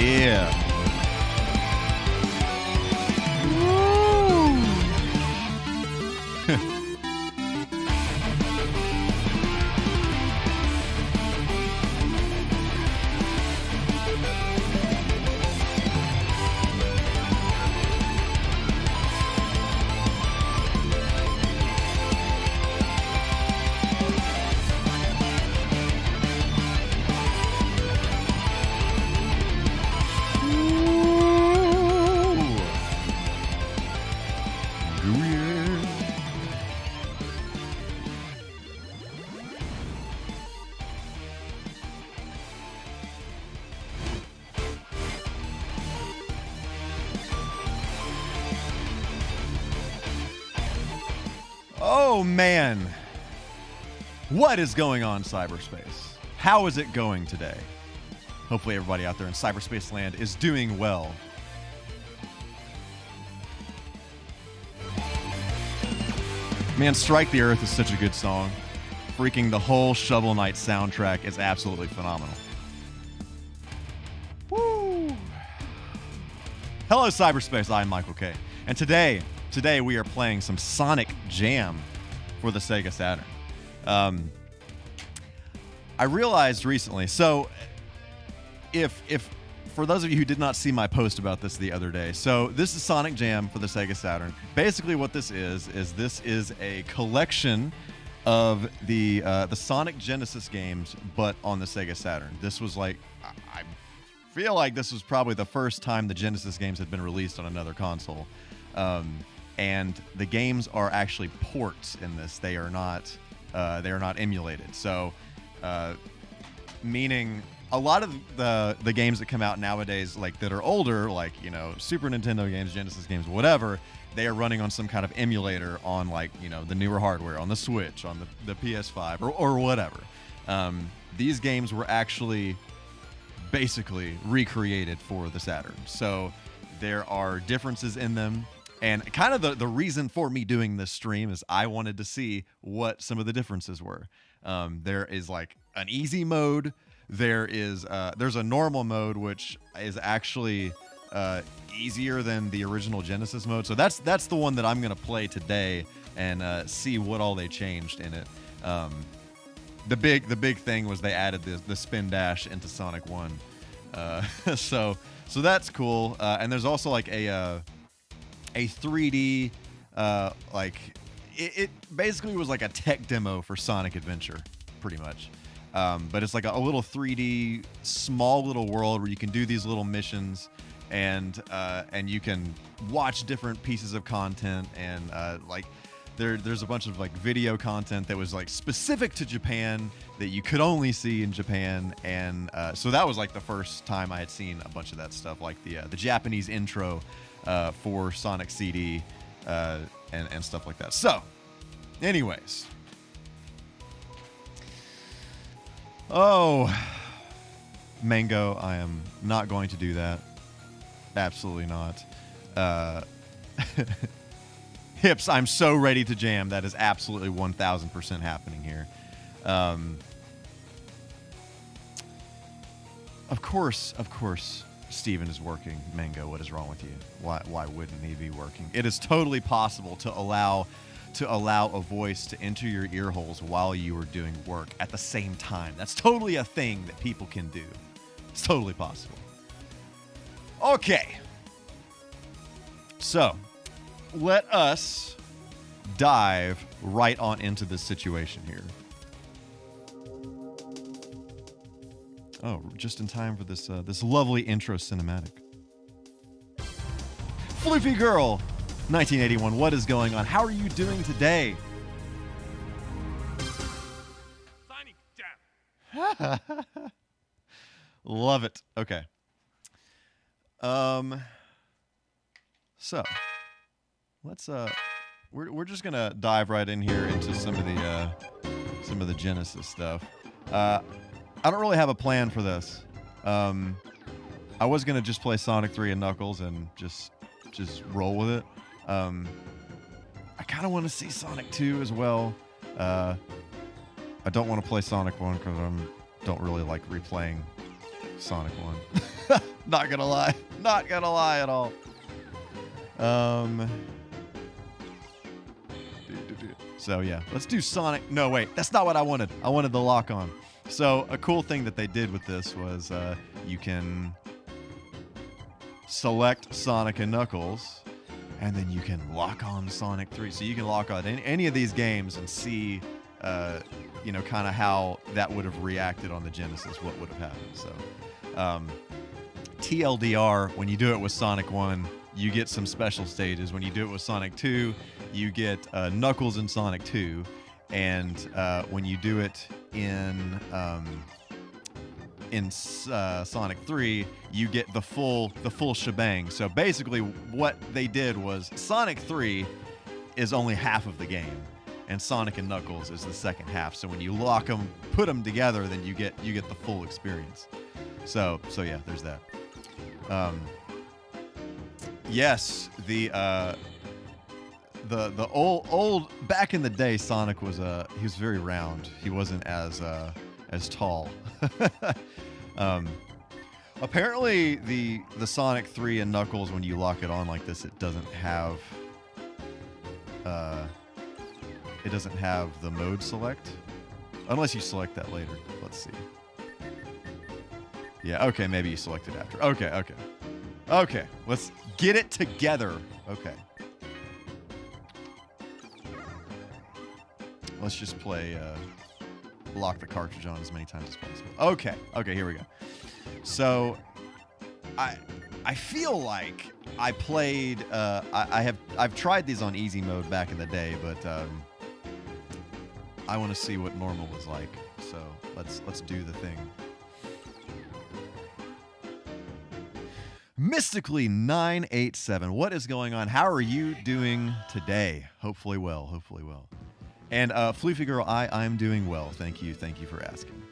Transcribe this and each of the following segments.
Yeah. Oh, man. What is going on, cyberspace? How is it going today? Hopefully everybody out there in cyberspace land is doing well. Man, Strike the Earth is such a good song. Freaking the whole Shovel Knight soundtrack is absolutely phenomenal. Woo! Hello, cyberspace. I'm MichaelK. And today we are playing some Sonic Jam for the Sega Saturn. I realized recently, so if for those of you who did not see my post about this the other day, so this is Sonic Jam for the Sega Saturn. Basically what this is a collection of the Sonic Genesis games, but on the Sega Saturn. This was like, I feel like this was probably the first time the Genesis games had been released on another console. And the games are actually ports in this. They are not emulated. So, meaning a lot of the games that come out nowadays, like that are older, like, you know, Super Nintendo games, Genesis games, whatever, they are running on some kind of emulator on, like, you know, the newer hardware, on the Switch, on the PS5, or whatever. These games were actually basically recreated for the Saturn. So there are differences in them. And kind of the reason for me doing this stream is I wanted to see what some of the differences were. There is like an easy mode. There's a normal mode, which is actually easier than the original Genesis mode. So that's the one that I'm gonna play today and see what all they changed in it. The big thing was they added the spin dash into Sonic 1. So that's cool. And there's also like a 3D, like, it basically was like a tech demo for Sonic Adventure, pretty much. But it's like a little 3D, small little world where you can do these little missions, and you can watch different pieces of content, and like there's a bunch of like video content that was like specific to Japan that you could only see in Japan, and so that was like the first time I had seen a bunch of that stuff, like the Japanese intro for Sonic CD and stuff like that. So, anyways. Oh, Mango, I am not going to do that. Absolutely not. Hips, I'm so ready to jam. That is absolutely 1,000% happening here. Of course, Steven is working. Mango, what is wrong with you? Why wouldn't he be working? It is totally possible to allow a voice to enter your ear holes while you are doing work at the same time. That's totally a thing that people can do. It's totally possible. Okay. So, let us dive right on into this situation here. Oh, just in time for this this lovely intro cinematic. Floofy Girl, 1981, what is going on? How are you doing today? Sonic Jam. Love it. Okay. So let's we're just gonna dive right in here into some of the Genesis stuff. I don't really have a plan for this. I was gonna just play Sonic 3 and Knuckles and just roll with it. I kind of want to see Sonic 2 as well. I don't want to play Sonic 1 because I don't really like replaying Sonic 1. Not gonna lie. Not gonna lie at all. So yeah, let's do Sonic. No, wait, that's not what I wanted. I wanted the lock on. So a cool thing that they did with this was you can select Sonic and Knuckles, and then you can lock on Sonic 3. So you can lock on any of these games and see, you know, kind of how that would have reacted on the Genesis, what would have happened. So TLDR, when you do it with Sonic 1, you get some special stages. When you do it with Sonic 2, you get Knuckles in Sonic 2. And when you do it in Sonic 3, you get the full shebang. So basically what they did was Sonic 3 is only half of the game, and Sonic and Knuckles is the second half. So when you lock them, put them together, then you get the full experience. So yeah, there's that. Yes, the old back in the day, Sonic was he was very round. He wasn't as tall. Apparently the Sonic 3 and Knuckles, when you lock it on like this, it doesn't have the mode select, unless you select that later. Let's see. Yeah, okay, maybe you select it after. Okay, let's get it together. Okay. Let's just play, lock the cartridge on as many times as possible. Okay, here we go. So, I feel like I played, I've tried these on easy mode back in the day, but I want to see what normal was like. So let's do the thing. Mystically 987, what is going on? How are you doing today? Hopefully well. And Floofy Girl, I'm doing well. Thank you for asking.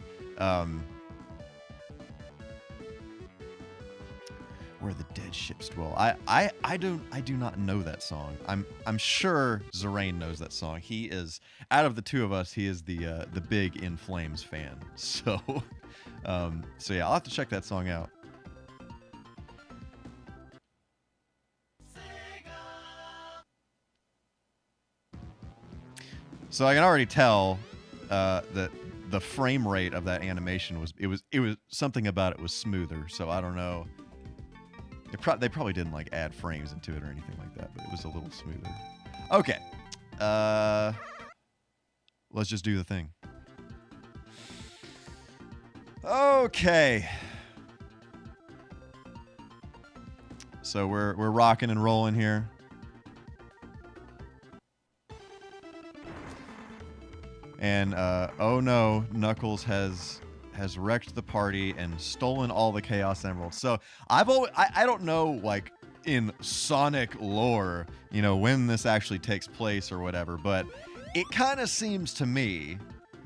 Where the dead ships dwell. I do not know that song. I'm sure Zerain knows that song. He is, out of the two of us, he is the big In Flames fan. So yeah, I'll have to check that song out. So I can already tell that the frame rate of that animation was something about it was smoother. So I don't know. They probably didn't like add frames into it or anything like that, but it was a little smoother. Okay, let's just do the thing. Okay. So we're rocking and rolling here. And oh no, Knuckles has wrecked the party and stolen all the Chaos Emeralds. So I don't know, like, in Sonic lore, you know, when this actually takes place or whatever, but it kind of seems to me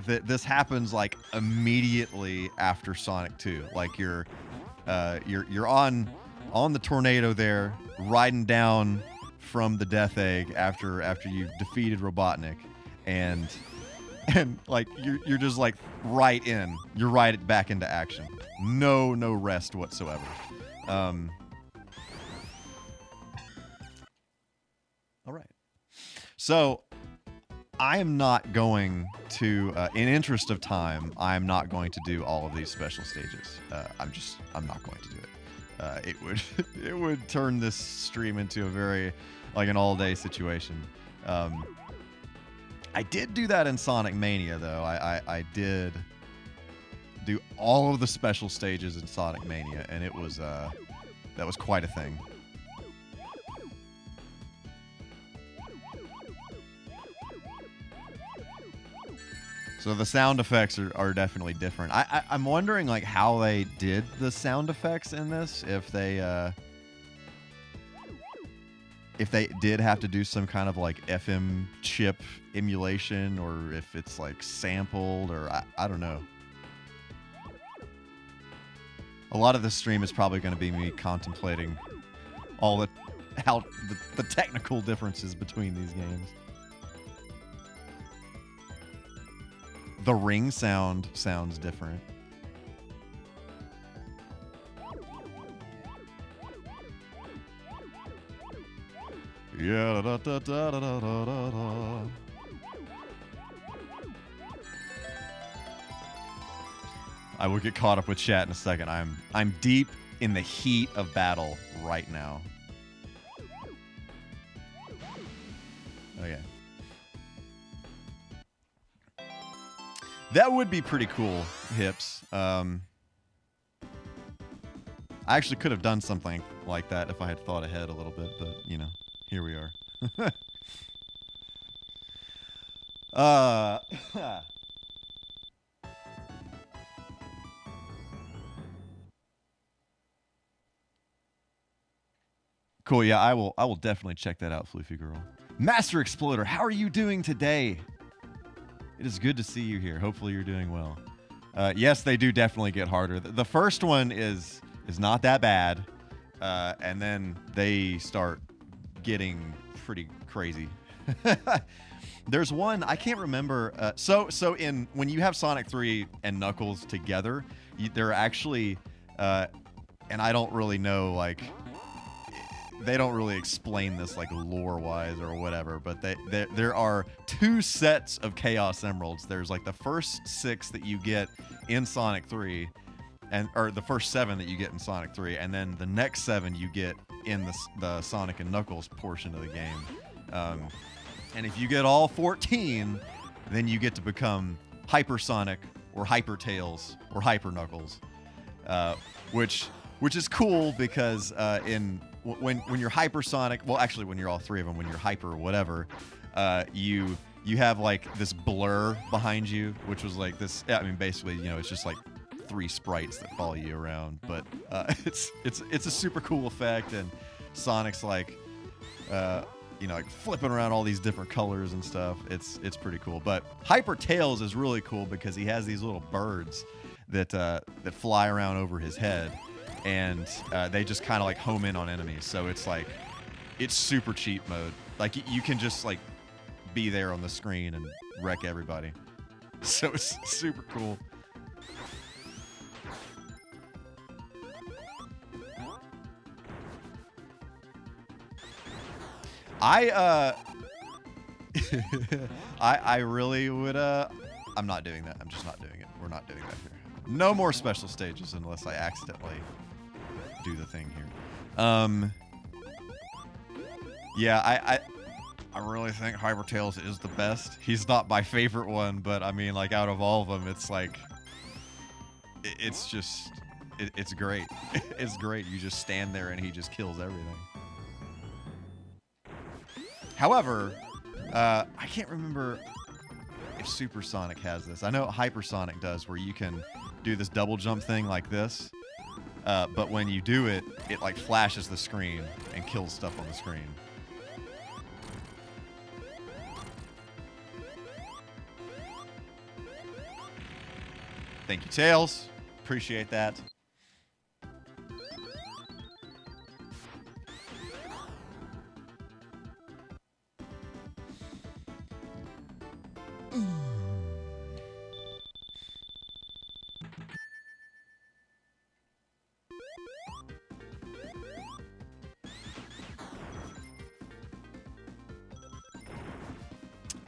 that this happens like immediately after Sonic 2. Like you're on the tornado there, riding down from the Death Egg after you've defeated Robotnik, and like you're just like you're right back into action. No rest whatsoever. All right. So I am not going to, in interest of time, I'm not going to do all of these special stages. I'm not going to do it. It would turn this stream into a very, like, an all-day situation. I did do that in Sonic Mania, though. I did do all of the special stages in Sonic Mania, and it was that was quite a thing. So the sound effects are definitely different. I'm wondering, like, how they did the sound effects in this, if they did have to do some kind of like FM chip emulation, or if it's like sampled, or I don't know. A lot of this stream is probably going to be me contemplating all the technical differences between these games. The ring sounds different. Yeah. Da, da, da, da, da, da, da, da. I will get caught up with chat in a second. I'm deep in the heat of battle right now. Okay. That would be pretty cool, Hips. I actually could have done something like that if I had thought ahead a little bit, but, you know, here we are. Cool, yeah, I will definitely check that out, Floofy Girl. Master Exploder, how are you doing today? It is good to see you here. Hopefully you're doing well. Yes, they do definitely get harder. The first one is not that bad, and then they start getting pretty crazy. There's one I can't remember. So when you have Sonic 3 and Knuckles together, they're actually, and I don't really know, like, they don't really explain this like lore-wise or whatever, but there are 2 sets of Chaos Emeralds. There's like the first 6 that you get in Sonic 3, or the first 7 that you get in Sonic 3, and then the next 7 you get in the Sonic and Knuckles portion of the game. And if you get all 14, then you get to become Hyper Sonic or Hyper Tails or Hyper Knuckles, which is cool because when you're hypersonic, well, actually, when you're all 3 of them, when you're hyper or whatever, you have like this blur behind you, which was like this. I mean, basically, you know, it's just like 3 sprites that follow you around. But it's a super cool effect, and Sonic's like, you know, like flipping around all these different colors and stuff. It's pretty cool. But Hyper Tails is really cool because he has these little birds that fly around over his head. And they just kind of like home in on enemies. So it's like, it's super cheat mode. Like you can just like be there on the screen and wreck everybody. So it's super cool. I really would, I'm not doing that. I'm just not doing it. We're not doing that here. No more special stages unless I accidentally do the thing here. Yeah, I really think Hyper Tails is the best. He's not my favorite one, but I mean, like, out of all of them, it's like, it's just, it's great. It's great. You just stand there and he just kills everything. However, I can't remember if Supersonic has this. I know Hypersonic does, where you can do this double jump thing like this. But when you do it, it like flashes the screen and kills stuff on the screen. Thank you, Tails. Appreciate that.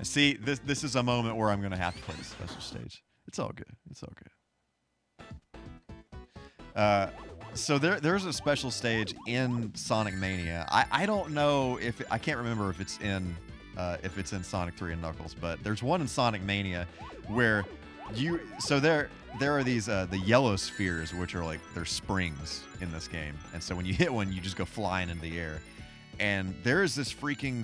See, this is a moment where I'm going to have to play the special stage. It's all good. It's all good. So there's a special stage in Sonic Mania. I don't know if I can't remember if it's in Sonic 3 and Knuckles, but there's one in Sonic Mania where there are these the yellow spheres, which are like they're springs in this game, and so when you hit one, you just go flying into the air. And there is this freaking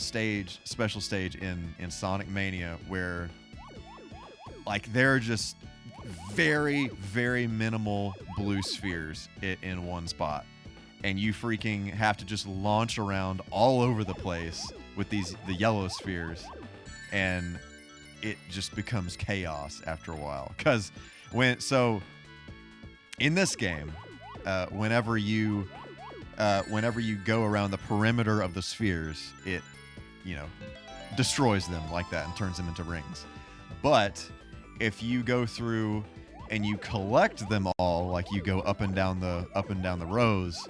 special stage in Sonic Mania where, like, there are just very, very minimal blue spheres in one spot. And you freaking have to just launch around all over the place with the yellow spheres. And it just becomes chaos after a while. Because in this game, whenever you go around the perimeter of the spheres, it, destroys them like that and turns them into rings. But if you go through and you collect them all, like you go up and down the rows,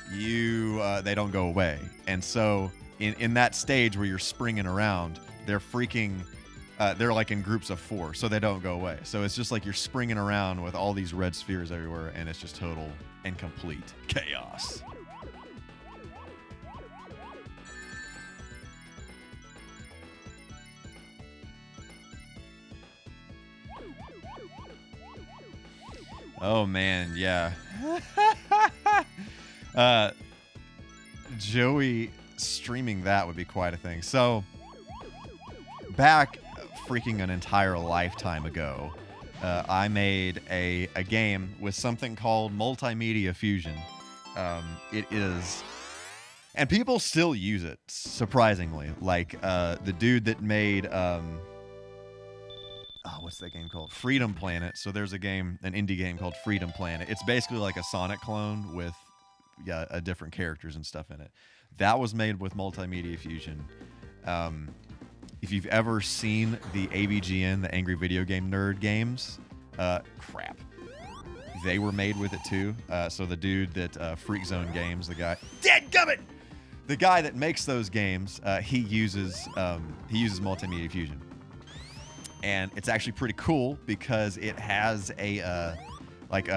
they don't go away. And so in that stage where you're springing around, they're freaking. They're like in groups of 4, so they don't go away. So it's just like you're springing around with all these red spheres everywhere, and it's just total and complete chaos. Oh man, yeah. Joey streaming that would be quite a thing. So back freaking an entire lifetime ago, I made a game with something called Multimedia Fusion. It is, and people still use it, surprisingly. Like the dude that made what's that game called? Freedom Planet. So there's a game, an indie game called Freedom Planet. It's basically like a Sonic clone with different characters and stuff in it. That was made with Multimedia Fusion. If you've ever seen the AVGN, the Angry Video Game Nerd games, crap. They were made with it too. So the dude that Freak Zone Games, the guy, dadgummit! The guy that makes those games, he uses Multimedia Fusion. And it's actually pretty cool because it has like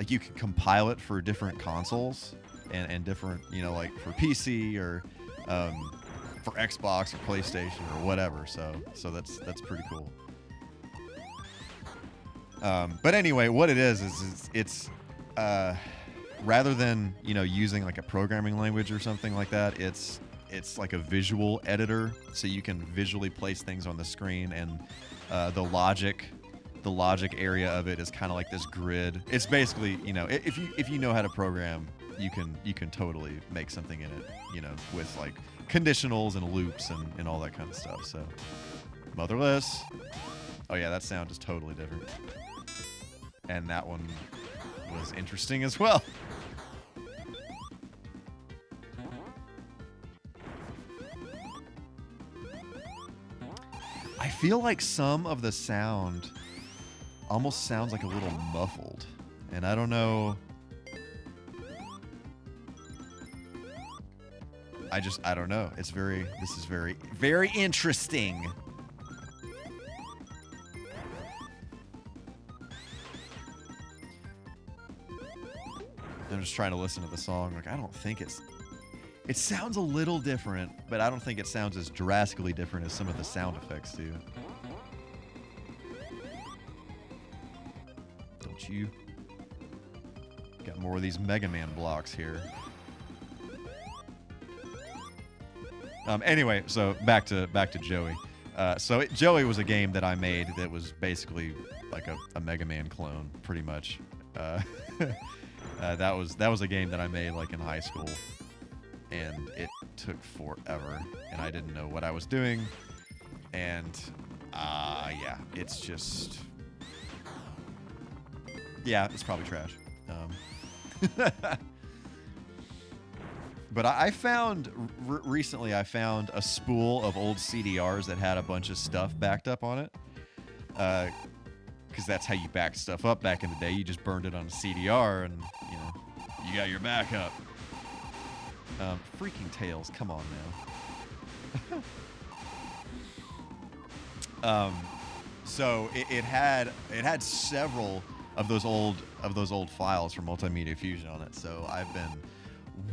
you can compile it for different consoles and different, like for PC or for Xbox or PlayStation or whatever. So that's pretty cool. But anyway, what it is it's rather than using like a programming language or something like that, it's like a visual editor, so you can visually place things on the screen, and the logic area of it is kind of like this grid. It's basically, if you know how to program, you can totally make something in it, with like conditionals and loops and all that kind of stuff. So Motherless. Oh yeah, that sound is totally different. And that one was interesting as well. I feel like some of the sound almost sounds like a little muffled, and I don't know. I don't know. This is very, very interesting. I'm just trying to listen to the song. Like, I don't think it sounds a little different, but I don't think it sounds as drastically different as some of the sound effects do. Don't you? Got more of these Mega Man blocks here. Anyway, so back to Joey. Joey was a game that I made that was basically like a Mega Man clone, pretty much. That was a game that I made like in high school, and it took forever, and I didn't know what I was doing, and yeah, it's just, yeah, it's probably trash. But I found recently I found a spool of old CDRs that had a bunch of stuff backed up on it, because that's how you backed stuff up back in the day. You just burned it on a CDR, and you got your backup. Freaking Tails, come on now. So it had several of those old files from Multimedia Fusion on it. So I've been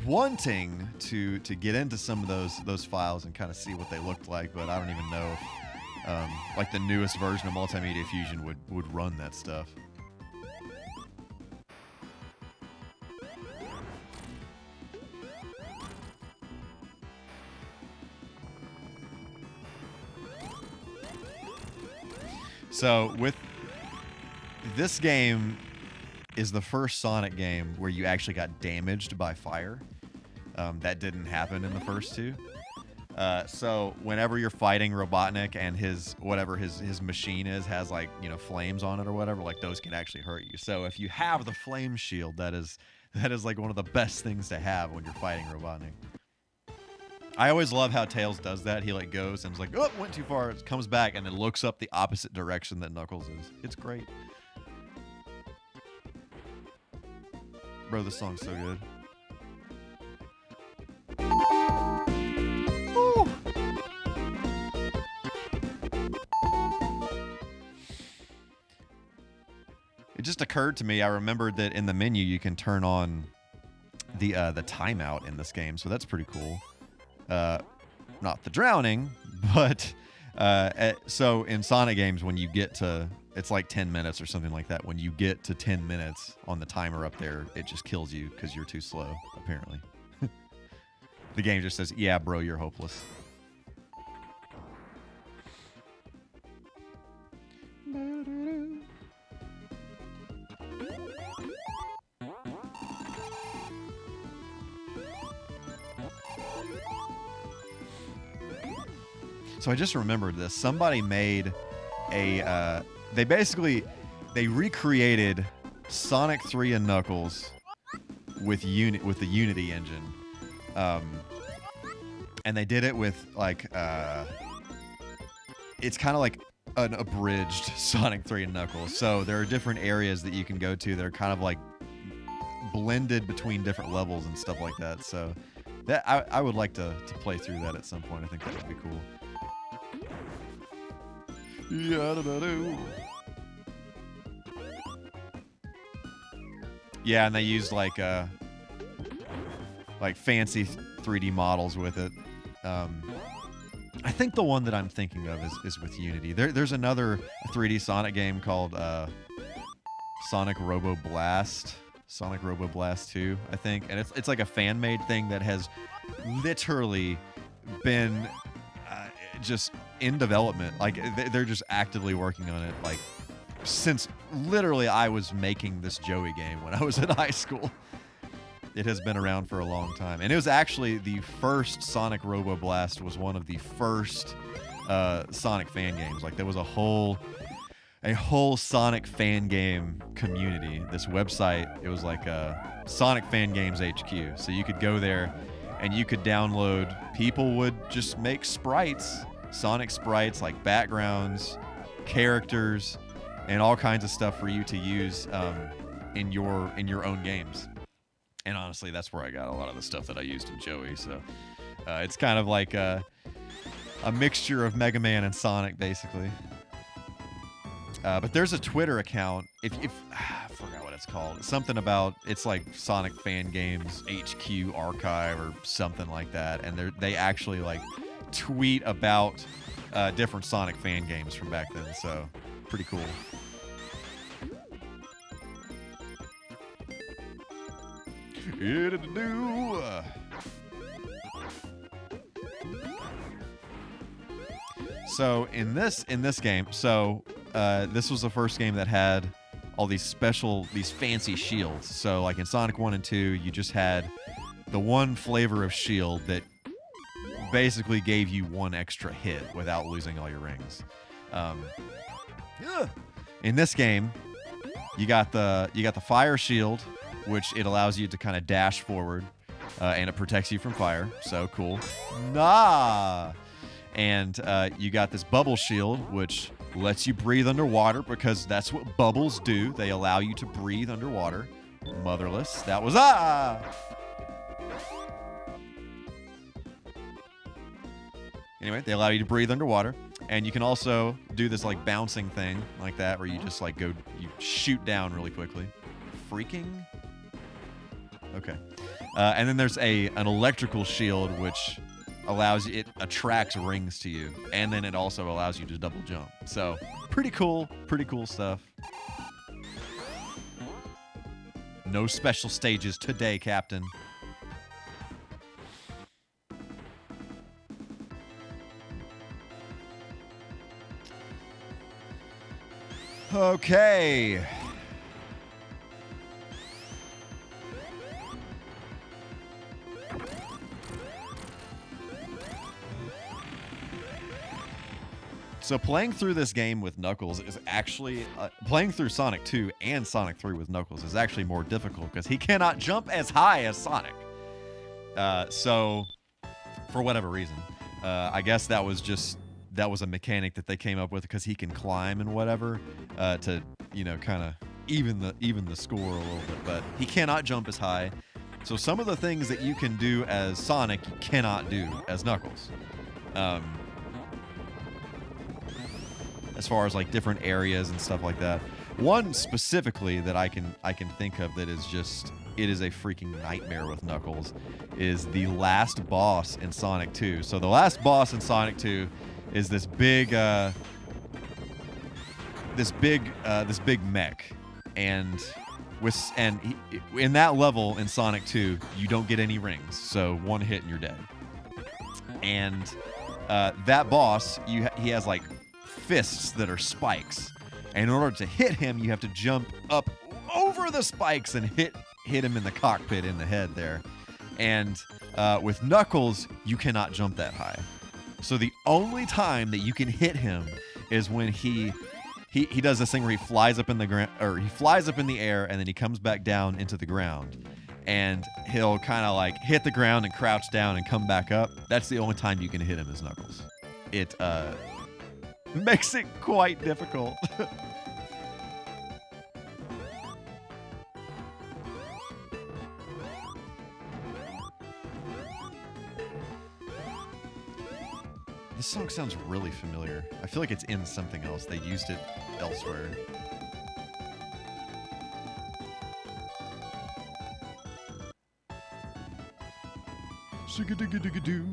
wanting to get into some of those files and kind of see what they looked like, but I don't even know if like the newest version of Multimedia Fusion would run that stuff. So with this game is the first Sonic game where you actually got damaged by fire. That didn't happen in the first two. So whenever you're fighting Robotnik and his machine has like, flames on it or whatever, like those can actually hurt you. So if you have the flame shield, that is like one of the best things to have when you're fighting Robotnik. I always love how Tails does that. He like goes and is like, oh, went too far. It comes back and then looks up the opposite direction that Knuckles is. It's great. Bro, this song's so good. just occurred to me. I remembered that in the menu you can turn on the timeout in this game, so that's pretty cool. Not the drowning, but so in Sonic games, when you get to, it's like 10 minutes or something like that. When you get to 10 minutes on the timer up there, it just kills you because you're too slow, apparently. The game just says, yeah, bro, you're hopeless. So I just remembered this. Somebody made a, they recreated Sonic 3 and Knuckles with the Unity engine. And they did it with like, it's kind of like an abridged Sonic 3 and Knuckles. So there are different areas that you can go to that are kind of like blended between different levels and stuff like that. So that I would like to play through that at some point. I think that would be cool. Yeah, and they used like fancy 3D models with it. I think the one that I'm thinking of is with Unity. There's another 3D Sonic game called Sonic Robo Blast 2, I think, and it's like a fan-made thing that has literally been just in development. Like they're just actively working on it, like since literally I was making this Joey game when I was in high school. It has been around for a long time, and it was actually the first Sonic Robo Blast was one of the first Sonic fan games. Like there was a whole Sonic fan game community. This website, it was like Sonic Fan Games HQ. So you could go there and you could download. People would just make sprites, Sonic sprites, like backgrounds, characters, and all kinds of stuff for you to use in your own games. And honestly, that's where I got a lot of the stuff that I used in Joey. So it's kind of like a mixture of Mega Man and Sonic, basically. But there's a Twitter account. If I forgot what it's called. Something about, it's like Sonic Fan Games HQ Archive or something like that. And they actually like tweet about different Sonic fan games from back then. So pretty cool. So in this game, this was the first game that had all these fancy shields. So like in Sonic 1 and 2, you just had the one flavor of shield that basically gave you one extra hit without losing all your rings. In this game, you got the fire shield, which it allows you to kind of dash forward, and it protects you from fire. So cool. And you got this bubble shield, which lets you breathe underwater because that's what bubbles do. They allow you to breathe underwater. Motherless. That was Anyway, they allow you to breathe underwater. And you can also do this like bouncing thing like that where you just like you shoot down really quickly. Freaking. Okay. And then there's an electrical shield which allows you, it attracts rings to you, and then it also allows you to double jump. So pretty cool stuff. No special stages today, Captain. Okay. So playing through this game with Knuckles is actually, playing through Sonic 2 and Sonic 3 with Knuckles is actually more difficult because he cannot jump as high as Sonic. So, for whatever reason, I guess that was a mechanic that they came up with because he can climb and whatever, to, kind of even the score a little bit, but he cannot jump as high. So some of the things that you can do as Sonic, you cannot do as Knuckles. As far as like different areas and stuff like that. One specifically that I can think of that is just, it is a freaking nightmare with Knuckles, is the last boss in Sonic 2. So the last boss in Sonic 2 is this big mech, and in that level in Sonic 2, you don't get any rings, so one hit and you're dead. And that boss, he has like fists that are spikes, and in order to hit him, you have to jump up over the spikes and hit him in the cockpit in the head there. And with Knuckles, you cannot jump that high. So the only time that you can hit him is when he does this thing where he flies up in the ground, or he flies up in the air, and then he comes back down into the ground, and he'll kind of like hit the ground and crouch down and come back up. That's the only time you can hit him as Knuckles. It makes it quite difficult. This song sounds really familiar. I feel like it's in something else. They used it elsewhere. Shigga-digga-digga-doo.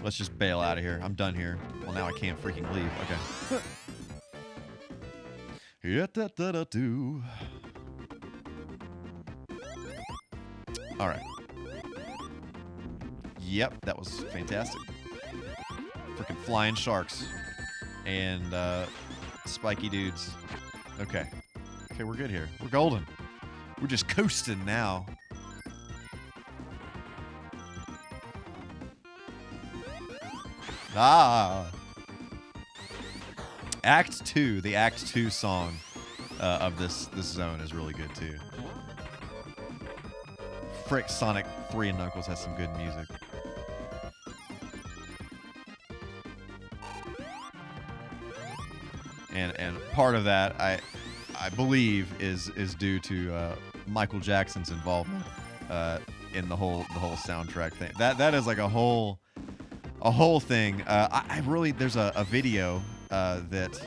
Let's just bail out of here. I'm done here. Well, now I can't freaking leave. Okay. Yeah-da-da-da-doo. All right. Yep, that was fantastic. Freaking flying sharks and spiky dudes. Okay. Okay, we're good here. We're golden. We're just coasting now. Ah. Act 2, the Act 2 song of this zone is really good too. Frick, Sonic 3 and Knuckles has some good music. And part of that, I believe, is due to Michael Jackson's involvement in the whole soundtrack thing. That is like a whole thing. I really, there's a video that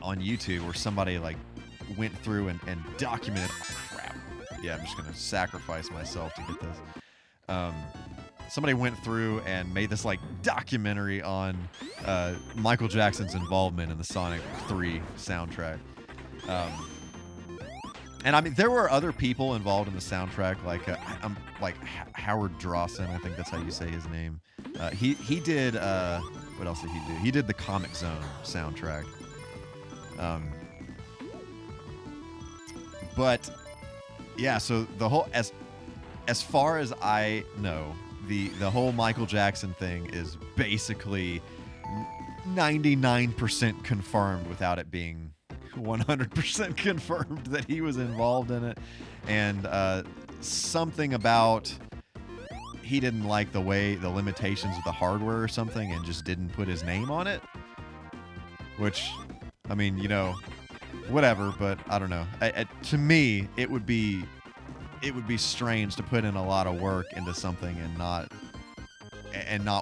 on YouTube where somebody like went through and documented. Oh, crap. Yeah, I'm just gonna sacrifice myself to get this. Somebody went through and made this like documentary on Michael Jackson's involvement in the Sonic 3 soundtrack. And I mean, there were other people involved in the soundtrack, like Howard Drawson, I think that's how you say his name. He did what else did he do? He did the Comic Zone soundtrack. But yeah, so the whole, as far as I know, the whole Michael Jackson thing is basically 99% confirmed without it being 100% confirmed that he was involved in it. And something about he didn't like the limitations of the hardware or something and just didn't put his name on it. Which, I mean, you know, whatever, but I don't know. To me, it would be strange to put in a lot of work into something and not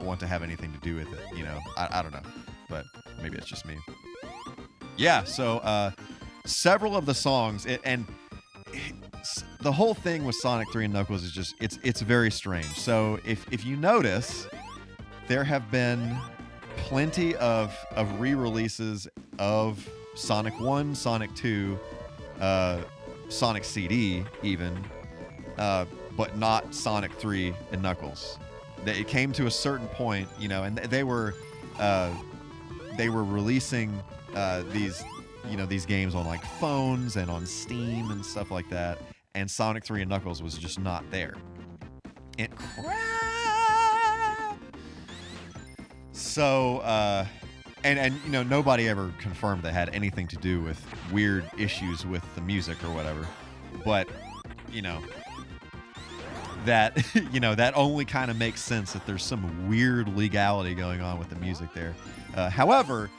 want to have anything to do with it, you know. I don't know, but maybe it's just me. Yeah, so several of the songs, the whole thing with Sonic 3 and Knuckles is just, it's very strange. So if you notice, there have been plenty of re-releases of Sonic 1, Sonic 2, Sonic CD even, but not Sonic 3 and Knuckles. It came to a certain point, you know, and they were releasing these games on like phones and on Steam and stuff like that, and Sonic 3 and Knuckles was just not there. And crap. So and you know, nobody ever confirmed that had anything to do with weird issues with the music or whatever, but you know, that that only kind of makes sense that there's some weird legality going on with the music there. However,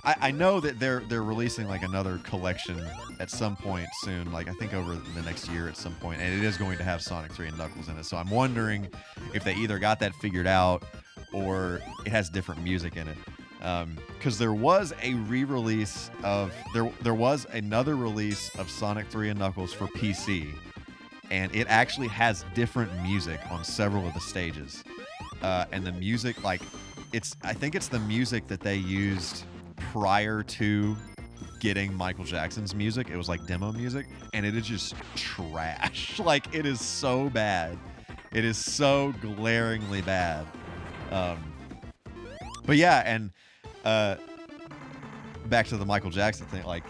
I know that they're releasing like another collection at some point soon, like I think over the next year at some point, and it is going to have Sonic 3 and Knuckles in it. So I'm wondering if they either got that figured out or it has different music in it. Because there was a re-release of there was another release of Sonic 3 and Knuckles for PC, and it actually has different music on several of the stages. And the music, like, I think it's the music that they used prior to getting Michael Jackson's music. It was like demo music, and it is just trash. Like, it is so bad. It is so glaringly bad. But yeah, and back to the Michael Jackson thing, like,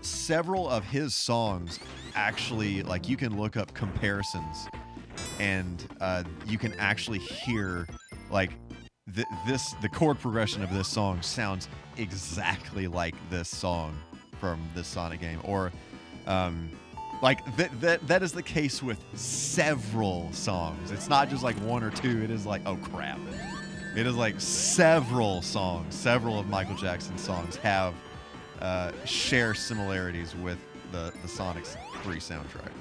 several of his songs actually, like, you can look up comparisons, and you can actually hear, like, the chord progression of this song sounds exactly like this song from this Sonic game, or like that is the case with several songs. It's not just like one or two. It is like, oh crap, it is like several songs. Several of Michael Jackson's songs have share similarities with the Sonic 3 soundtrack.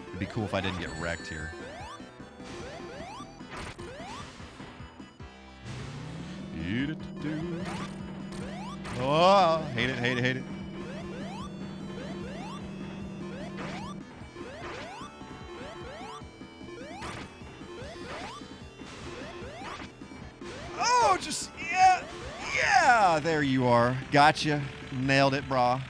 It'd be cool if I didn't get wrecked here. Oh, hate it, hate it, hate it. Oh, just, yeah, there you are. Gotcha. Nailed it, brah.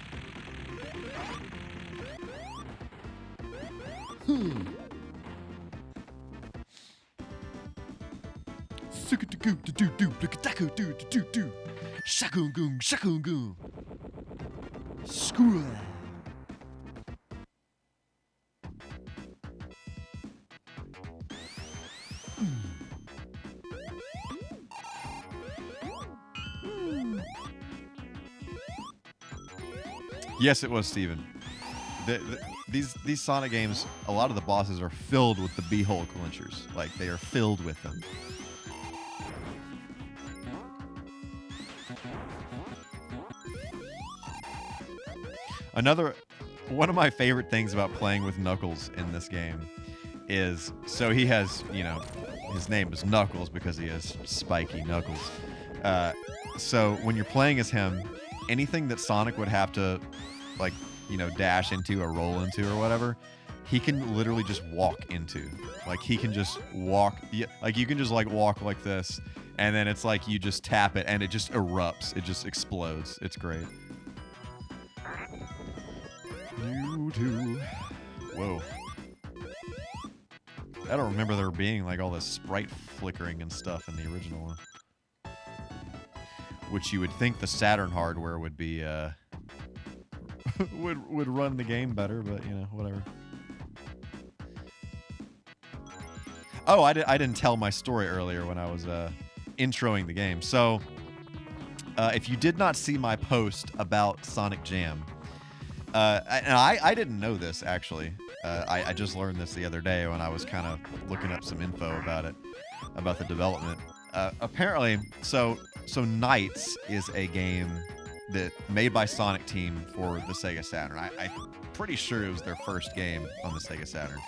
Screw. Yes, it was Steven. These Sonic games, a lot of the bosses are filled with the B-hole clinchers. Like, they are filled with them. One of my favorite things about playing with Knuckles in this game is, so he has, you know, his name is Knuckles because he has spiky knuckles. So when you're playing as him, anything that Sonic would have to, like, you know, dash into or roll into or whatever, he can literally just walk into. Like, he can just walk, like, you can just, like, walk like this, and then it's like you just tap it and it just erupts. It just explodes. It's great. You too. Whoa. I don't remember there being, like, all this sprite flickering and stuff in the original one. Which you would think the Saturn hardware would be, would run the game better, but, you know, whatever. Oh, I didn't tell my story earlier when I was introing the game. So, if you did not see my post about Sonic Jam, and I didn't know this, actually. I just learned this the other day when I was kind of looking up some info about it, about the development. Apparently, so Knights is a game that made by Sonic Team for the Sega Saturn. I'm pretty sure it was their first game on the Sega Saturn.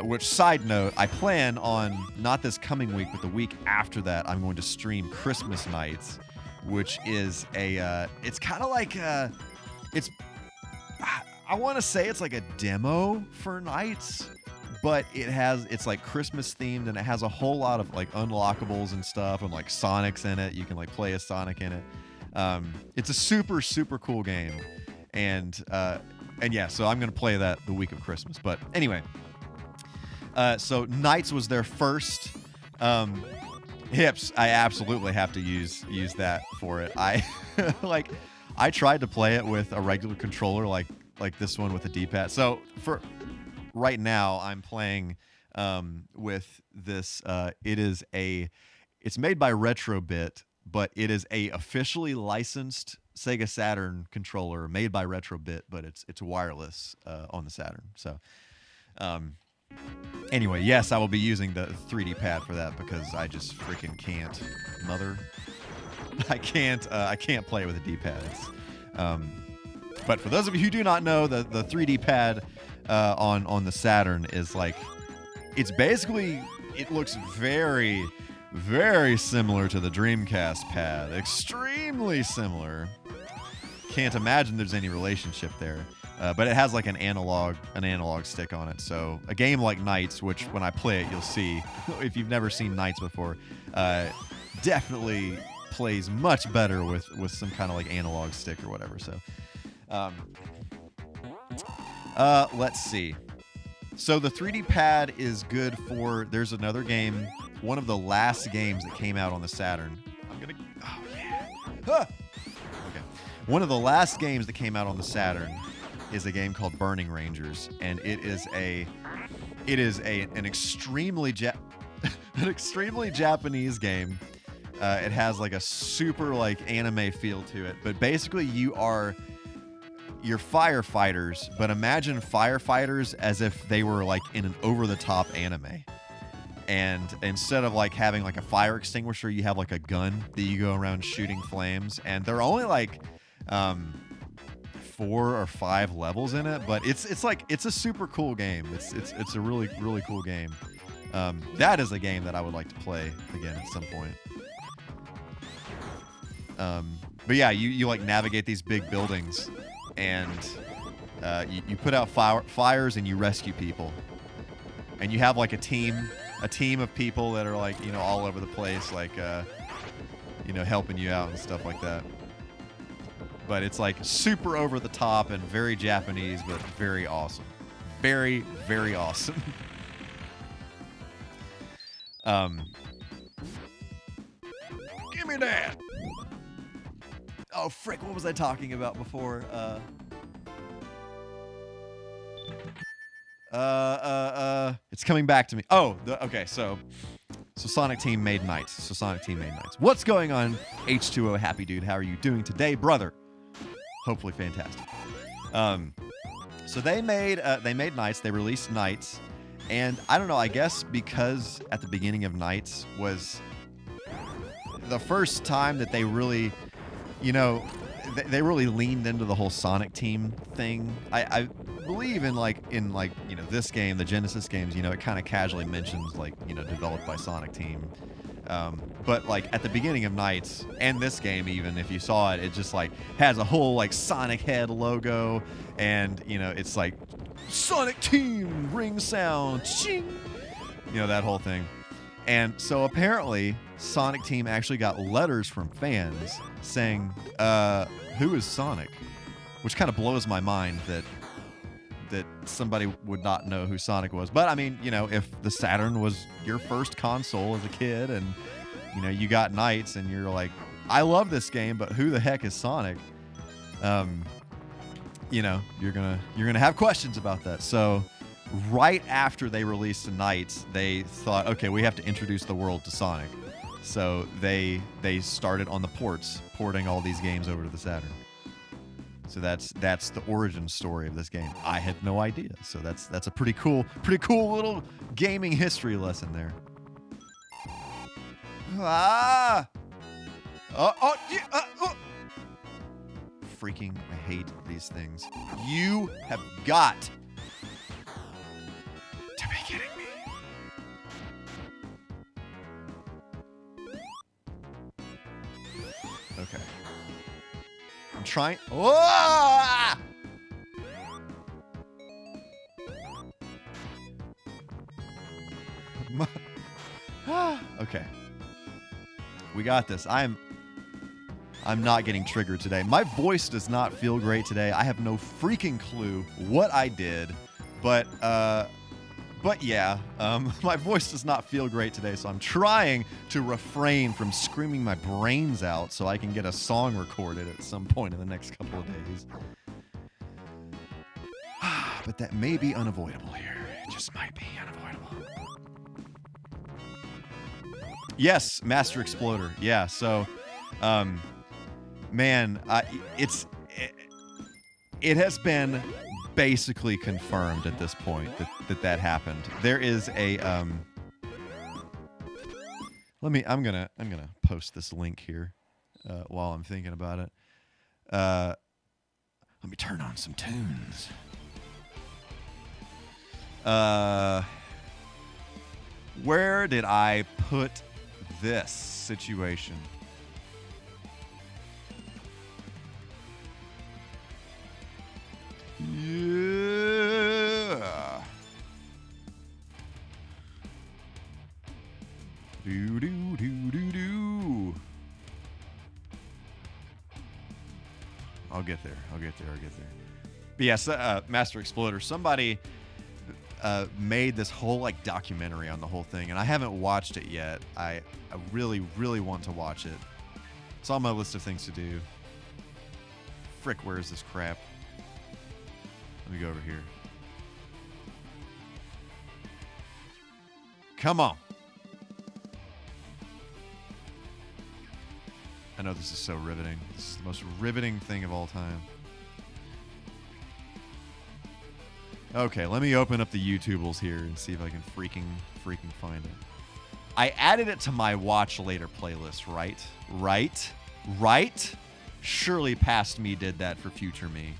Which, side note, I plan on, not this coming week, but the week after that, I'm going to stream Christmas Nights, which is it's kind of like I want to say it's like a demo for Nights, but it's like Christmas themed, and it has a whole lot of, like, unlockables and stuff, and, like, Sonics in it. You can, like, play a Sonic in it. It's a super, super cool game, and yeah, so I'm gonna play that the week of Christmas. But anyway, so Knights was their first. Hips, I absolutely have to use that for it. I tried to play it with a regular controller, like this one with a D-pad. So for right now, I'm playing with this. It's made by Retrobit, but it is a officially licensed Sega Saturn controller made by Retrobit, but it's wireless on the Saturn. So. Anyway, yes, I will be using the 3D pad for that because I just freaking can't, I can't play with a D-pad. But for those of you who do not know, the 3D pad on the Saturn is like, it's basically, it looks very, very similar to the Dreamcast pad. Extremely similar. Can't imagine there's any relationship there. But it has like an analog stick on it. So a game like Knights, which when I play it, you'll see, if you've never seen Knights before, definitely plays much better with some kind of like analog stick or whatever. So, let's see. So the 3D pad is good for, there's another game, one of the last games that came out on the Saturn. Oh yeah. Ah! Okay. One of the last games that came out on the Saturn is a game called Burning Rangers, and it is an extremely an extremely Japanese game. It has like a super like anime feel to it, but basically you're firefighters, but imagine firefighters as if they were like in an over-the-top anime. And instead of like having like a fire extinguisher, you have like a gun that you go around shooting flames, and they're only like 4 or 5 levels in it, but it's a super cool game. It's a really, really cool game. That is a game that I would like to play again at some point. But yeah, you like navigate these big buildings, and you put out fires and you rescue people, and you have like a team of people that are like, you know, all over the place, like you know, helping you out and stuff like that. But it's like super over the top and very Japanese, but very awesome. Very, very awesome. Give me that. Oh, frick, what was I talking about before? It's coming back to me. Oh, okay, so Sonic Team made Knights. What's going on, H2O Happy Dude? How are you doing today, brother? Hopefully fantastic. So they made Knights. They released Knights, and I don't know. I guess because at the beginning of Knights was the first time that they really, you know, they really leaned into the whole Sonic Team thing. I believe in like you know, this game, the Genesis games, you know, it kind of casually mentions like, you know, developed by Sonic Team. But like at the beginning of Knights and this game, even if you saw it, it just like has a whole like Sonic head logo, and you know, it's like Sonic Team ring sound, ching, you know, that whole thing. And so apparently Sonic Team actually got letters from fans saying, who is Sonic? Which kind of blows my mind that somebody would not know who Sonic was. But I mean, you know, if the Saturn was your first console as a kid, and you know, you got Knights and you're like, I love this game, but who the heck is Sonic? You know, you're gonna have questions about that. So right after they released the Knights, they thought, okay, we have to introduce the world to Sonic. So they started on the porting all these games over to the Saturn. So that's the origin story of this game. I had no idea. So that's a pretty cool little gaming history lesson there. Ah! Freaking, I hate these things. You have got to be kidding me. Okay. I'm trying. Oh! Okay. We got this. I'm not getting triggered today. My voice does not feel great today. I have no freaking clue what I did, but yeah, my voice does not feel great today, so I'm trying to refrain from screaming my brains out so I can get a song recorded at some point in the next couple of days. But that may be unavoidable here. It just might be unavoidable. Yes, Master Exploder. Yeah, so, man, it has been basically confirmed at this point that happened. There is a I'm gonna post this link here while I'm thinking about it. Let me turn on some tunes. Where did I put this situation? Yeah. Do do do do do. I'll get there. I'll get there. But yes, Master Exploder. Somebody made this whole like documentary on the whole thing, and I haven't watched it yet. I really, really want to watch it. It's on my list of things to do. Frick, where is this crap? Let me go over here. Come on. I know this is so riveting. This is the most riveting thing of all time. Okay, let me open up the YouTubles here and see if I can freaking find it. I added it to my watch later playlist, right? Right? Surely past me did that for future me.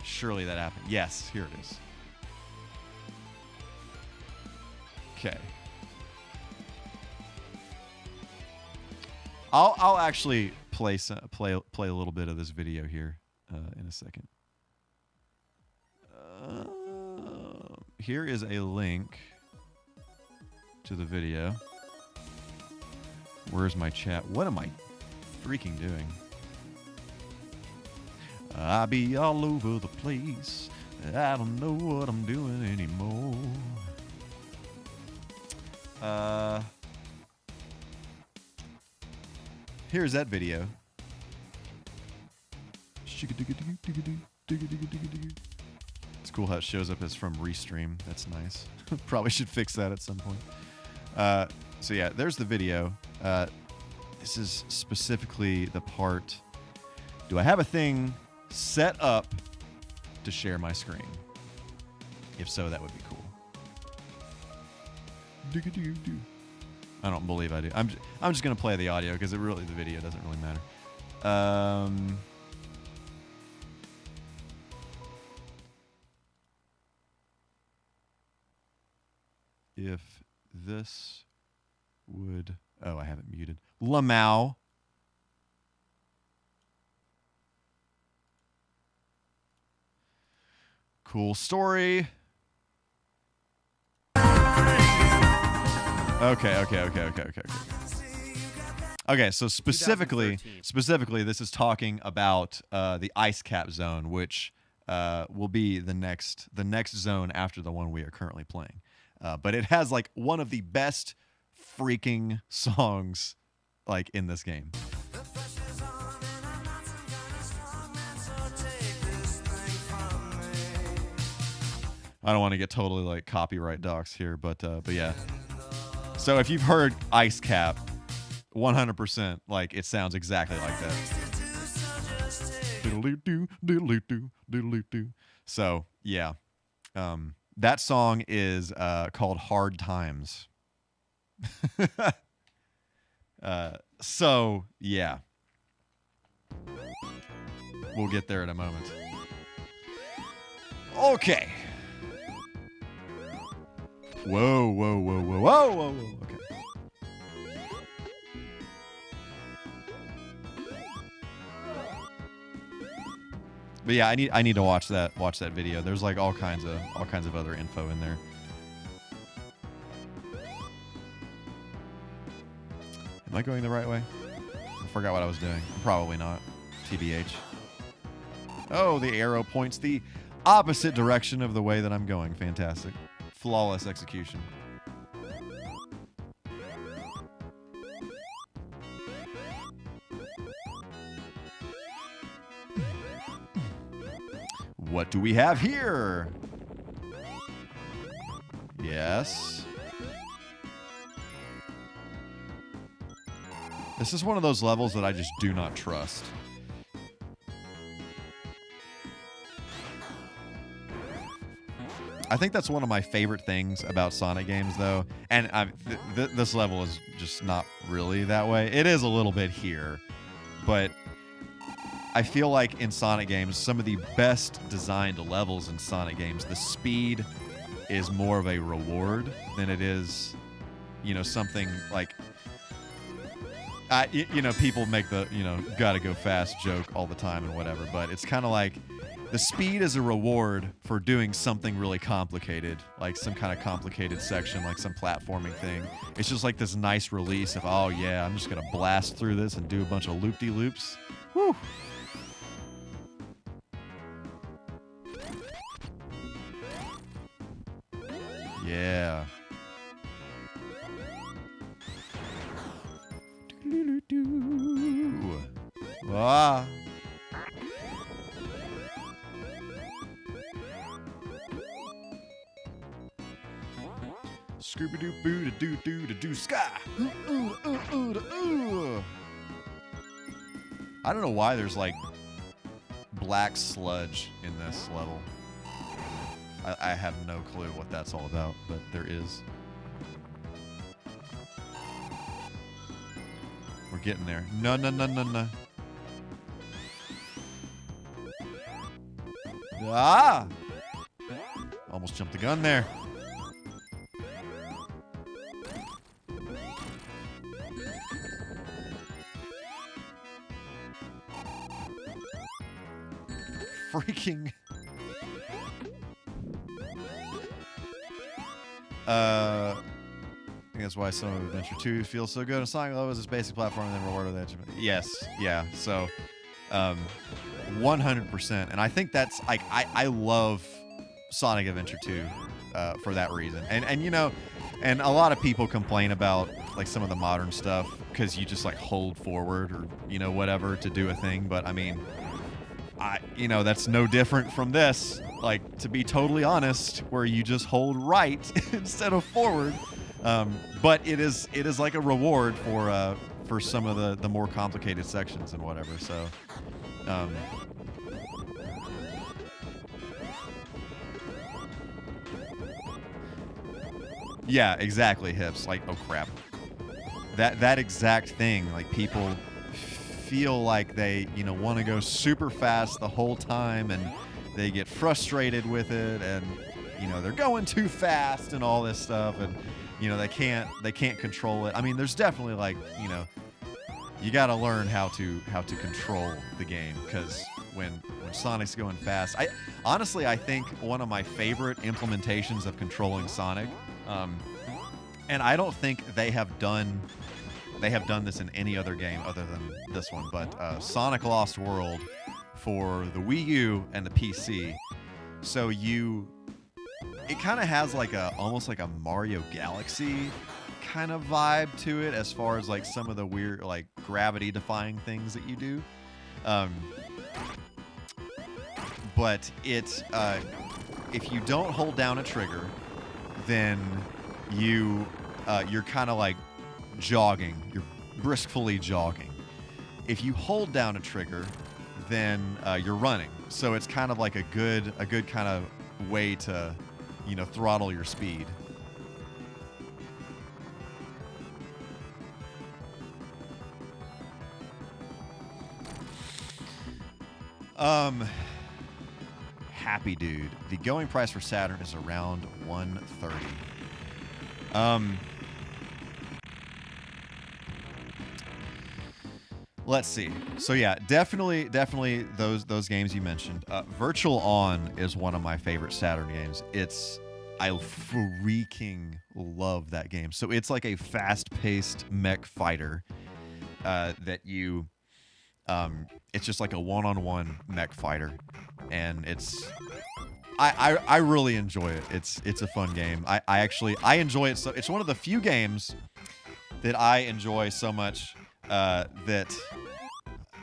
Surely that happened. Yes, here it is. Okay. I'll actually play a little bit of this video here in a second. Here is a link to the video. Where's my chat? What am I freaking doing? I be all over the place. I don't know what I'm doing anymore. Here's that video. It's cool how it shows up as from Restream. That's nice. Probably should fix that at some point. So yeah, there's the video. This is specifically the part. Do I have a thing set up to share my screen? If so, that would be cool. I don't believe I do. I'm just gonna play the audio because the video doesn't really matter. If this would... Oh, I have it muted. Lamau. Cool story. Okay. Okay, so specifically, this is talking about the ice cap zone, which will be the next zone after the one we are currently playing. But it has like one of the best freaking songs like in this game. I don't want to get totally like copyright docs here, but yeah. So if you've heard Ice Cap, 100%, like it sounds exactly like that. So yeah, that song is called Hard Times. So yeah, we'll get there in a moment. Okay. Whoa. Okay. But yeah, I need to watch that video. There's like all kinds of other info in there. Am I going the right way? I forgot what I was doing. Probably not. TBH. Oh, the arrow points the opposite direction of the way that I'm going. Fantastic. Flawless execution. What do we have here? Yes. This is one of those levels that I just do not trust. I think that's one of my favorite things about Sonic games, though. And this level is just not really that way. It is a little bit here, but I feel like in Sonic games, some of the best designed levels in Sonic games, the speed is more of a reward than it is, something like, people make the, gotta go fast joke all the time and whatever, but it's kind of like the speed is a reward for doing something really complicated, like some kind of complicated section, like some platforming thing. It's just like this nice release of, oh yeah, I'm just gonna blast through this and do a bunch of loop-de-loops. Woo! Yeah. Ah. Scooby Doo boo da doo doo da doo sky. I don't know why there's like black sludge in this level. I have no clue what that's all about, but there is. We're getting there. No, no, no, no, no. Ah! Almost jumped the gun there. Freaking... I think that's why some of Adventure 2 feels so good. And Sonic Level is this basic platform and then reward with edge. Yes, yeah. So, 100%. And I think that's like I love Sonic Adventure 2 for that reason. And and a lot of people complain about like some of the modern stuff because you just like hold forward or whatever to do a thing. But I mean, that's no different from this. Like, to be totally honest, where you just hold right instead of forward. But it is like a reward for some of the more complicated sections and whatever. So, yeah, exactly. Hips. Like, oh crap. That exact thing. Like, people feel like they want to go super fast the whole time and they get frustrated with it and they're going too fast and all this stuff and they can't control it. I mean, there's definitely like you got to learn how to control the game, because when Sonic's going fast, I think one of my favorite implementations of controlling Sonic, and I don't think they have done this in any other game other than this one, but Sonic Lost World for the Wii U and the PC. So it kind of has like almost like a Mario Galaxy kind of vibe to it, as far as like some of the weird like gravity defying things that you do. But it's if you don't hold down a trigger, then you're kind of like jogging. You're briskly jogging. If you hold down a trigger, then you're running. So it's kind of like a good kind of way to, throttle your speed. Happy Dude. The going price for Saturn is around $130. Let's see. So yeah, definitely those games you mentioned. Virtual On is one of my favorite Saturn games. I freaking love that game. So it's like a fast-paced mech fighter that you. It's just like a one-on-one mech fighter, and I really enjoy it. It's a fun game. I enjoy it. So it's one of the few games that I enjoy so much. That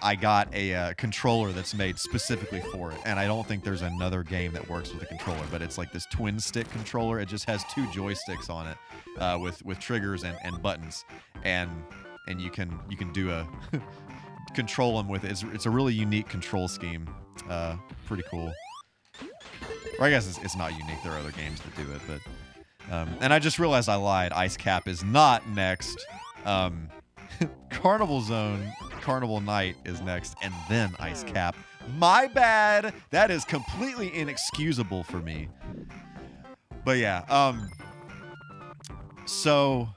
I got a controller that's made specifically for it, and I don't think there's another game that works with a controller, but it's like this twin stick controller. It just has two joysticks on it, with triggers and buttons, and you can do a control them with it. It's a really unique control scheme. Pretty cool. Or I guess it's not unique. There are other games that do it, but and I just realized I lied. Ice Cap is not next. Carnival Zone Carnival Night is next, and then Ice Cap. My bad. That is completely inexcusable for me. But yeah, so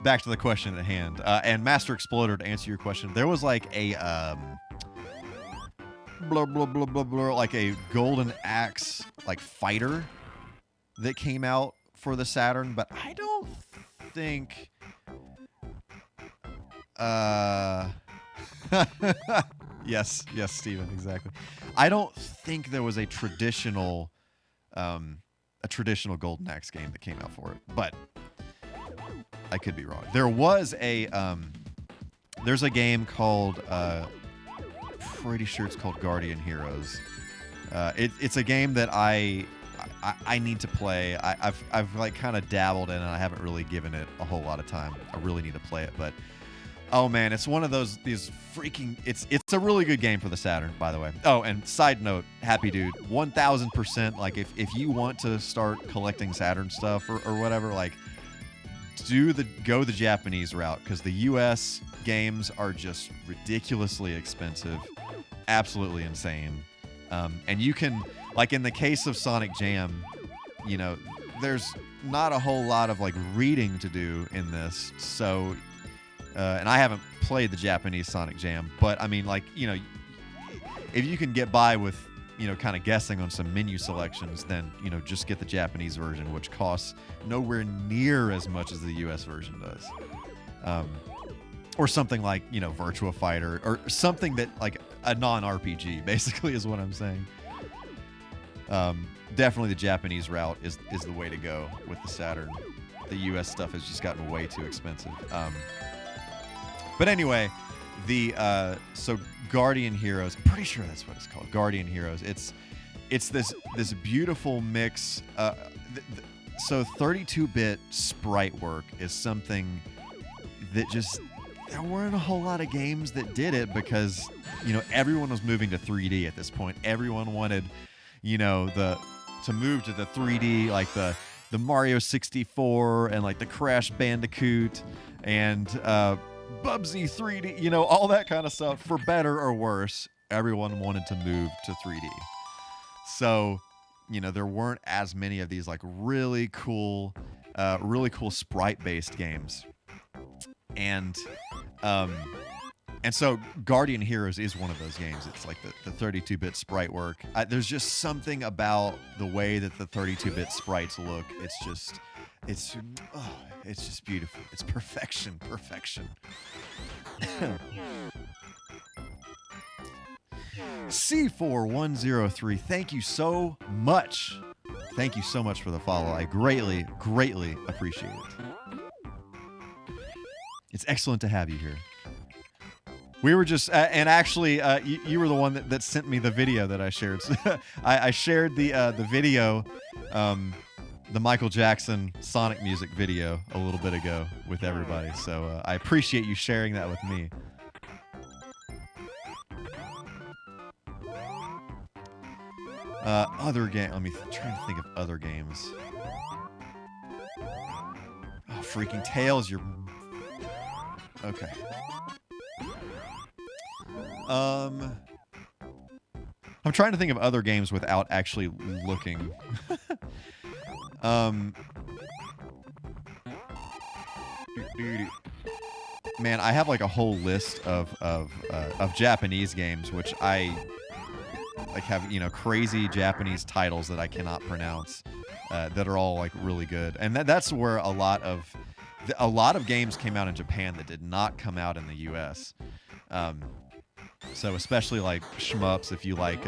back to the question at hand. And Master Exploder, to answer your question, there was like a blah blah blah blah blah, like a Golden Axe like fighter that came out for the Saturn, but I don't think yes, Steven, exactly. I don't think there was a traditional Golden Axe game that came out for it, but I could be wrong. There was a there's a game called pretty sure it's called Guardian Heroes. It's a game that I need to play. I've like kind of dabbled in it. I haven't really given it a whole lot of time. I really need to play it, but oh man, it's one of these freaking. It's a really good game for the Saturn, by the way. Oh, and side note, Happy Dude, 1000%. Like if you want to start collecting Saturn stuff or whatever, like go the Japanese route, because the U.S. games are just ridiculously expensive, absolutely insane. And you can, like in the case of Sonic Jam, you know, there's not a whole lot of like reading to do in this. So, and I haven't played the Japanese Sonic Jam, but I mean, like, you know, if you can get by with, you know, kind of guessing on some menu selections, then, you know, just get the Japanese version, which costs nowhere near as much as the US version does. Or something like, you know, Virtua Fighter, or something that, like, a non-RPG, basically, is what I'm saying. Definitely the Japanese route is the way to go with the Saturn. The US stuff has just gotten way too expensive. But anyway, so Guardian Heroes, I'm pretty sure that's what it's called, Guardian Heroes. It's this beautiful mix. So 32-bit sprite work is something that just, there weren't a whole lot of games that did it, because, you know, everyone was moving to 3D at this point. Everyone wanted, you know, to move to the 3D, like the Mario 64 and like the Crash Bandicoot and Bubsy 3D, you know, all that kind of stuff. For better or worse, everyone wanted to move to 3D. So, you know, there weren't as many of these like really cool sprite-based games. And so Guardian Heroes is one of those games. It's like the 32-bit sprite work. There's just something about the way that the 32-bit sprites look. It's just beautiful. It's perfection. C4103, thank you so much. Thank you so much for the follow. I greatly appreciate it. It's excellent to have you here. We were just, and actually, you were the one that sent me the video that I shared. So I shared the video, the Michael Jackson Sonic music video a little bit ago with everybody. So I appreciate you sharing that with me. Other game. Let me try to think of other games. Oh, freaking Tails! You're okay. I'm trying to think of other games without actually looking. Man, I have like a whole list of Japanese games, which I like have, you know, crazy Japanese titles that I cannot pronounce, that are all like really good, and that's where a lot of games came out in Japan that did not come out in the U.S. So especially like shmups, if you like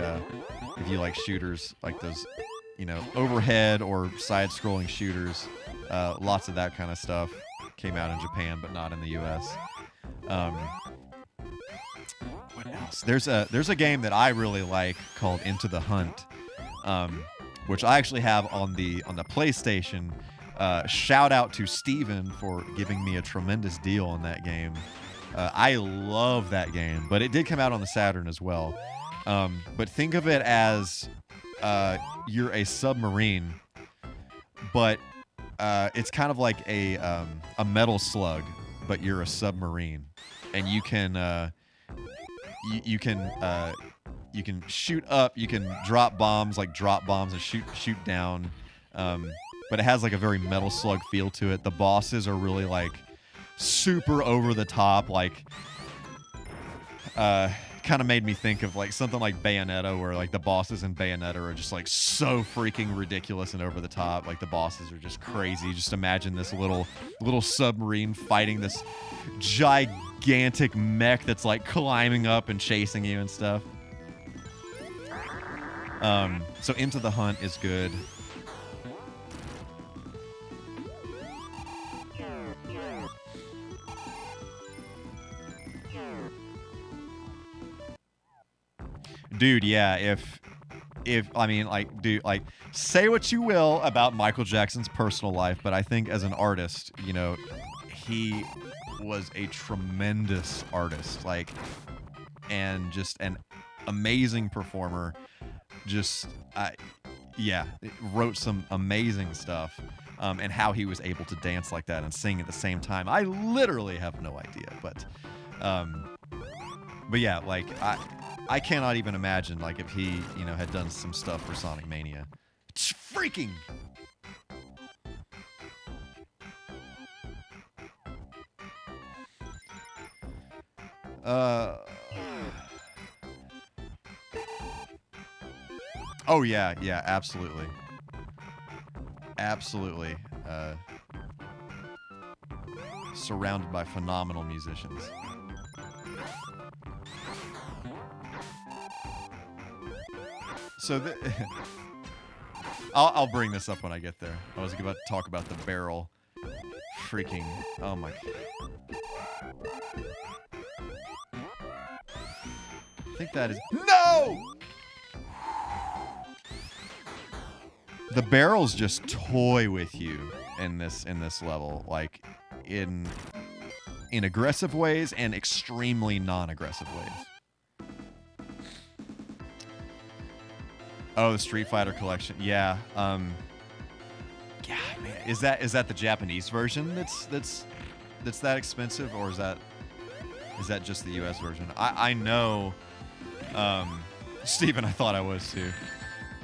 shooters, like those, you know, overhead or side-scrolling shooters, lots of that kind of stuff came out in Japan, but not in the U.S. What else? There's a game that I really like called Into the Hunt, which I actually have on the PlayStation. Shout out to Steven for giving me a tremendous deal on that game. I love that game, but it did come out on the Saturn as well. But think of it as you're a submarine, but it's kind of like a metal slug, but you're a submarine, and you can you can shoot up, you can drop bombs, like drop bombs and shoot down. But it has like a very Metal Slug feel to it. The bosses are really like super over the top, like kind of made me think of like something like Bayonetta, where like the bosses in Bayonetta are just like so freaking ridiculous and over the top. Like the bosses are just crazy. Just imagine this little submarine fighting this gigantic mech that's like climbing up and chasing you and stuff. So Into the Hunt is good. Dude, yeah, if I mean, like, dude, like, say what you will about Michael Jackson's personal life, but I think as an artist, you know, he was a tremendous artist, like, and just an amazing performer. Just, yeah, wrote some amazing stuff, and how he was able to dance like that and sing at the same time, I literally have no idea, but yeah, like, I cannot even imagine, like, if he, you know, had done some stuff for Sonic Mania. It's freaking... Oh, yeah, yeah, absolutely. Absolutely. Surrounded by phenomenal musicians. So I'll bring this up when I get there. I was about to talk about the barrel. Freaking, oh my. I think that is, no! The barrels just toy with you in this level, like in aggressive ways and extremely non-aggressive ways. Oh, the Street Fighter collection. Yeah. Yeah, man. Is that the Japanese version that's that expensive, or is that just the US version? I know, Steven, I thought I was too.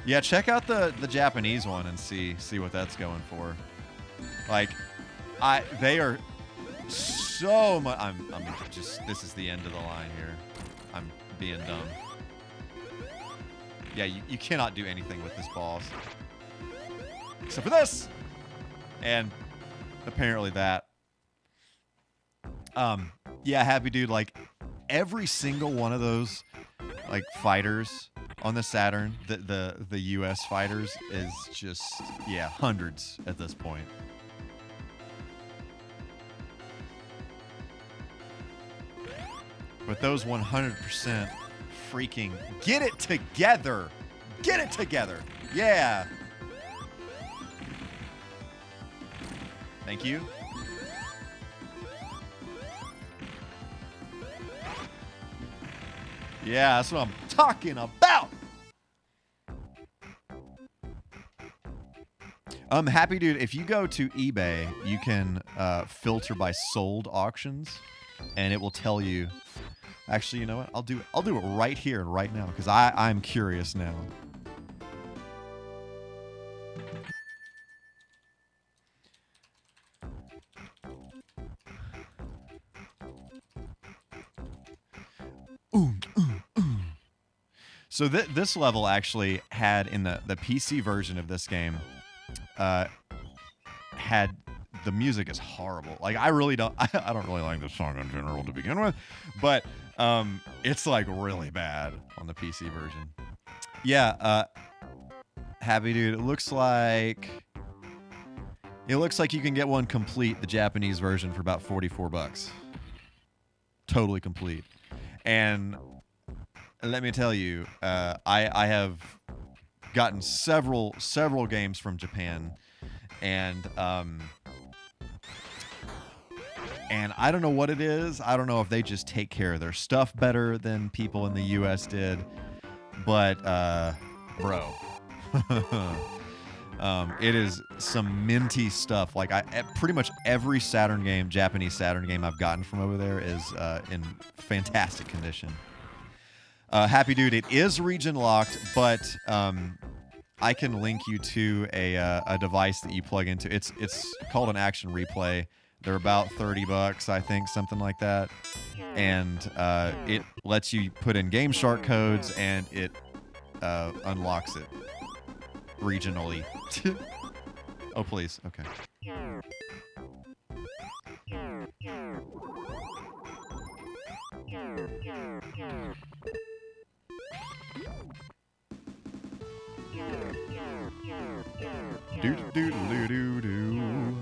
Yeah, check out the Japanese one and see what that's going for. Like, they are so much. I'm just, this is the end of the line here. I'm being dumb. Yeah, you cannot do anything with this boss. Except for this! And apparently that. Yeah, Happy Dude, like, every single one of those, like, fighters on the Saturn, the US fighters, is just, yeah, hundreds at this point. But those 100% freaking get it together. Get it together. Yeah. Thank you. Yeah, that's what I'm talking about. Happy Dude, if you go to eBay, you can filter by sold auctions, and it will tell you. Actually, you know what? I'll do it right here and right now, because I'm curious now. So this level actually had, in the PC version of this game, had, the music is horrible. Like, I don't really like this song in general to begin with, but it's like really bad on the PC version. Yeah, Happy Dude, it looks like you can get one complete, the Japanese version, for about $44. Totally complete. And let me tell you, I have gotten several games from Japan, and I don't know what it is. I don't know if they just take care of their stuff better than people in the US did, but bro, it is some minty stuff. Like, pretty much every Saturn game, Japanese Saturn game I've gotten from over there is in fantastic condition. Happy Dude, it is region locked, but I can link you to a device that you plug into. It's called an Action Replay. They're about $30, I think, something like that. And it lets you put in Game Shark codes, and it unlocks it regionally. Oh, please. Okay. Do do do do do.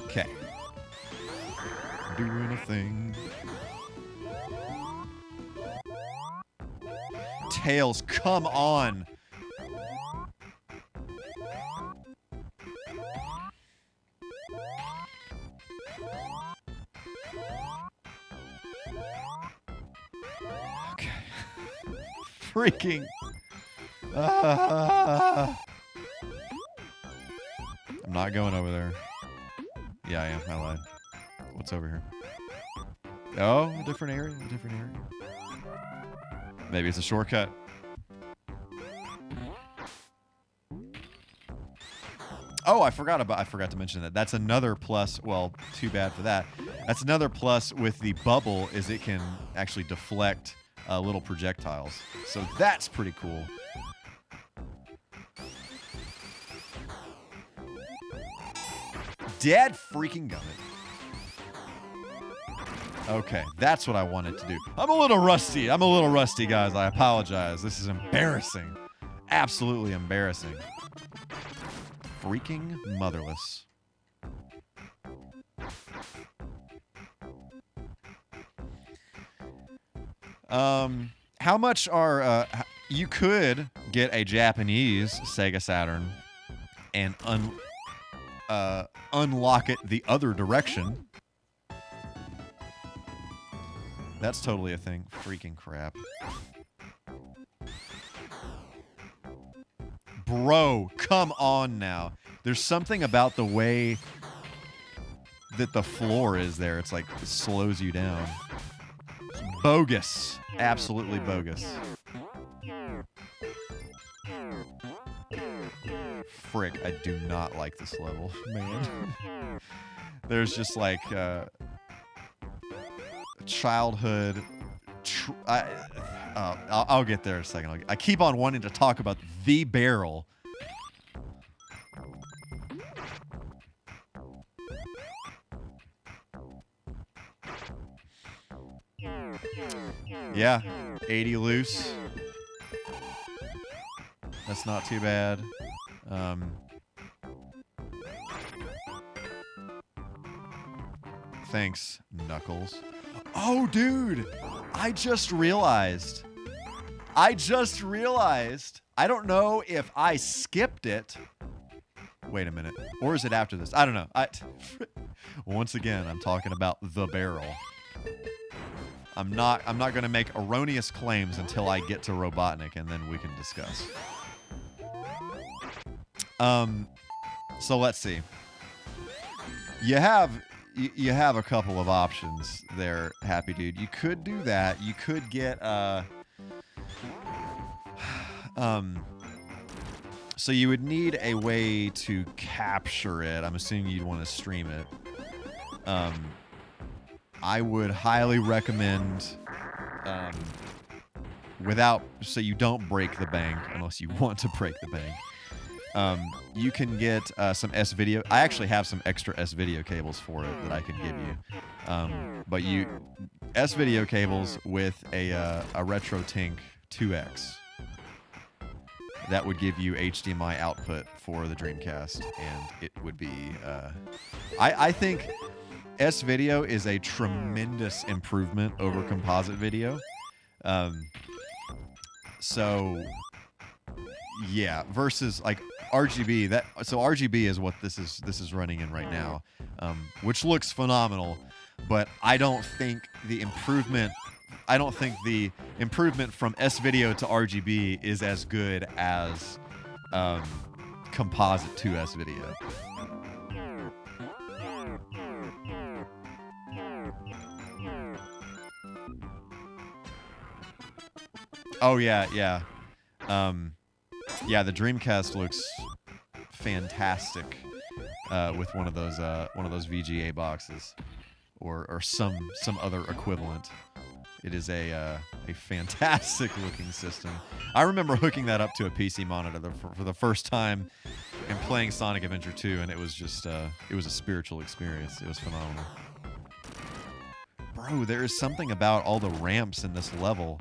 Okay. Doing a thing. Tails, come on. Okay. Freaking. I'm not going over there. Yeah, I am. I lied. What's over here? Oh, a different area. A different area. Maybe it's a shortcut. Oh, I forgot to mention that. That's another plus. Well, too bad for that. That's another plus with the bubble, is it can actually deflect little projectiles. So that's pretty cool. Dead freaking gummit. Okay, that's what I wanted to do. I'm a little rusty, guys. I apologize. This is embarrassing. Absolutely embarrassing. Freaking motherless. How much are... you could get a Japanese Sega Saturn and unlock it the other direction. That's totally a thing. Freaking crap. Bro, come on now. There's something about the way that the floor is there. It's like, it slows you down. It's bogus. Absolutely bogus. Frick, I do not like this level, man. There's just like childhood. I'll get there in a second. I keep on wanting to talk about the barrel. Yeah, 80 loose. That's not too bad. Thanks, Knuckles. Oh, dude! I just realized. I don't know if I skipped it. Wait a minute. Or is it after this? I don't know. Once again, I'm talking about the barrel. I'm not going to make erroneous claims until I get to Robotnik, and then we can discuss. So let's see. You have a couple of options there, Happy Dude. You could do that. You could get so you would need a way to capture it. I'm assuming you'd want to stream it. I would highly recommend so you don't break the bank unless you want to break the bank. You can get some S-Video. I actually have some extra S-Video cables for it that I can give you. But S-Video cables with a RetroTink 2X. That would give you HDMI output for the Dreamcast, and it would be... I think S-Video is a tremendous improvement over composite video. So... yeah, versus like RGB. So RGB is what this is running in right now, which looks phenomenal. But I don't think the improvement from S-Video to RGB is as good as composite to S-Video. Oh yeah, yeah. Yeah, the Dreamcast looks fantastic with one of those VGA boxes or some other equivalent. It is a fantastic looking system. I remember hooking that up to a PC monitor for the first time and playing Sonic Adventure 2, and it was just it was a spiritual experience. It was phenomenal. Bro, there is something about all the ramps in this level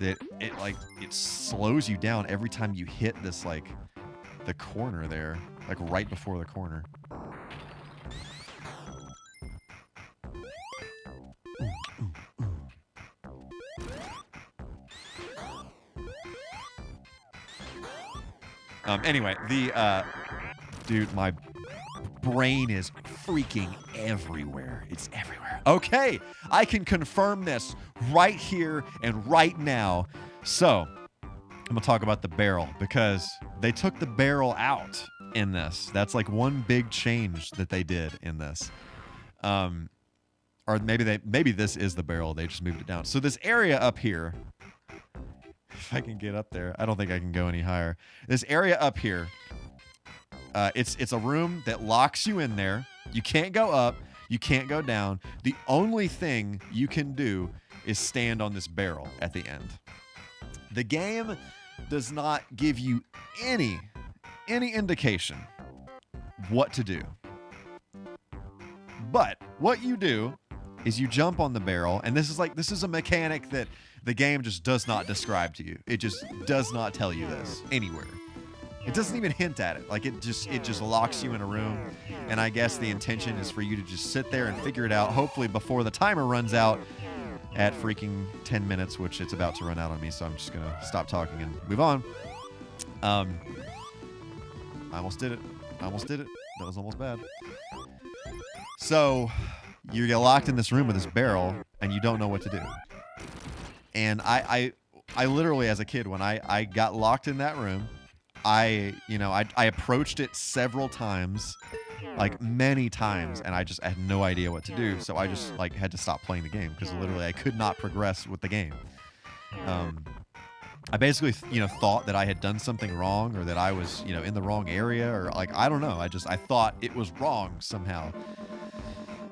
that it slows you down every time you hit this like the corner there, like right before the corner. Anyway, dude, my brain is freaking everywhere. It's everywhere. Okay, I can confirm this right here and right now. So, I'm gonna talk about the barrel because they took the barrel out in this. That's like one big change that they did in this. Or maybe this is the barrel. They just moved it down. So this area up here, if I can get up there, I don't think I can go any higher. This area up here, it's a room that locks you in there. You can't go up. You can't go down. The only thing you can do is stand on this barrel at the end. The game does not give you any indication what to do. But what you do is you jump on the barrel, and this is a mechanic that the game just does not describe to you. It just does not tell you this anywhere. It doesn't even hint at it. Like it just locks you in a room, and I guess the intention is for you to just sit there and figure it out, hopefully before the timer runs out at freaking 10 minutes, which it's about to run out on me, so I'm just going to stop talking and move on. I almost did it. That was almost bad. So, you get locked in this room with this barrel, and you don't know what to do. And I literally, as a kid, when I got locked in that room, I approached it several times, like many times, and I had no idea what to do. So I just had to stop playing the game because literally I could not progress with the game. I basically, thought that I had done something wrong or that I was, in the wrong area or I don't know. I thought it was wrong somehow.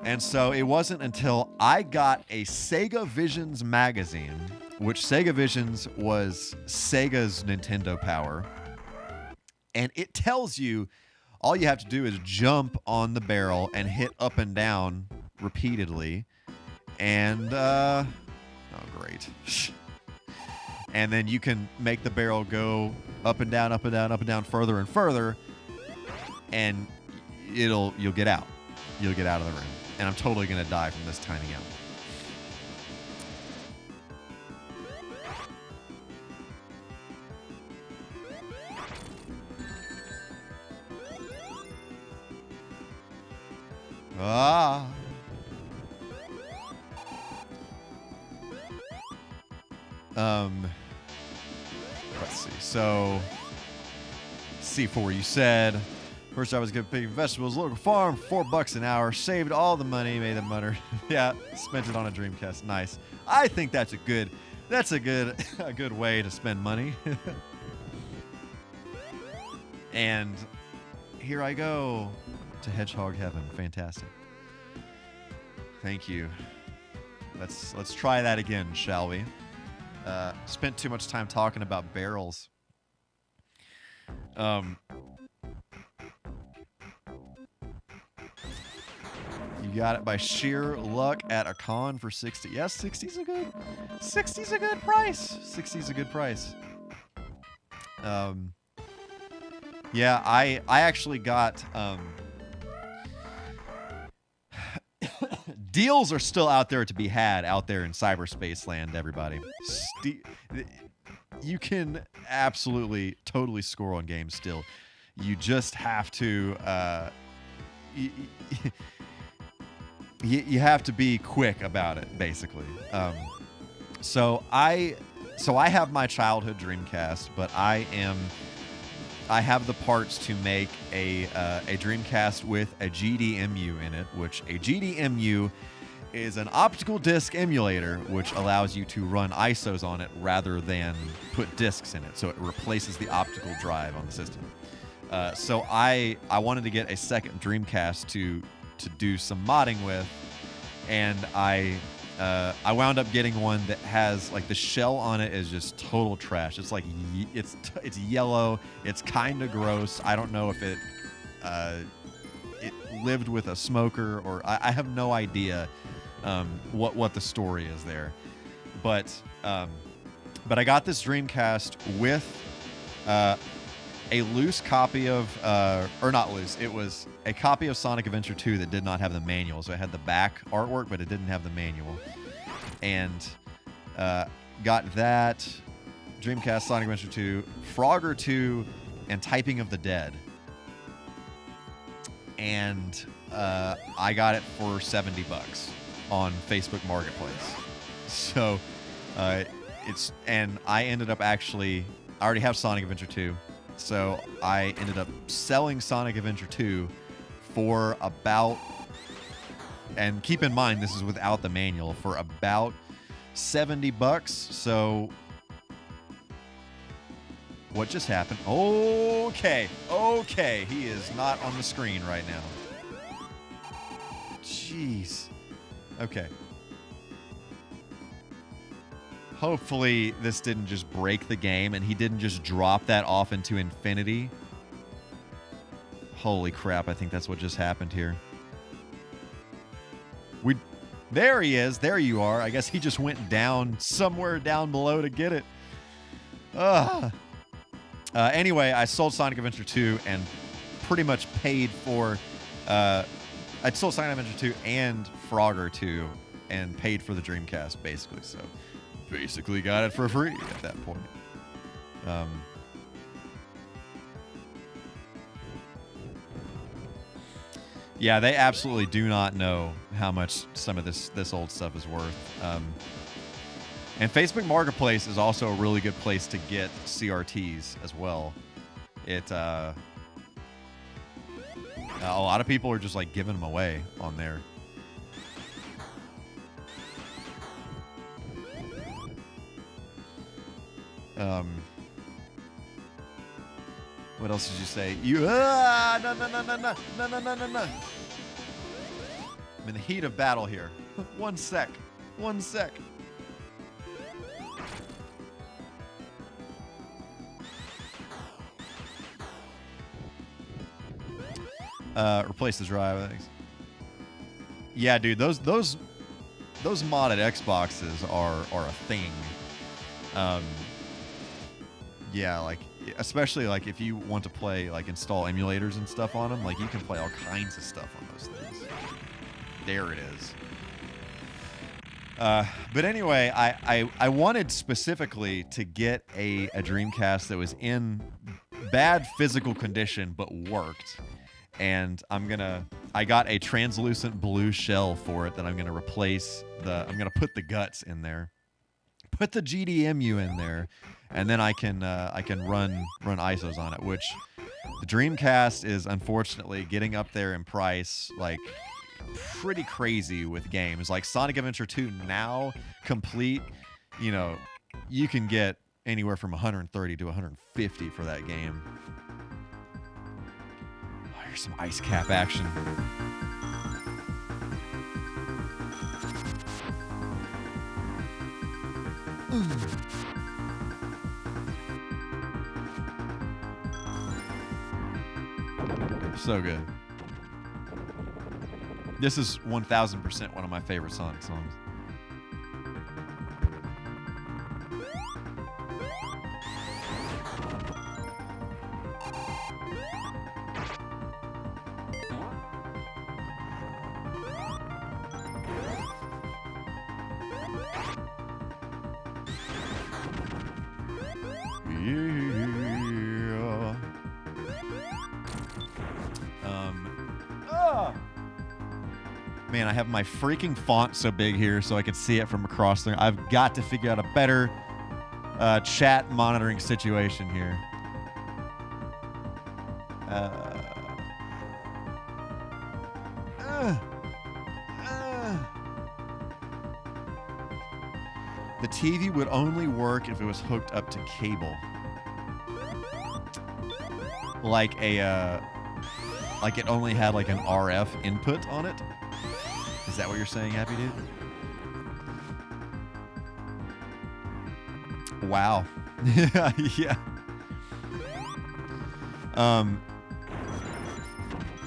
And so it wasn't until I got a Sega Visions magazine, which Sega Visions was Sega's Nintendo Power. And it tells you all you have to do is jump on the barrel and hit up and down repeatedly. And, oh, great. And then you can make the barrel go up and down, up and down, up and down, further and further. And you'll get out. You'll get out of the room. And I'm totally going to die from this timing out. Let's see. So, C4, you said first I was going to pay vegetables, local farm, $4 an hour, saved all the money, made the money. Yeah, spent it on a Dreamcast. Nice. I think that's a good way to spend money. And here I go to Hedgehog Heaven. Fantastic. Thank you. Let's try that again, shall we? Spent too much time talking about barrels. You got it by sheer luck at a con for 60. Yes, 60's a good price. 60's a good price. Yeah, I actually got deals are still out there to be had out there in cyberspace land, everybody. You can absolutely, totally score on games still. You just have to, you have to be quick about it, basically. So I have my childhood Dreamcast, but I have the parts to make a Dreamcast with a GDMU in it, which a GDMU is an optical disc emulator, which allows you to run ISOs on it rather than put discs in it. So it replaces the optical drive on the system. So I wanted to get a second Dreamcast to do some modding with, and I wound up getting one that has like the shell on it is just total trash. It's like it's yellow. It's kind of gross. I don't know if it lived with a smoker, or I have no idea what the story is there. But I got this Dreamcast with a loose copy of, or not loose, it was a copy of Sonic Adventure 2 that did not have the manual. So it had the back artwork, but it didn't have the manual. And got that, Dreamcast, Sonic Adventure 2, Frogger 2, and Typing of the Dead. And I got it for $70 on Facebook Marketplace. So and I ended up I already have Sonic Adventure 2. So I ended up selling Sonic Adventure 2 for about, and keep in mind this is without the manual, for about $70. So what just happened? Okay, he is not on the screen right now. Jeez. Okay. Hopefully this didn't just break the game and he didn't just drop that off into infinity. Holy crap, I think that's what just happened here. There he is. There you are. I guess he just went down somewhere down below to get it. Anyway, I sold Sonic Adventure 2 and pretty much paid for... I sold Sonic Adventure 2 and Frogger 2 and paid for the Dreamcast, basically. So, basically got it for free at that point. Yeah, they absolutely do not know how much some of this old stuff is worth. And Facebook Marketplace is also a really good place to get CRTs as well. A lot of people are just like giving them away on there. What else did you say? No. I'm in the heat of battle here. One sec. Replace the drive, thanks. Yeah, dude, those modded Xboxes are a thing. Yeah, like especially like if you want to play, like install emulators and stuff on them, like you can play all kinds of stuff on those things. There it is. But anyway, I wanted specifically to get a Dreamcast that was in bad physical condition but worked. And I got a translucent blue shell for it that I'm gonna replace I'm gonna put the guts in there, put the GDMU in there, and then I can run ISOs on it, which the Dreamcast is unfortunately getting up there in price, like pretty crazy with games. Like Sonic Adventure 2 now complete, you can get anywhere from 130 to 150 for that game. Oh, here's some ice cap action. So good. This is 1000% one of my favorite Sonic songs. Man, I have my freaking font so big here so I can see it from across there. I've got to figure out a better chat monitoring situation here. TV would only work if it was hooked up to cable. Like like it only had like an RF input on it. Is that what you're saying, Happy Dude? Wow. Yeah.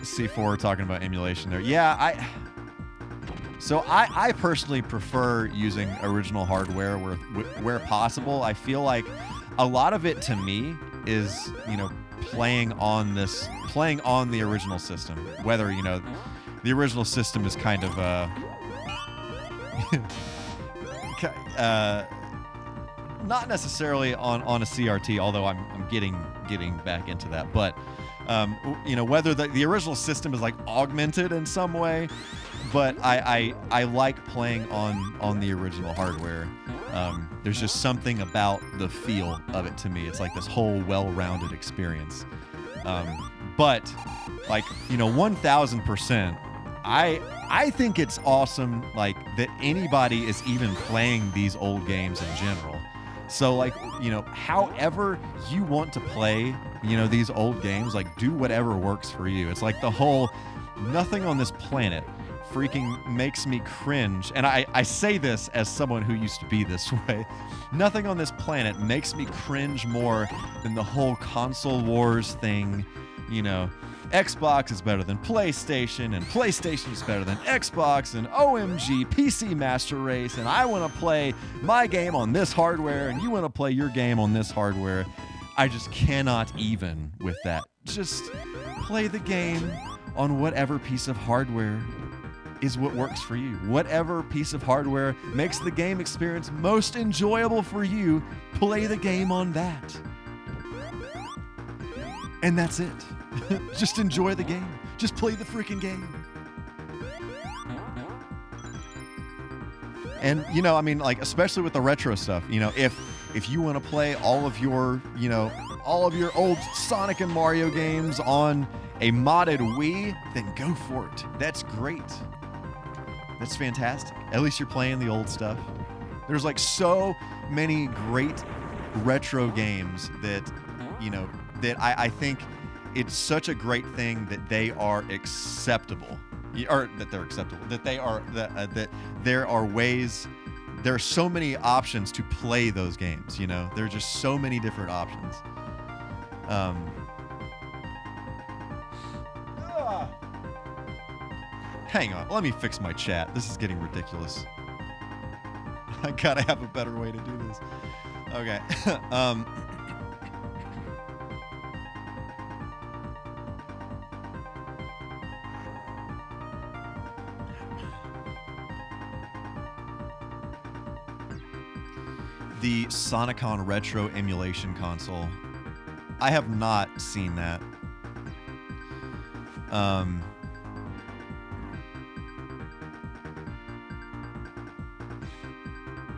C4 talking about emulation there. Yeah, I personally prefer using original hardware where possible. I feel like a lot of it to me is, you know, playing on the original system. Whether, you know, the original system is kind of not necessarily on a CRT, although I'm getting back into that. But you know, whether the original system is like augmented in some way, but I like playing on the original hardware. There's just something about the feel of it to me. It's like this whole well-rounded experience. But like, you know, 1000%, I think it's awesome, like, that anybody is even playing these old games in general. So, like, you know, however you want to play, you know, these old games, like, do whatever works for you. It's like the whole nothing on this planet freaking makes me cringe. And I say this as someone who used to be this way. Nothing on this planet makes me cringe more than the whole console wars thing. You know, Xbox is better than PlayStation, and PlayStation is better than Xbox, and OMG, PC Master Race, and I want to play my game on this hardware, and you want to play your game on this hardware. I just cannot even with that. Just play the game on whatever piece of hardware is what works for you. Whatever piece of hardware makes the game experience most enjoyable for you, play the game on that. And that's it. Just enjoy the game. Just play the freaking game. And, you know, I mean, like, especially with the retro stuff, you know, if you want to play all of your, you know, all of your old Sonic and Mario games on a modded Wii, then go for it. That's great. That's fantastic. At least you're playing the old stuff. There's like so many great retro games that, you know, that I think it's such a great thing that they are acceptable, or that they're acceptable, that they are, that there are ways, there are so many options to play those games, you know? There are just so many different options. Hang on, let me fix my chat. This is getting ridiculous. I gotta have a better way to do this. Okay. The Sonicon Retro emulation console. I have not seen that.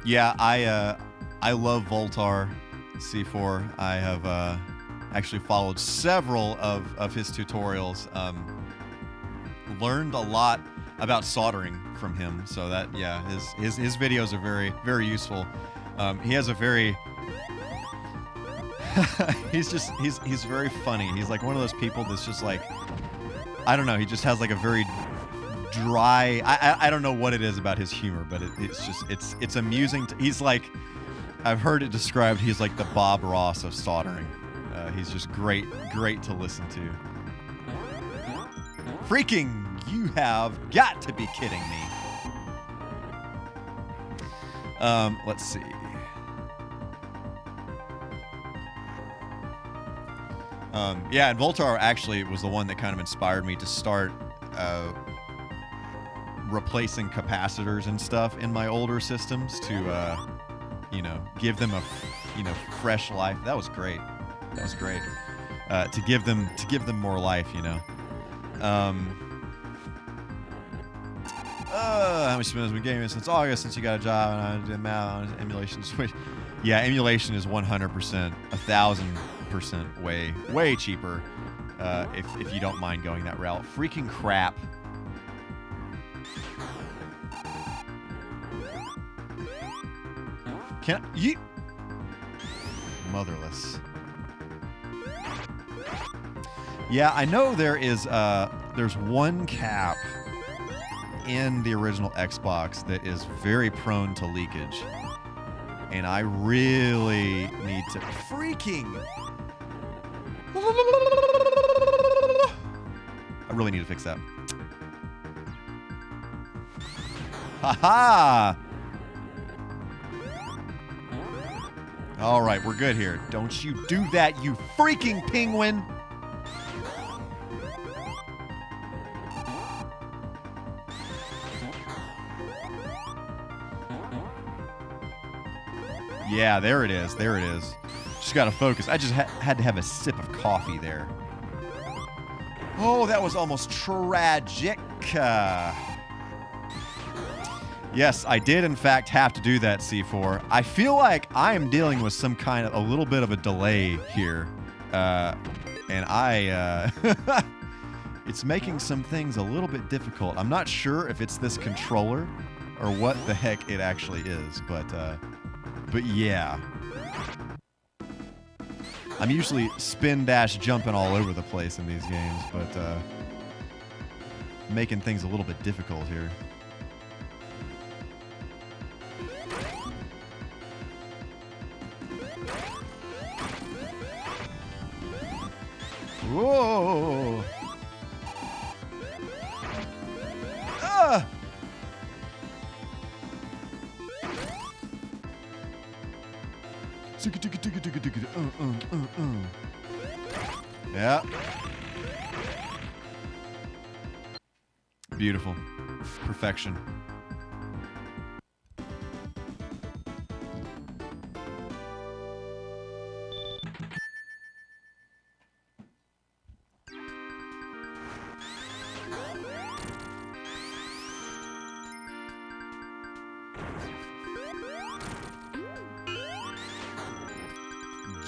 Yeah, I love Voltar C4. I have actually followed several of his tutorials. Learned a lot about soldering from him. So that, yeah, his videos are very, very useful. He has a very he's very funny. He's like one of those people that's just like, I don't know, he just has like a very dry, I don't know what it is about his humor, but it's amusing. He's like, I've heard it described, he's like the Bob Ross of soldering. He's just great to listen to. Freaking, you have got to be kidding me. Let's see. Yeah, and Voltar actually was the one that kind of inspired me to start replacing capacitors and stuff in my older systems to, you know, give them a, you know, fresh life. That was great. That was great. To give them more life, you know. How much has been gaming since August, since you got a job, and I did math on emulation switch. Yeah, emulation is 100%, 1000% way cheaper if you don't mind going that route. Freaking crap. Can't yeet. Motherless. Yeah, I know there is there's one cap in the original Xbox that is very prone to leakage. And I really need to I really need to fix that. Haha! All right, we're good here. Don't you do that, you freaking penguin! Yeah, there it is. There it is. Just gotta focus. I just had to have a sip of coffee there. Oh, that was almost tragic. Yes, I did in fact have to do that, C4. I feel like I am dealing with some kind of a little bit of a delay here. And it's making some things a little bit difficult. I'm not sure if it's this controller or what the heck it actually is, but yeah. I'm usually spin-dash-jumping all over the place in these games, but making things a little bit difficult here. Whoa! Ah! Yeah. Beautiful. Perfection.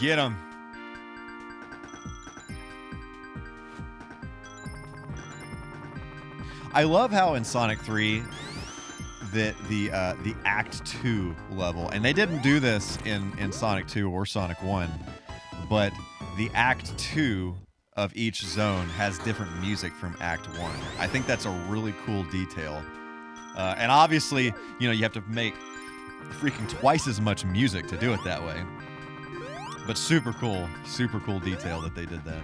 Get him. I love how in Sonic 3 that the Act 2 level, and they didn't do this in Sonic 2 or Sonic 1, but the Act 2 of each zone has different music from Act 1. I think that's a really cool detail. And obviously, you know, you have to make freaking twice as much music to do it that way. But super cool detail that they did that.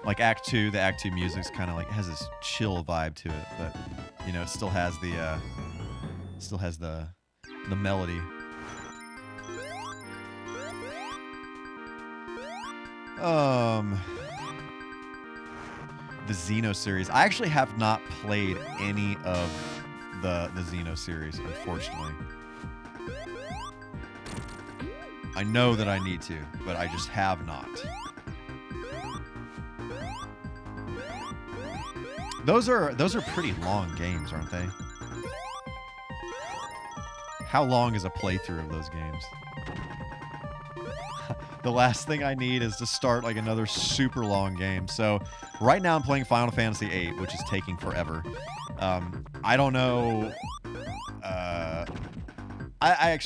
Like Act 2, the Act 2 music's kind of like has this chill vibe to it, but you know, it still has the melody. The Xeno series. I actually have not played any of the Xeno series, unfortunately. I know that I need to, but I just have not. Those are pretty long games, aren't they? How long is a playthrough of those games? The last thing I need is to start like another super long game. So right now I'm playing Final Fantasy VIII, which is taking forever. I don't know. I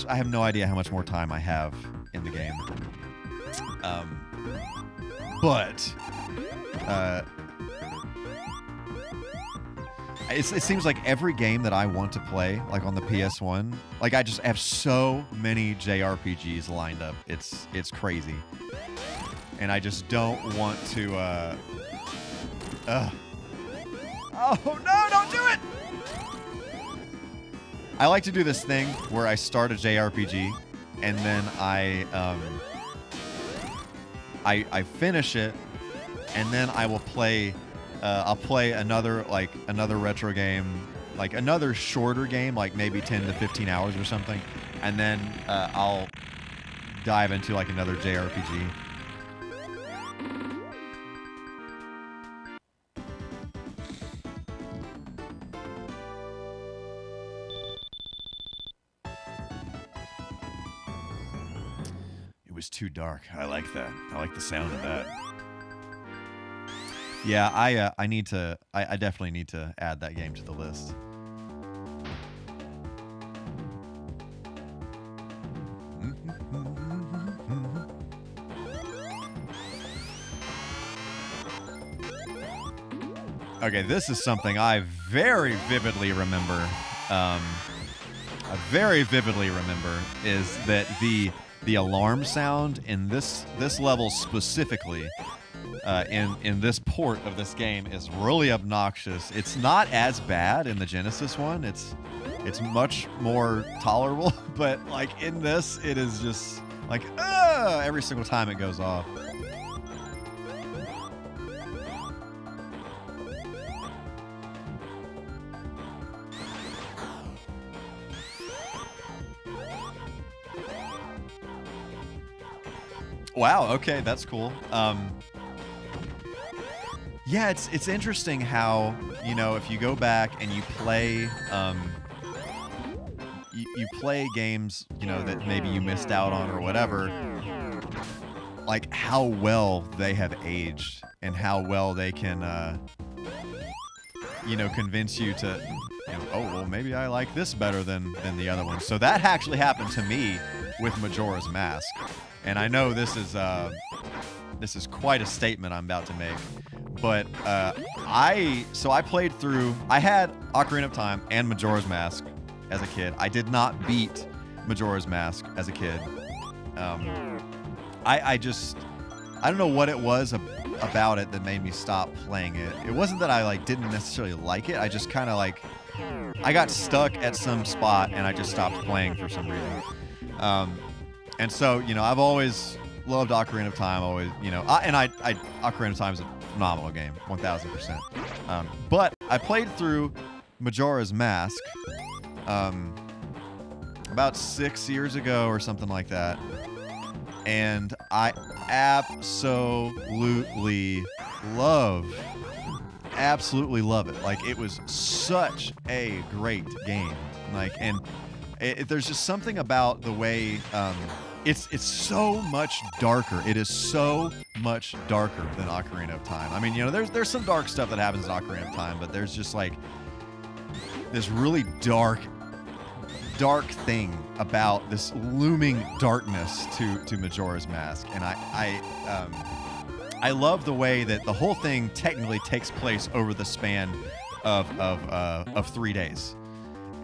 have no idea how much more time I have in the game. But it seems like every game that I want to play, like on the PS1, like I just have so many JRPGs lined up. It's crazy. And I just don't want to, Oh no, don't do it! I like to do this thing where I start a JRPG and then I finish it and then I will play I'll play another retro game, like another shorter game, like maybe 10 to 15 hours or something, and then I'll dive into like another JRPG. was too dark. I like that. I like the sound of that. Yeah, I need to. I definitely need to add that game to the list. Okay, this is something I very vividly remember. I very vividly remember is that the alarm sound in this level specifically, in this port of this game, is really obnoxious. It's not as bad in the Genesis one. It's much more tolerable, but like in this, it is just like every single time it goes off. Wow, okay, that's cool. Yeah, it's interesting how, you know, if you go back and you play you play games, you know, that maybe you missed out on or whatever, like how well they have aged and how well they can you know, convince you to, you know, oh well, maybe I like this better than the other one. So that actually happened to me with Majora's Mask. And I know this is quite a statement I'm about to make, but I played through. I had Ocarina of Time and Majora's Mask as a kid. I did not beat Majora's Mask as a kid. I don't know what it was about it that made me stop playing it. It wasn't that I like didn't necessarily like it. I just kind of like I got stuck at some spot and I just stopped playing for some reason. And so, you know, I've always loved Ocarina of Time. Always, you know, Ocarina of Time is a phenomenal game, 1000%. But I played through Majora's Mask about 6 years ago or something like that, and I absolutely love it. Like, it was such a great game. Like, and there's just something about the way. It's so much darker. It is so much darker than Ocarina of Time. I mean, you know, there's some dark stuff that happens in Ocarina of Time, but there's just like this really dark thing about this looming darkness to Majora's Mask, and I love the way that the whole thing technically takes place over the span of 3 days,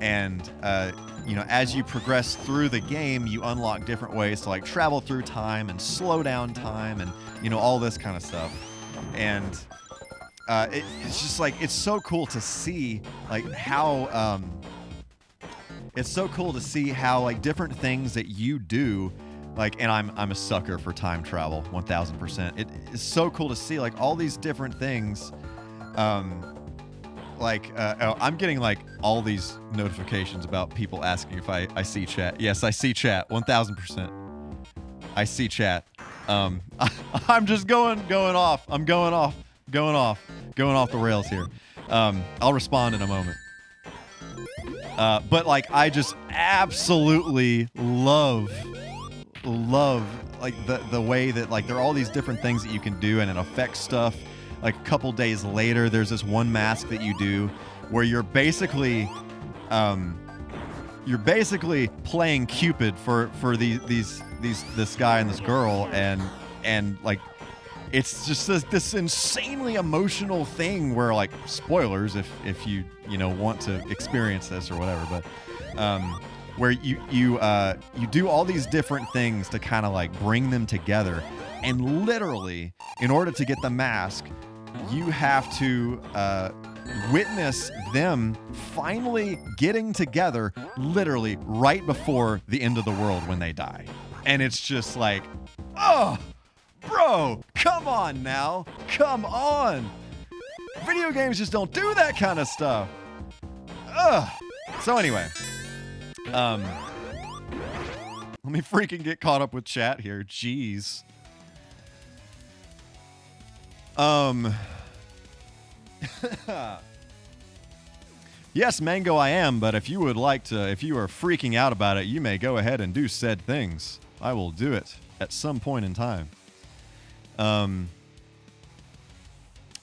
and you know, as you progress through the game, you unlock different ways to like travel through time and slow down time, and you know, all this kind of stuff. And it's just like it's so cool to see like how like different things that you do, like, and I'm a sucker for time travel, 1000%. It is so cool to see like all these different things. I'm getting like all these notifications about people asking if I see chat. Yes, I see chat, 1000%. I see chat. I'm just going off. I'm going off the rails here. I'll respond in a moment. But like, I just absolutely love like the way that like there are all these different things that you can do, and it affects stuff. Like a couple days later, there's this one mask that you do where you're basically playing Cupid for this guy and this girl, and like it's just this insanely emotional thing where, like, spoilers if you want to experience this or whatever, but where you do all these different things to kind of like bring them together, and literally in order to get the mask, you have to witness them finally getting together literally right before the end of the world when they die. And it's just like, oh, bro, come on now. Come on. Video games just don't do that kind of stuff. Ugh. So anyway, let me freaking get caught up with chat here. Jeez. Yes, Mango, I am, but if you are freaking out about it, you may go ahead and do said things. I will do it at some point in time.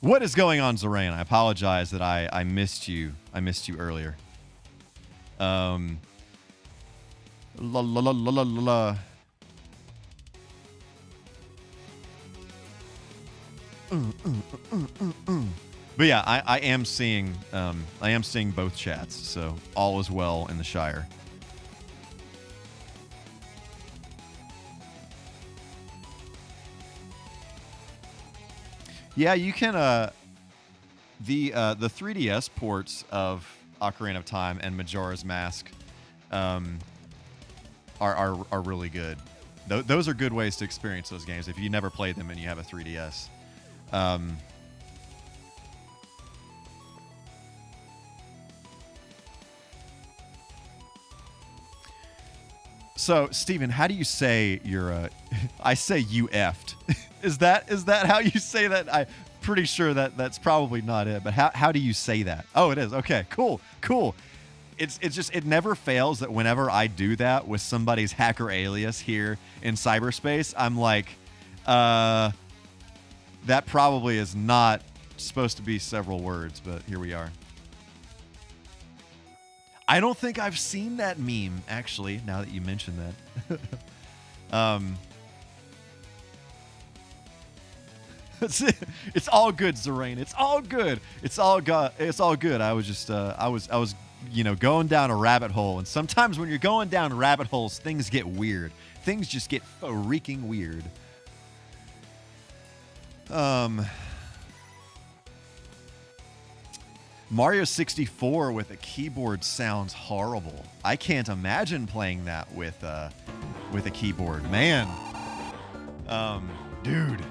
What is going on, Zorain? I apologize that I missed you. I missed you earlier. La la la la la la. But yeah, I am seeing both chats, so all is well in the Shire. Yeah, you can the 3DS ports of Ocarina of Time and Majora's Mask are really good. Those are good ways to experience those games if you never played them and you have a 3DS. So, Steven, how do you say your I say you effed. Is that how you say that? I'm pretty sure that's probably not it, but how do you say that? Oh, it is. Okay, cool. It's just, it never fails that whenever I do that with somebody's hacker alias here in cyberspace, I'm like, that probably is not supposed to be several words, but here we are. I don't think I've seen that meme, actually, now that you mention that. It's all good, Zorain. It's all good. It's all good. I was just I was going down a rabbit hole, and sometimes when you're going down rabbit holes, things get weird. Things just get freaking weird. Mario 64 with a keyboard sounds horrible. I can't imagine playing that with a keyboard. Man. Dude.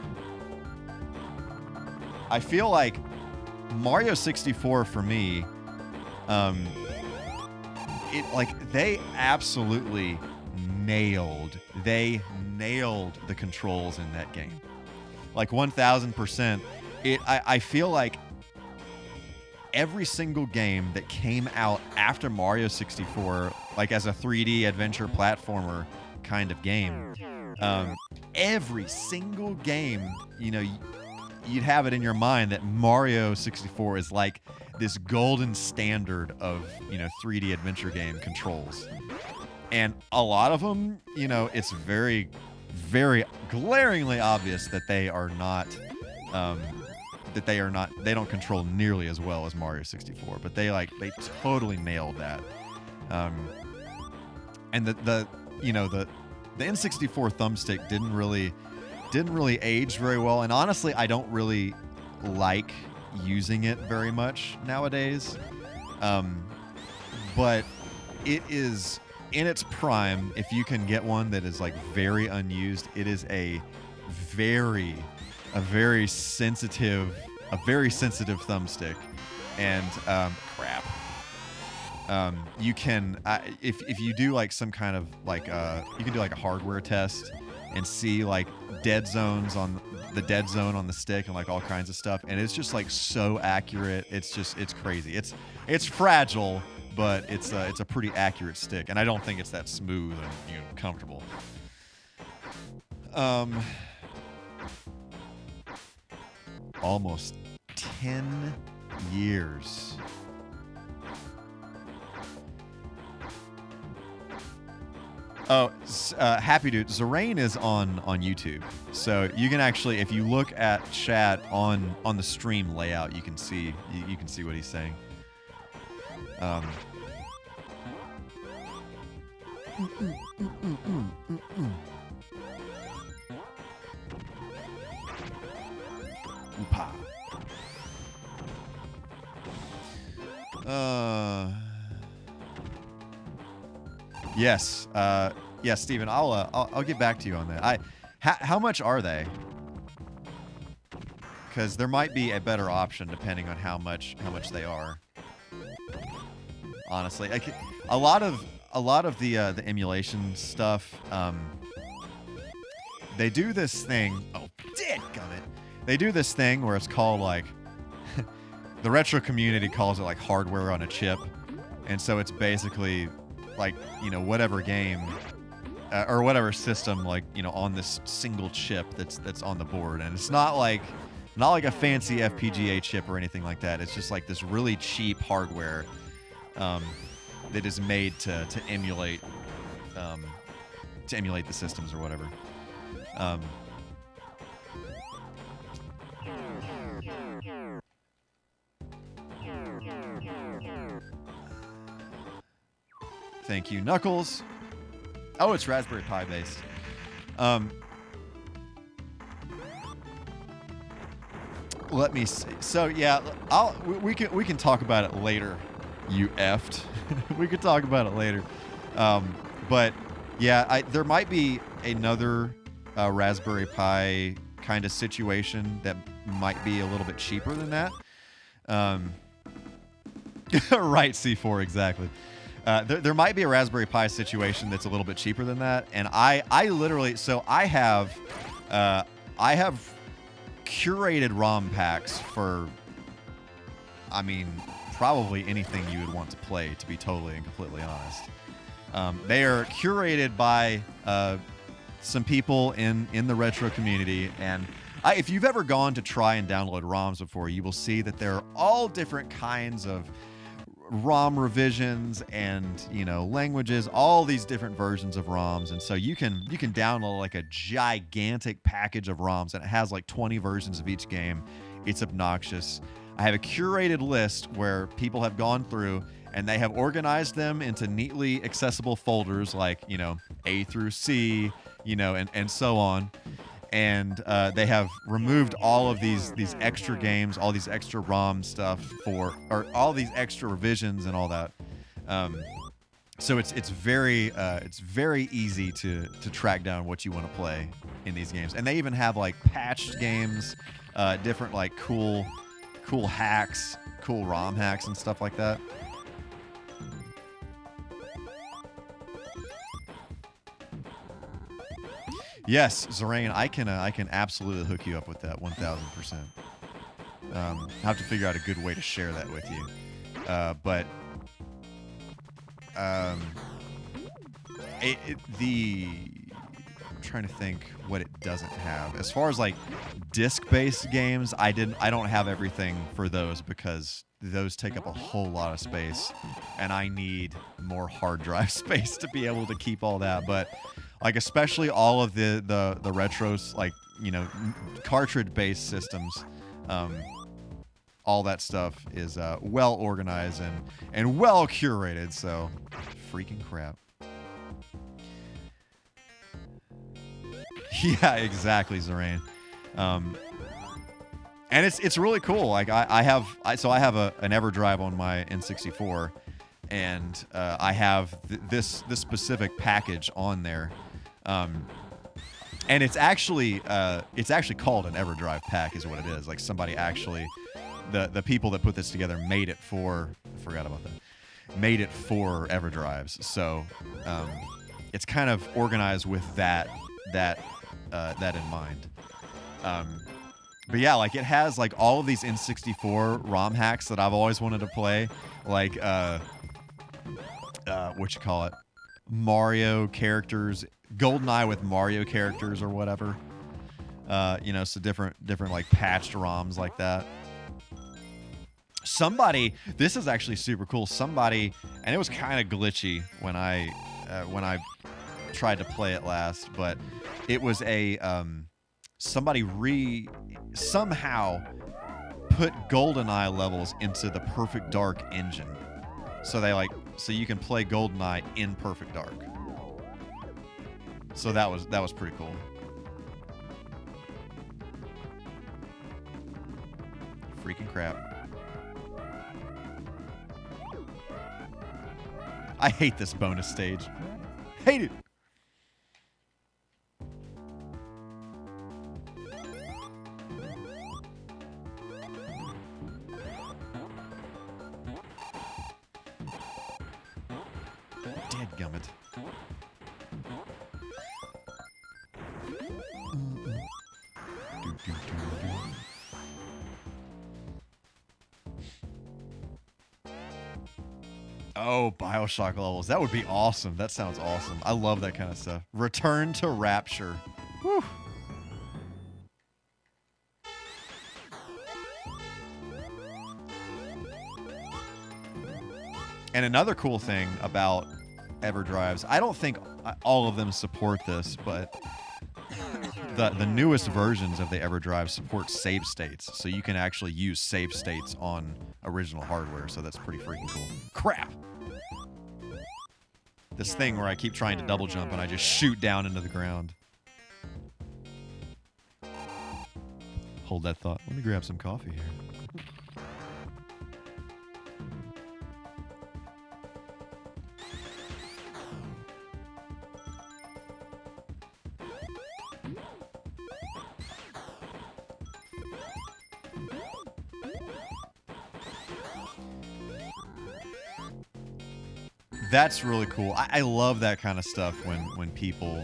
I feel like Mario 64 for me, they absolutely nailed the controls in that game. Like 1000%. I feel like every single game that came out after Mario 64, like as a 3D adventure platformer kind of game, every single game, you'd have it in your mind that Mario 64 is like this golden standard of 3D adventure game controls. And a lot of them, it's very, very glaringly obvious that they don't control nearly as well as Mario 64, but they totally nailed that. And the N64 thumbstick didn't really age very well, and honestly I don't really like using it very much nowadays. But it is in its prime. If you can get one that is like very unused, it is a very sensitive thumbstick. And crap. You can if you do like some kind of like you can do like a hardware test and see like dead zones on the stick and like all kinds of stuff, and it's just like so accurate. It's crazy. It's fragile, but it's a pretty accurate stick, and I don't think it's that smooth and comfortable. Almost 10 years. Oh, Happy Dude, Zorain is on YouTube, so you can actually, if you look at chat on the stream layout, you can see what he's saying. Yes. Yeah, Steven, I'll get back to you on that. How much are they? Because there might be a better option depending on how much they are. Honestly, a lot of the emulation stuff. They do this thing. Oh, dadgummit! They do this thing where it's called like the retro community calls it like hardware on a chip, and so it's basically like whatever game or whatever system, like, you know, on this single chip that's on the board. And it's not like a fancy FPGA chip or anything like that. It's just like this really cheap hardware that is made to emulate the systems or whatever. Thank you, Knuckles. Oh, it's Raspberry Pi based. Let me see. So yeah, we can talk about it later. You effed. We could talk about it later. But yeah, there might be another Raspberry Pi kind of situation that might be a little bit cheaper than that. Right, C4, exactly. There might be a Raspberry Pi situation that's a little bit cheaper than that, and I literally, so I have curated ROM packs for, I mean, probably anything you would want to play, to be totally and completely honest. They are curated by some people in the retro community, and if you've ever gone to try and download ROMs before, you will see that there are all different kinds of ROM revisions and, you know, languages, all these different versions of ROMs. And so you can download like a gigantic package of ROMs, and it has like 20 versions of each game. It's obnoxious. I have a curated list where people have gone through and they have organized them into neatly accessible folders, like, you know, A through C, you know, and so on. And they have removed all of these extra games, all these extra ROM stuff or all these extra revisions and all that. So it's very easy to track down what you want to play in these games. And they even have like patched games, different like cool hacks, cool ROM hacks and stuff like that. Yes, Zorain, I can absolutely hook you up with that 1,000%. I have to figure out a good way to share that with you. I'm trying to think what it doesn't have. As far as like disc-based games, I don't have everything for those because those take up a whole lot of space, and I need more hard drive space to be able to keep all that. But like especially all of the retros, like, you know, cartridge-based systems, all that stuff is well organized and well curated. So, freaking crap. Yeah, exactly, Zorain. And it's really cool. Like I have an EverDrive on my N64, and I have this specific package on there. And it's actually called an EverDrive pack, is what it is. Like somebody actually, the people that put this together made it for, I forgot about that, made it for EverDrives. So it's kind of organized with that in mind. But yeah, like it has like all of these N64 ROM hacks that I've always wanted to play, like Mario characters, GoldenEye with Mario characters or whatever. You know, so different like patched ROMs like that. This is actually super cool. Somebody, and it was kind of glitchy when I tried to play it last, but it was a somebody somehow put GoldenEye levels into the Perfect Dark engine. So you can play GoldenEye in Perfect Dark. So that was pretty cool. Freaking crap. I hate this bonus stage. Hate it. Dadgummit. Oh, Bioshock levels. That would be awesome. That sounds awesome. I love that kind of stuff. Return to Rapture. Whew. And another cool thing about EverDrives, I don't think all of them support this, but the newest versions of the EverDrive support save states, so you can actually use save states on original hardware, so that's pretty freaking cool. Crap! This thing where I keep trying to double jump and I just shoot down into the ground. Hold that thought. Let me grab some coffee here. That's really cool. I love that kind of stuff when people,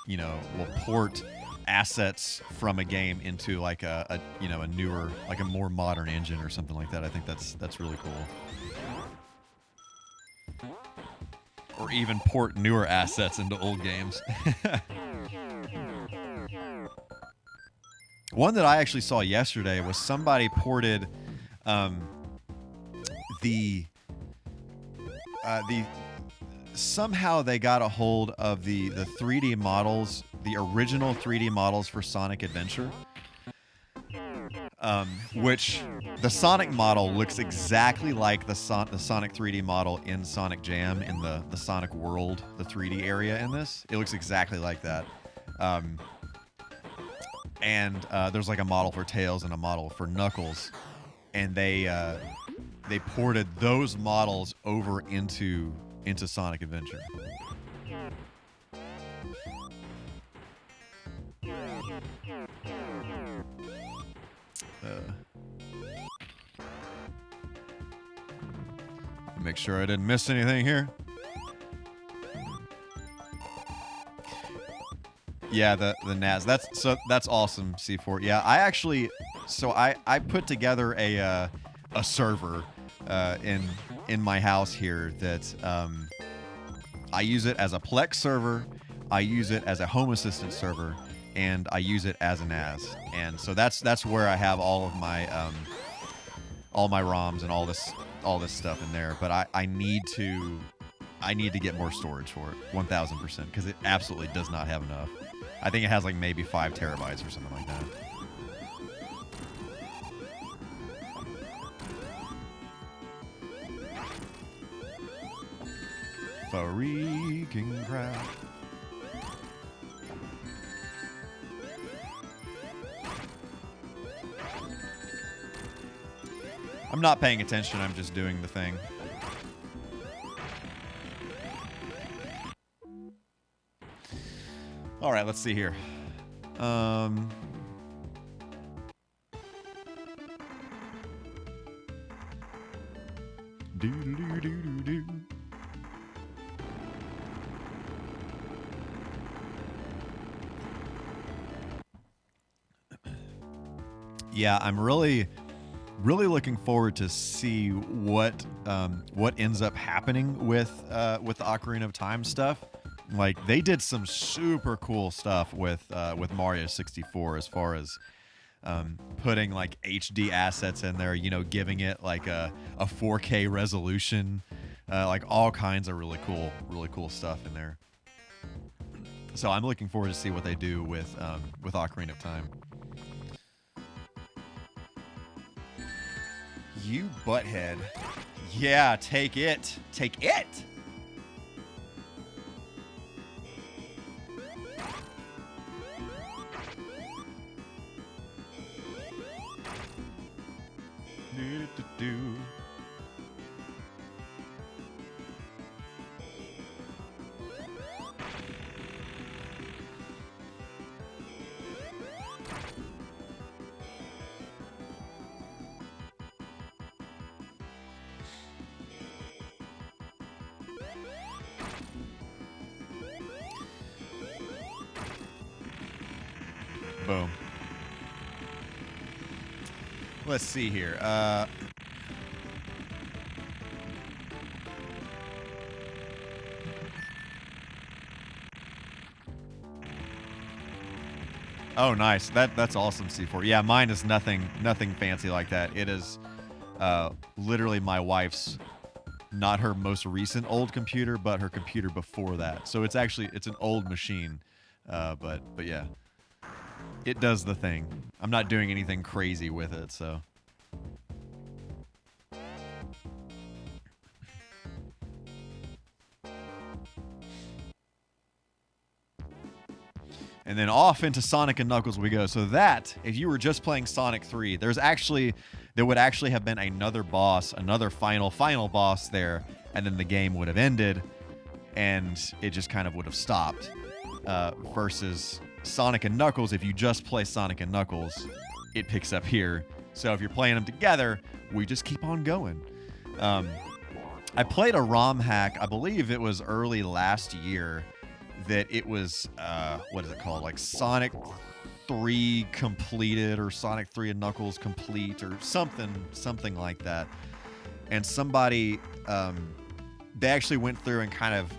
you know, will port assets from a game into like a you know, a newer, like a more modern engine or something like that. I think that's really cool. Or even port newer assets into old games. One that I actually saw yesterday was somebody ported the somehow they got a hold of the 3D models, the original 3D models for Sonic Adventure, which the Sonic model looks exactly like the Sonic 3D model in Sonic Jam in the Sonic World, the 3D area in this. It looks exactly like that. And there's like a model for Tails and a model for Knuckles, and they ported those models over into Sonic Adventure. Make sure I didn't miss anything here. Yeah, the NAS. That's awesome, C4. Yeah, I actually, so I put together a server in my house here that I use it as a Plex server, I use it as a Home Assistant server, and I use it as a NAS. And so that's where I have all of my ROMs and all this stuff in there. But I need to get more storage for it, 1000%, because it absolutely does not have enough. I think it has like maybe 5 terabytes or something like that. Freaking crap. I'm not paying attention, I'm just doing the thing. All right, let's see here. Do. Yeah, I'm really looking forward to see what ends up happening with the Ocarina of Time stuff. Like, they did some super cool stuff with Mario 64 as far as putting like HD assets in there, you know, giving it like a 4K resolution, like all kinds of really cool stuff in there. So I'm looking forward to see what they do with Ocarina of Time. You butthead. Yeah, take it. Take it! Do. Boom. Let's see here. Oh, nice. That's awesome, C4. Yeah, mine is nothing fancy like that. It is literally my wife's, not her most recent old computer, but her computer before that. So it's an old machine, but yeah, it does the thing. I'm not doing anything crazy with it, so. And then off into Sonic and Knuckles we go. So that, if you were just playing Sonic 3, there would actually have been another boss, another final boss there, and then the game would have ended, and it just kind of would have stopped. Versus Sonic and Knuckles, if you just play Sonic and Knuckles, it picks up here. So if you're playing them together, we just keep on going. I played a ROM hack, I believe it was early last year, that it was, what is it called? Like Sonic 3 Completed, or Sonic 3 and Knuckles Complete, or something like that. And somebody, they actually went through and kind of,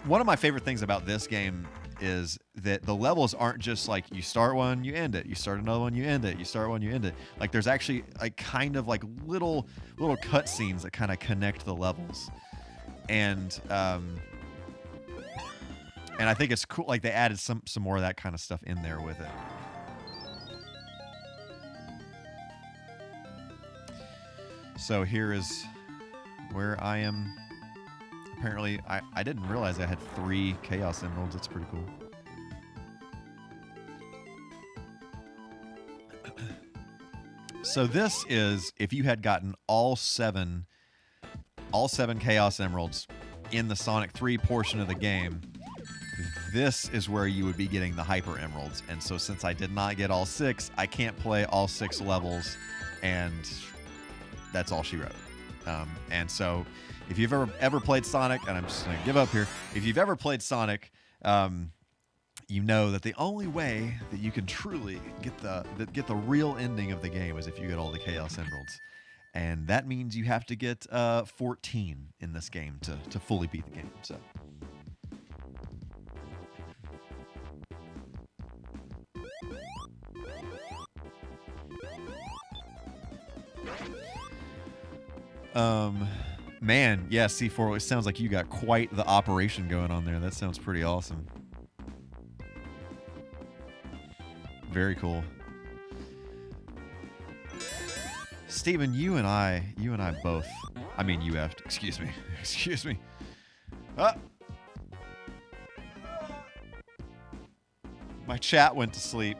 one of my favorite things about this game is that the levels aren't just like you start one, you end it, you start another one, you end it, you start one, you end it. Like there's actually like kind of like little cutscenes that kind of connect the levels. And I think it's cool. Like they added some more of that kind of stuff in there with it. So here is where I am. Apparently, I didn't realize I had 3 Chaos Emeralds. That's pretty cool. So this is if you had gotten all seven Chaos Emeralds in the Sonic 3 portion of the game. This is where you would be getting the Hyper Emeralds. And so since I did not get all 6, I can't play all 6 levels, and that's all she wrote. And so if you've ever played Sonic, and I'm just going to give up here, if you've ever played Sonic, you know that the only way that you can truly get the real ending of the game is if you get all the Chaos Emeralds. And that means you have to get 14 in this game to fully beat the game. So. Man, yeah, C4, it sounds like you got quite the operation going on there. That sounds pretty awesome. Very cool. Steven, you and I both, I mean, you have to, excuse me. Ah! My chat went to sleep.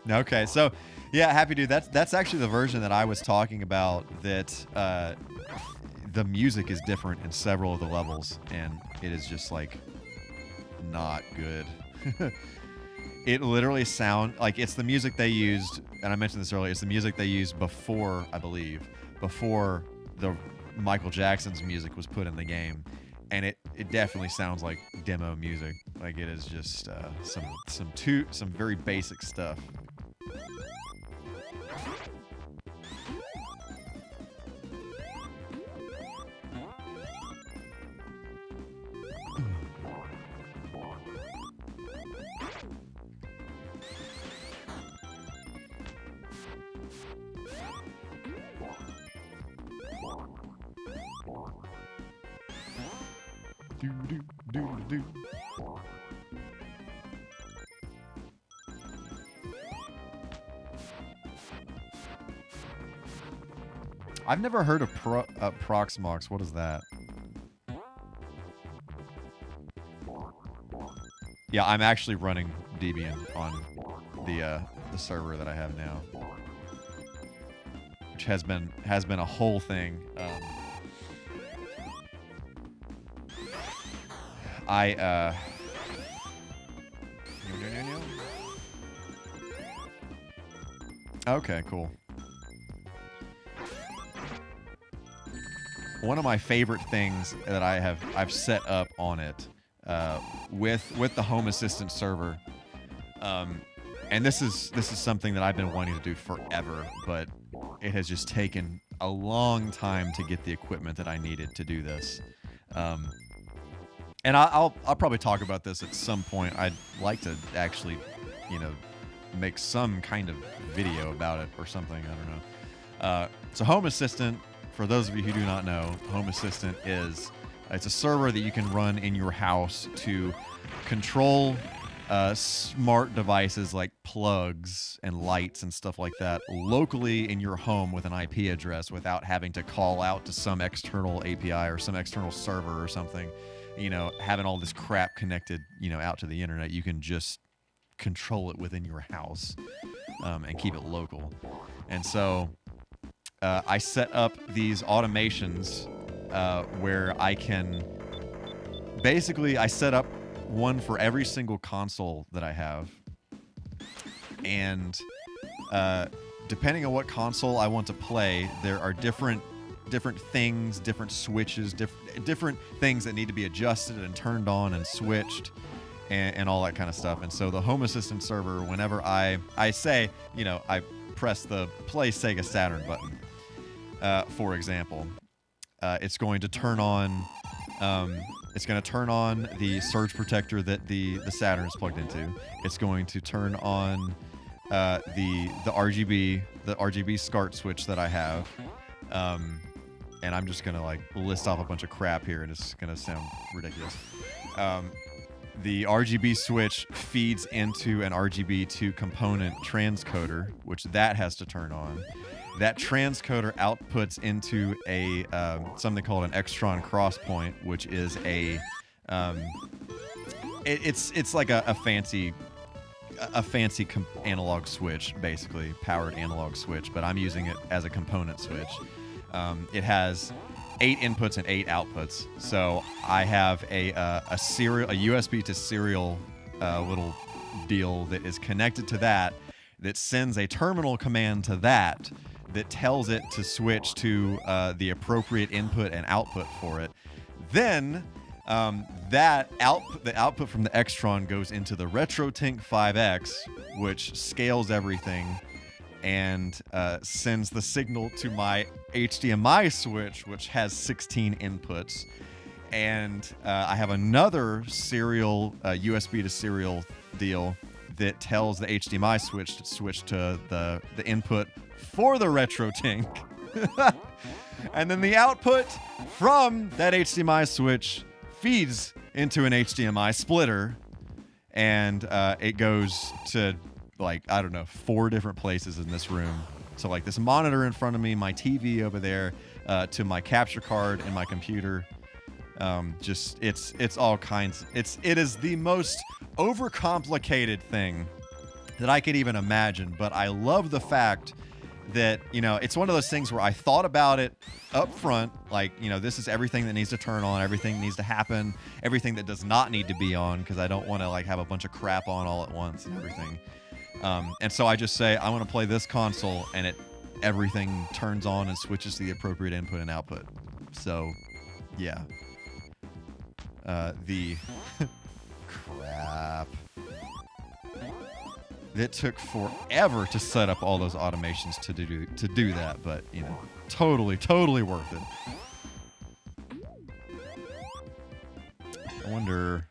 Okay, so yeah, happy dude. That's actually the version that I was talking about. That the music is different in several of the levels, and it is just like not good. It literally sounds like it's the music they used, and I mentioned this earlier. It's the music they used before, I believe, before the Michael Jackson's music was put in the game, and it definitely sounds like demo music. Like it is just some very basic stuff. I've never heard of Proxmox. What is that? Yeah, I'm actually running Debian on the server that I have now, which has been a whole thing. Okay, cool. One of my favorite things that I've set up on it with the Home Assistant server and this is something that I've been wanting to do forever, but it has just taken a long time to get the equipment that I needed to do this. And I'll probably talk about this at some point. I'd like to actually, make some kind of video about it or something. I don't know. So Home Assistant, for those of you who do not know, Home Assistant it's a server that you can run in your house to control smart devices like plugs and lights and stuff like that locally in your home with an IP address without having to call out to some external API or some external server or something. Having all this crap connected, out to the internet. You can just control it within your house and keep it local. And so I set up these automations where I can basically, I set up one for every single console that I have, and depending on what console I want to play, there are different things, different switches, different things that need to be adjusted and turned on and switched, and all that kind of stuff. And so the Home Assistant server, whenever I say, I press the play Sega Saturn button, for example, it's going to turn on the surge protector that the Saturn is plugged into. It's going to turn on the RGB SCART switch that I have. And I'm just gonna list off a bunch of crap here, and it's gonna sound ridiculous. The RGB switch feeds into an RGB2 component transcoder, which that has to turn on. That transcoder outputs into a something called an Extron crosspoint, which is it's like a fancy analog switch, basically powered analog switch, but I'm using it as a component switch. It has 8 inputs and 8 outputs, so I have a USB to serial little deal that is connected to that sends a terminal command to that tells it to switch to the appropriate input and output for it. Then the output from the Extron goes into the RetroTink 5X, which scales everything and sends the signal to my HDMI switch, which has 16 inputs. And I have another serial USB to serial deal that tells the HDMI switch to switch to the input for the RetroTink. And then the output from that HDMI switch feeds into an HDMI splitter, and it goes to 4 different places in this room. So this monitor in front of me, my TV over there, to my capture card and my computer. It's all kinds. It is the most overcomplicated thing that I could even imagine, but I love the fact that, it's one of those things where I thought about it up front, this is everything that needs to turn on, everything needs to happen, everything that does not need to be on, because I don't want to have a bunch of crap on all at once and everything. And so I just say, I want to play this console, and everything turns on and switches to the appropriate input and output. So, yeah. The crap. It took forever to set up all those automations to do that, but totally worth it. I wonder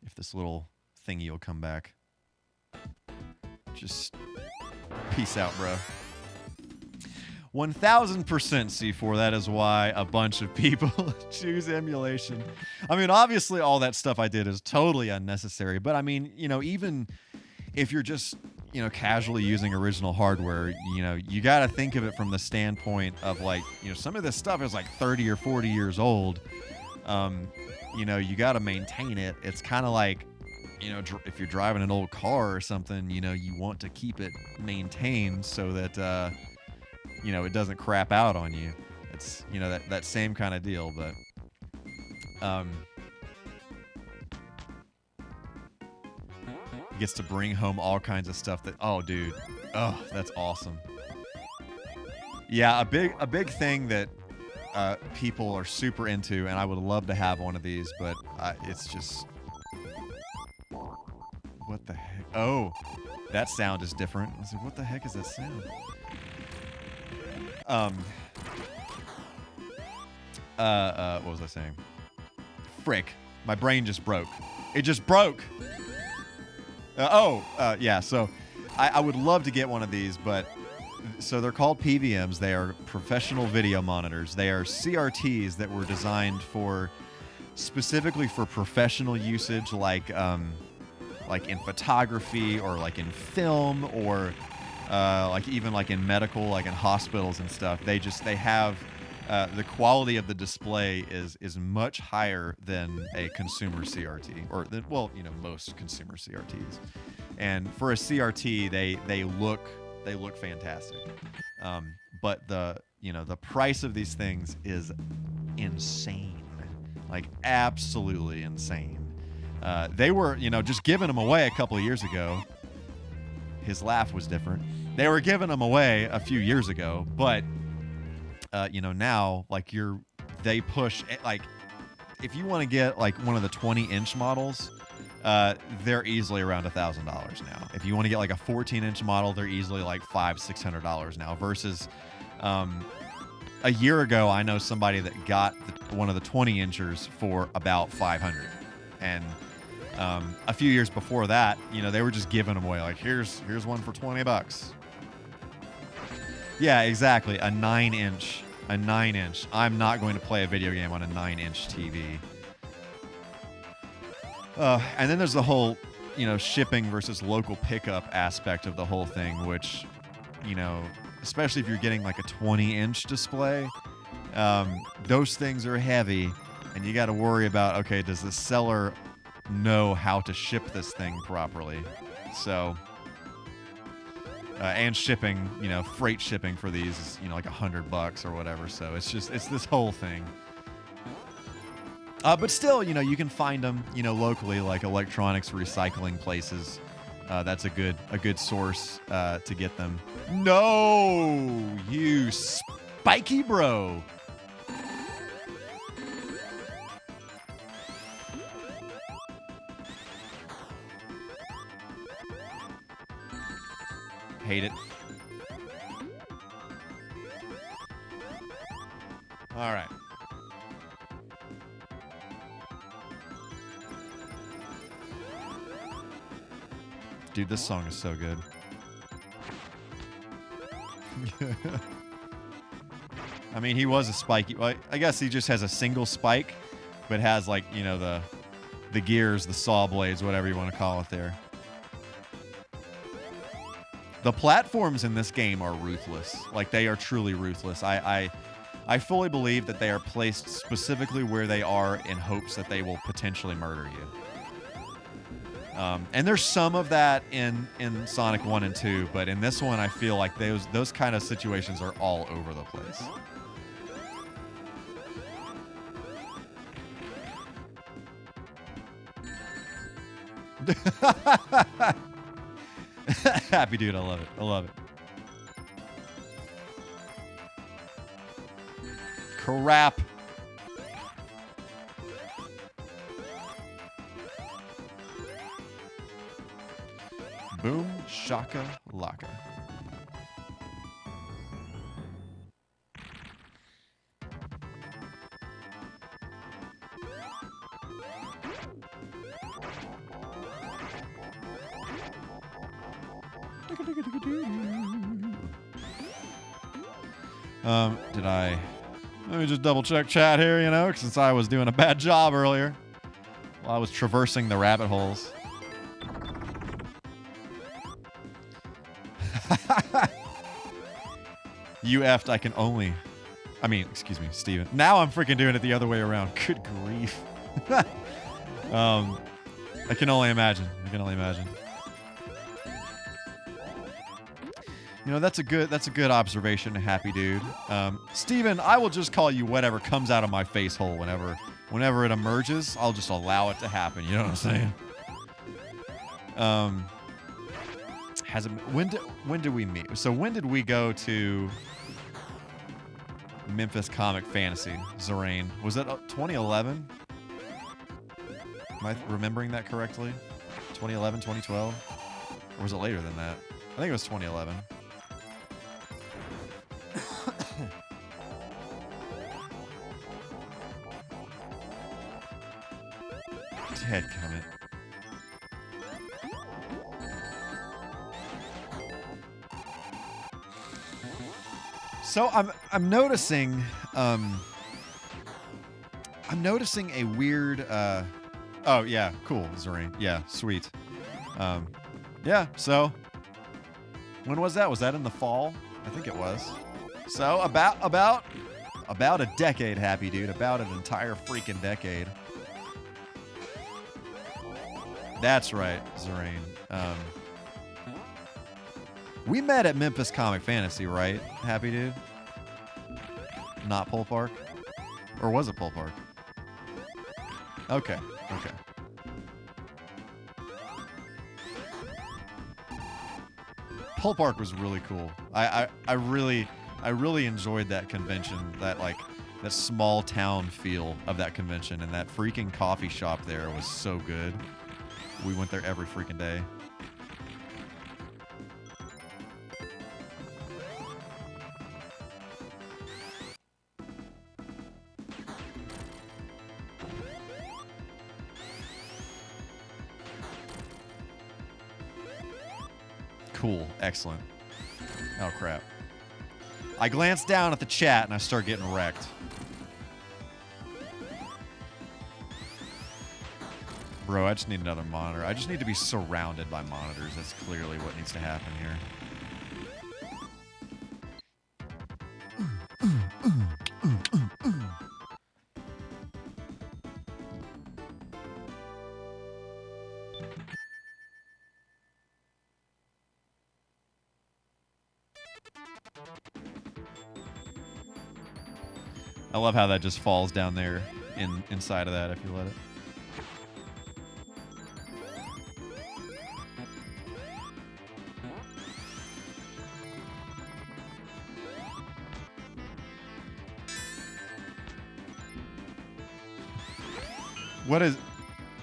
if this little thingy will come back. Just peace out, bro. 1000% C4. That is why a bunch of people choose emulation. I mean, obviously, all that stuff I did is totally unnecessary. But I mean, even if you're just, casually using original hardware, you got to think of it from the standpoint of some of this stuff is 30 or 40 years old. You got to maintain it. It's kind of like, if you're driving an old car or something, you want to keep it maintained so that, it doesn't crap out on you. It's, that same kind of deal, but, gets to bring home all kinds of stuff that, that's awesome. Yeah, a big thing that people are super into, and I would love to have one of these, but it's just, what the heck? Oh, That sound is different. I was like, what the heck is that sound? What was I saying? Frick. My brain just broke. It just broke. Yeah, so I would love to get one of these, but so they're called PVMs. They are professional video monitors. They are CRTs that were designed for specifically for professional usage, like in photography or like in film or like even like in medical, like in hospitals and stuff. They have the quality of the display is much higher than a consumer CRT, or most consumer CRTs. And for a CRT, they look fantastic. But the price of these things is insane, like absolutely insane. They were just giving them away a couple of years ago. His laugh was different. They were giving them away a few years ago, but now like they push like if you want to get like one of the 20-inch models, they're easily around $1,000 now. If you want to get like a 14-inch model, they're easily like $500-600 now. Versus a year ago, I know somebody that got one of the 20-inchers for about $500, and a few years before that, they were just giving them away. Like here's one for $20. Yeah, exactly. A 9-inch. I'm not going to play a video game on a 9-inch TV. And then there's the whole, shipping versus local pickup aspect of the whole thing, which, especially if you're getting like a 20-inch display, those things are heavy, and you got to worry about, okay, does the seller know how to ship this thing properly? So, and shipping, freight shipping for these is, like $100 or whatever. So it's this whole thing. But still, you can find them, locally, like electronics recycling places. That's a good source to get them. No, you spiky bro. Hate it. All right. Dude, this song is so good. I mean, he was a spiky. Well, I guess he just has a single spike, but has like, the gears, the saw blades, whatever you want to call it there. The platforms in this game are ruthless. Like, they are truly ruthless. I fully believe that they are placed specifically where they are in hopes that they will potentially murder you. And there's some of that in Sonic 1 and 2, but in this one, I feel like those kind of situations are all over the place. Happy dude, I love it. I love it. Crap. Boom, shaka, laka. Let me just double check chat here, since I was doing a bad job earlier while I was traversing the rabbit holes. You effed, excuse me, Steven. Now I'm freaking doing it the other way around. Good grief. I can only imagine. That's a good observation, happy dude. Steven, I will just call you whatever comes out of my face hole whenever it emerges. I'll just allow it to happen. You know what I'm saying? When did we meet? So when did we go to Memphis Comic Fantasy, Zerain? Was that 2011? Am I remembering that correctly? 2011, 2012? Or was it later than that? I think it was 2011. Dadgummit. So I'm noticing a weird oh yeah, cool, Zareen. Yeah, sweet. Yeah, so when was that? Was that in the fall? I think it was. So about a decade, Happy Dude. About an entire freaking decade. That's right, Zareen. We met at Memphis Comic Fantasy, right, Happy Dude? Not Pole Park? Or was it Pole Park? Okay, okay. Pole Park was really cool. I really enjoyed that convention, that small town feel of that convention, and that freaking coffee shop there was so good. We went there every freaking day. Cool. Excellent. Oh, crap. I glance down at the chat and I start getting wrecked. Bro, I just need another monitor. I just need to be surrounded by monitors. That's clearly what needs to happen here. I love how that just falls down there inside of that if you let it.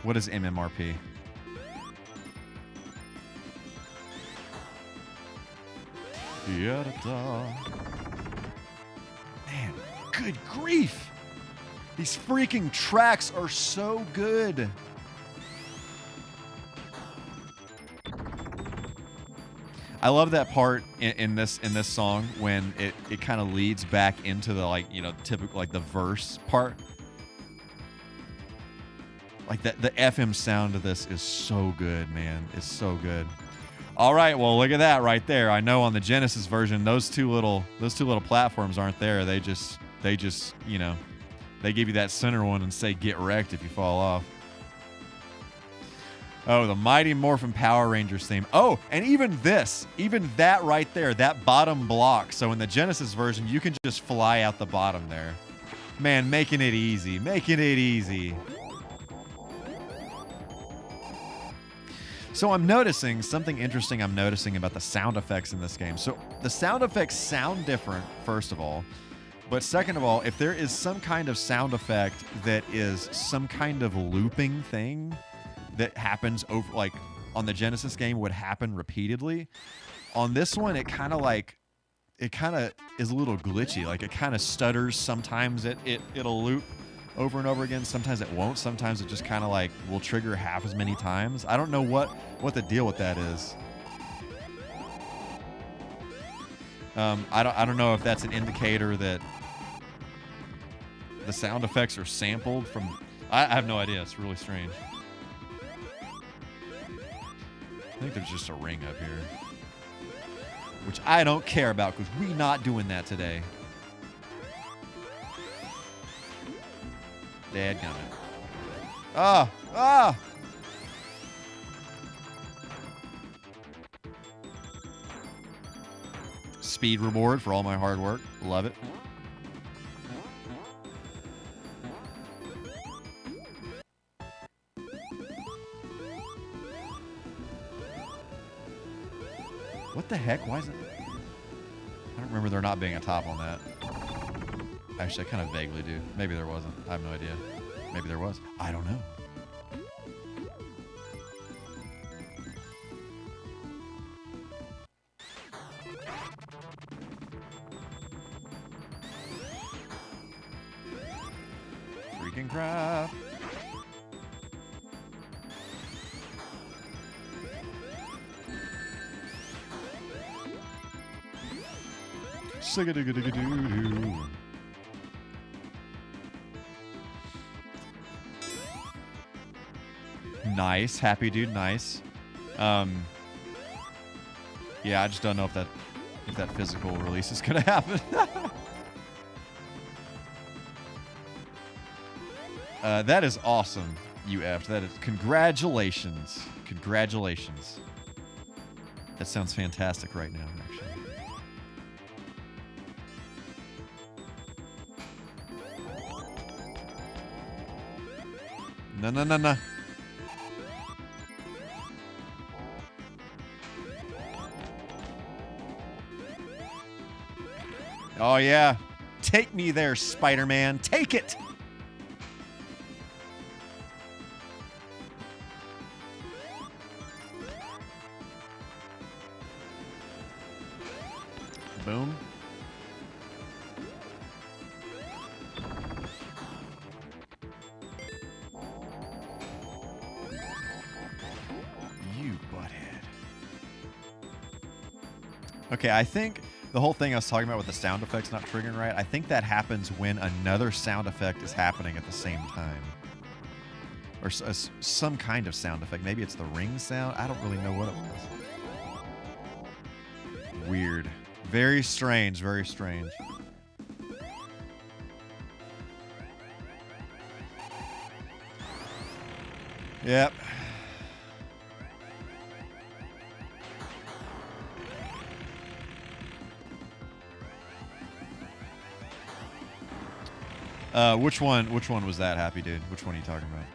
What is MMRP? Man, good grief! These freaking tracks are so good. I love that part in this song when it kind of leads back into the typical the verse part. Like the FM sound of this is so good, man. It's so good. All right, well look at that right there. I know on the Genesis version, those two little platforms aren't there. They just they give you that center one and say get wrecked if you fall off. Oh, the Mighty Morphin Power Rangers theme. Oh, and even that right there, that bottom block. So in the Genesis version, you can just fly out the bottom there. Man, making it easy. Making it easy. So I'm noticing something interesting about the sound effects in this game. So the sound effects sound different, first of all. But second of all, if there is some kind of sound effect that is some kind of looping thing that happens over, on the Genesis game would happen repeatedly, on this one it kind of is a little glitchy. It kind of stutters. Sometimes it'll loop over and over again. Sometimes it won't. Sometimes it just kind of will trigger half as many times. I don't know what the deal with that is. I don't know if that's an indicator that the sound effects are sampled from. I have no idea. It's really strange. I think there's just a ring up here, which I don't care about because we're not doing that today. Dadgummit. Ah! Speed reward for all my hard work. Love it. What the heck? Why is it? I don't remember there not being a top on that. Actually, I kind of vaguely do. Maybe there wasn't. I have no idea. Maybe there was. I don't know. chicken crap. Sigga-digga-digga-doo-doo. Nice, happy dude, nice. Yeah, I just don't know if that physical release is gonna happen. That is awesome, UF. That is congratulations. Congratulations. That sounds fantastic right now, actually. No, no, no, no. Oh, yeah. Take me there, Spider-Man. Take it! Boom. You butthead. Okay, I think the whole thing I was talking about with the sound effects not triggering right, I think that happens when another sound effect is happening at the same time. Or some kind of sound effect. Maybe it's the ring sound. I don't really know what it was. Weird. Very strange, very strange. Yep. Which one was that, Happy Dude? Which one are you talking about?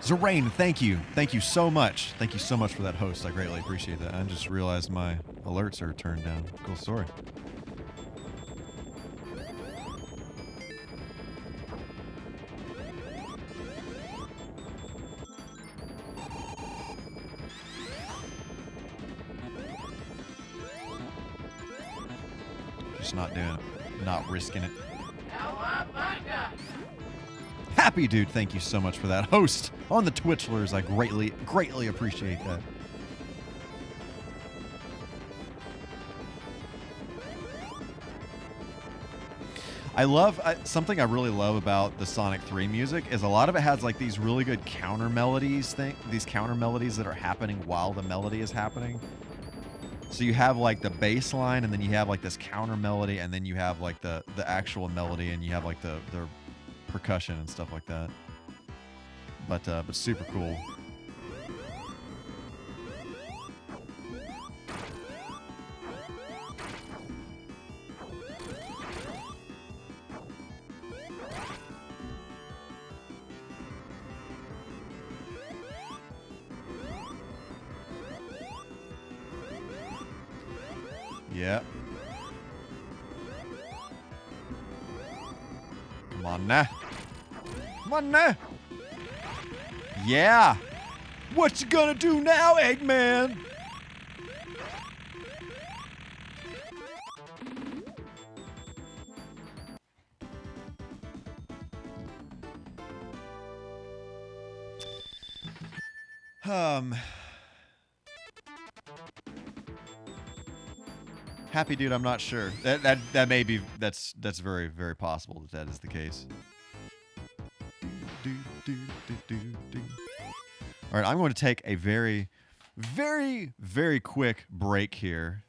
Zerain, thank you. Thank you so much. Thank you so much for that host. I greatly appreciate that. I just realized my alerts are turned down. Cool story. Just not doing it. Not risking it. Happy Dude, thank you so much for that. Host on the Twitchlers, I greatly appreciate that. Something I really love about the Sonic 3 music is a lot of it has like these really good counter melodies that are happening while the melody is happening. So you have like the bass line, and then you have like this counter melody, and then you have like the actual melody, and you have like the percussion and stuff like that. But super cool. Yeah. Come on now. Come on now. Yeah. What you gonna do now, Eggman? Happy Dude, I'm not sure. That may be that's very, very possible that is the case. All right, I'm going to take a very, very, very quick break here.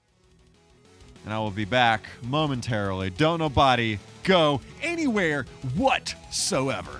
And I will be back momentarily. Don't nobody go anywhere whatsoever.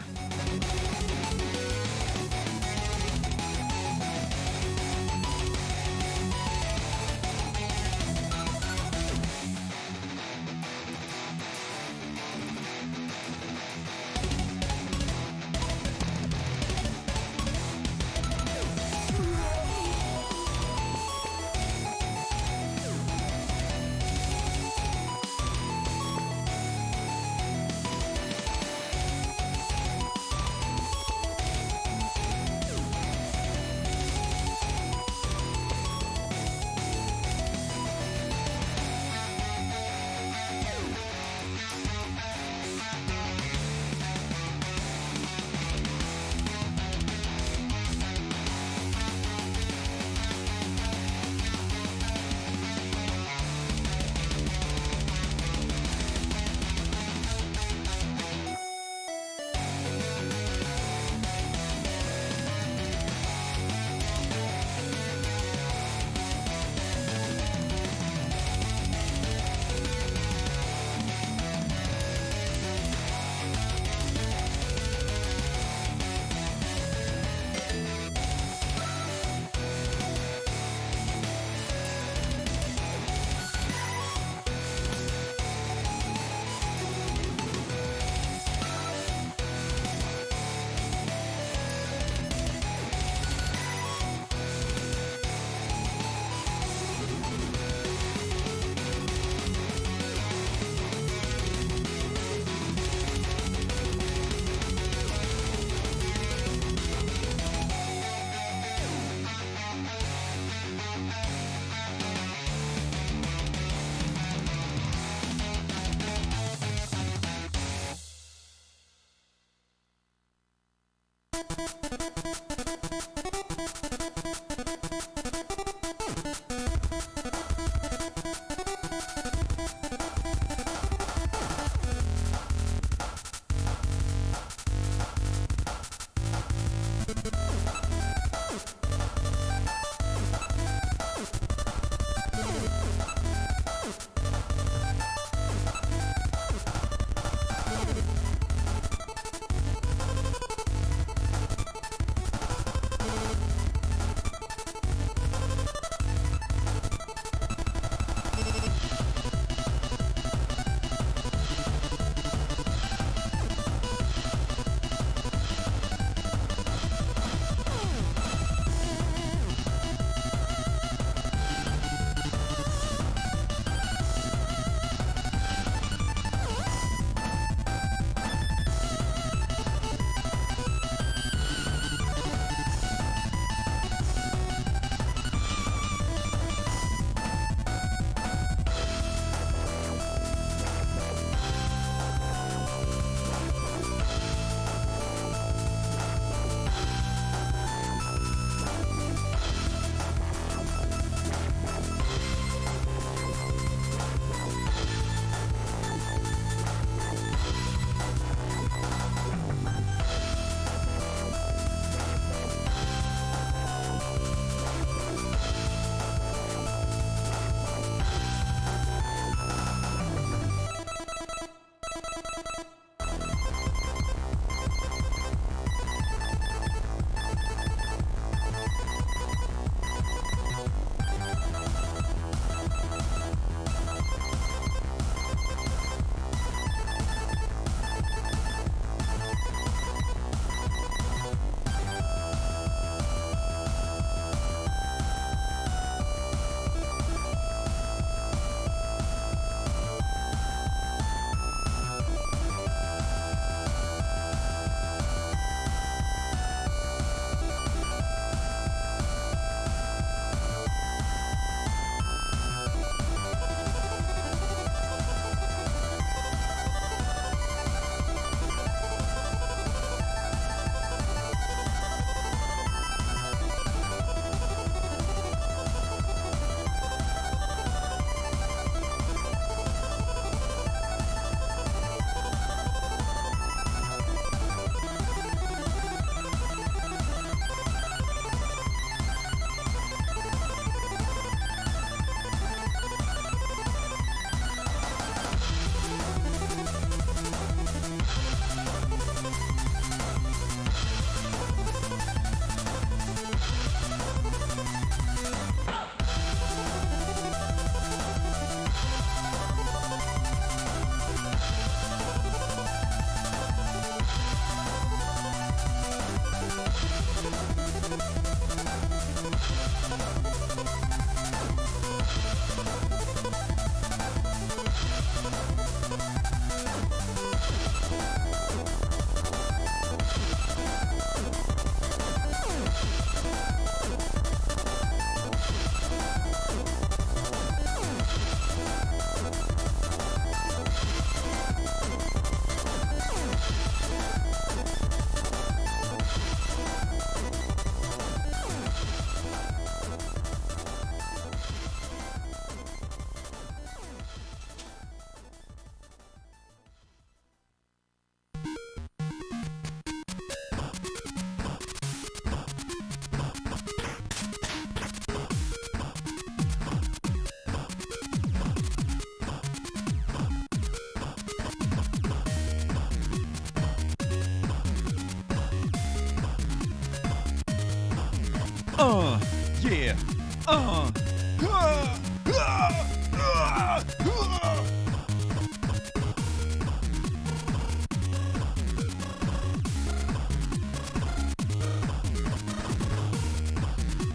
Yeah.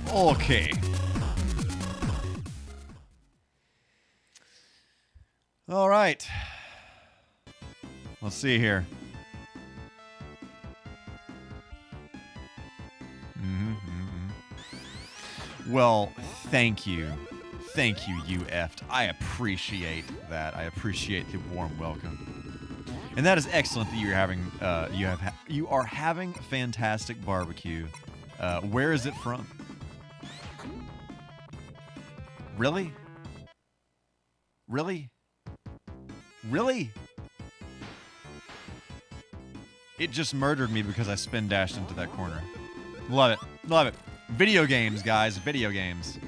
Okay. All right. Let's see here. Well, thank you. Thank you, you effed. I appreciate that. I appreciate the warm welcome. And that is excellent that you're having you are having fantastic barbecue. Where is it from? Really? Really? Really? It just murdered me because I spin dashed into that corner. Love it. Love it. Video games, guys. Video games.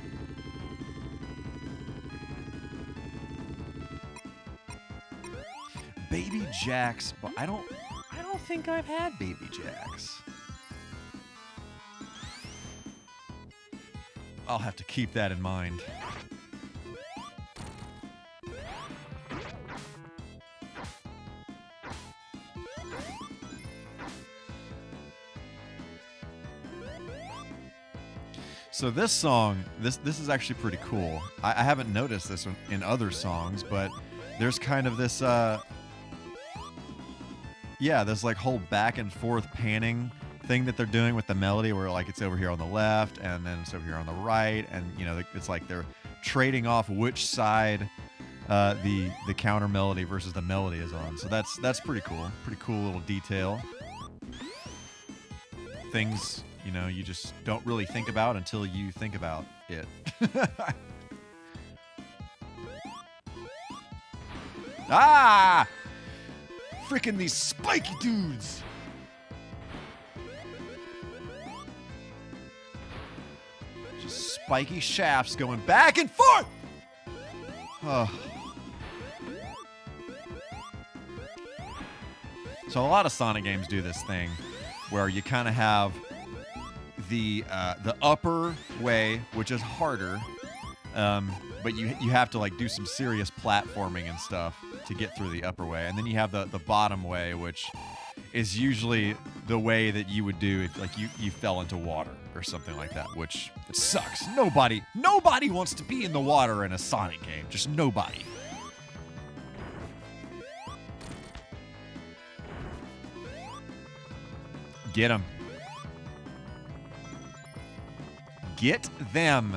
Baby Jacks, but I don't think I've had Baby Jacks. I'll have to keep that in mind. So this song, this is actually pretty cool. I haven't noticed this in other songs, but there's kind of this, this like whole back and forth panning thing that they're doing with the melody, where like it's over here on the left and then it's over here on the right, and you know it's like they're trading off which side the counter melody versus the melody is on. So that's pretty cool. Pretty cool little detail. Things, you know, you just don't really think about until you think about it. Ah! Freaking these spiky dudes! Just spiky shafts going back and forth! Oh. So a lot of Sonic games do this thing where you kind of have the upper way, which is harder, but you have to like do some serious platforming and stuff to get through the upper way, and then you have the bottom way, which is usually the way that you would do if like you fell into water or something like that, which it sucks. Nobody wants to be in the water in a Sonic game. Just nobody. Get them. Get them.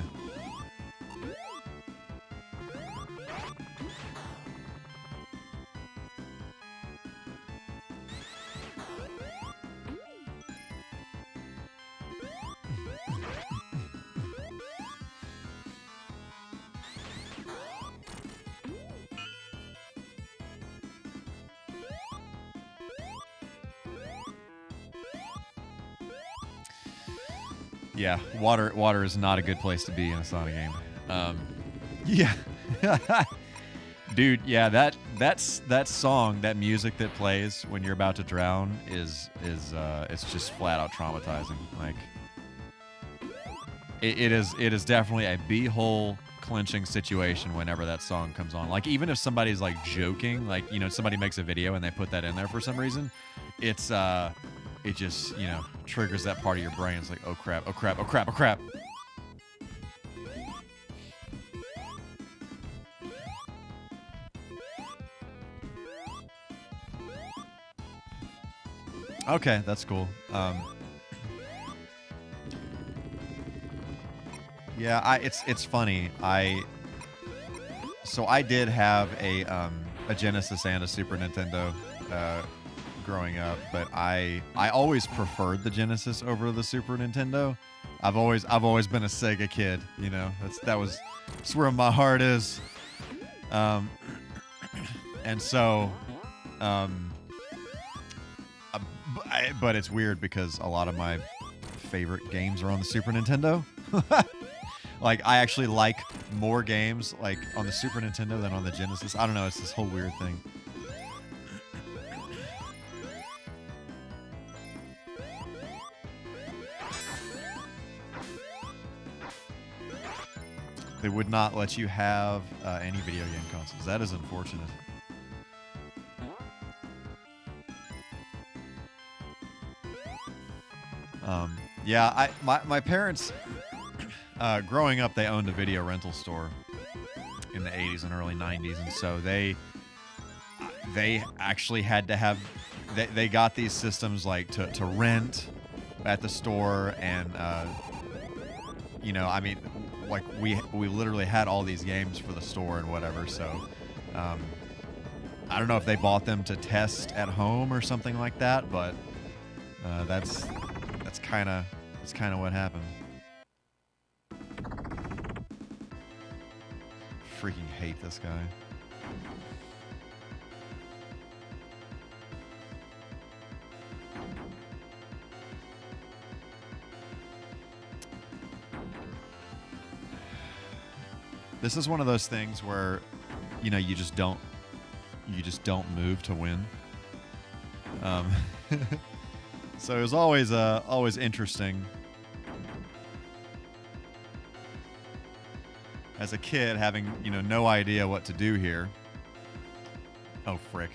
Yeah, water is not a good place to be in a Sonic game. Yeah. Dude, yeah, that song, that music that plays when you're about to drown is it's just flat out traumatizing. Like it is definitely a beehole clenching situation whenever that song comes on. Like even if somebody's like joking, like, you know, somebody makes a video and they put that in there for some reason, it just, you know, triggers that part of your brain. It's like, oh crap, oh crap, oh crap, oh crap. Okay, that's cool. Yeah, it's funny. So I did have a Genesis and a Super Nintendo growing up, but I always preferred the Genesis over the Super Nintendo. I've always been a Sega kid, you know. That's where my heart is. And so but it's weird because a lot of my favorite games are on the Super Nintendo. Like I actually like more games like on the Super Nintendo than on the Genesis. I don't know, it's this whole weird thing. They would not let you have any video game consoles. That is unfortunate. Yeah, my parents, growing up, they owned a video rental store in the 80s and early 90s, and so they actually had to have, they got these systems like to rent at the store, and you know, I mean, like we literally had all these games for the store and whatever. So I don't know if they bought them to test at home or something like that, but that's kind of what happened. Freaking hate this guy. This is one of those things where, you know, you just don't move to win. So it was always interesting as a kid having, you know, no idea what to do here. Oh, frick.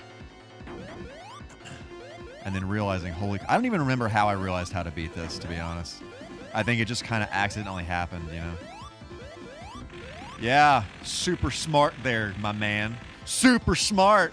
And then realizing, I don't even remember how I realized how to beat this, to be honest. I think it just kind of accidentally happened, you know? Yeah, super smart there, my man. Super smart.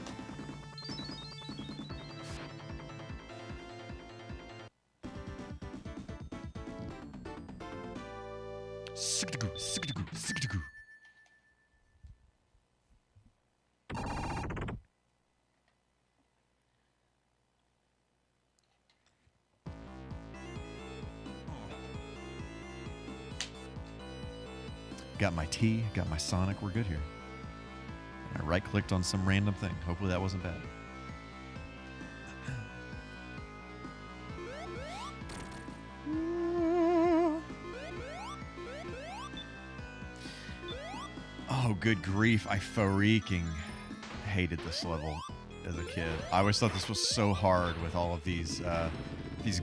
Got my T, got my Sonic, we're good here. I right-clicked on some random thing. Hopefully that wasn't bad. Oh, good grief. I freaking hated this level as a kid. I always thought this was so hard with all of these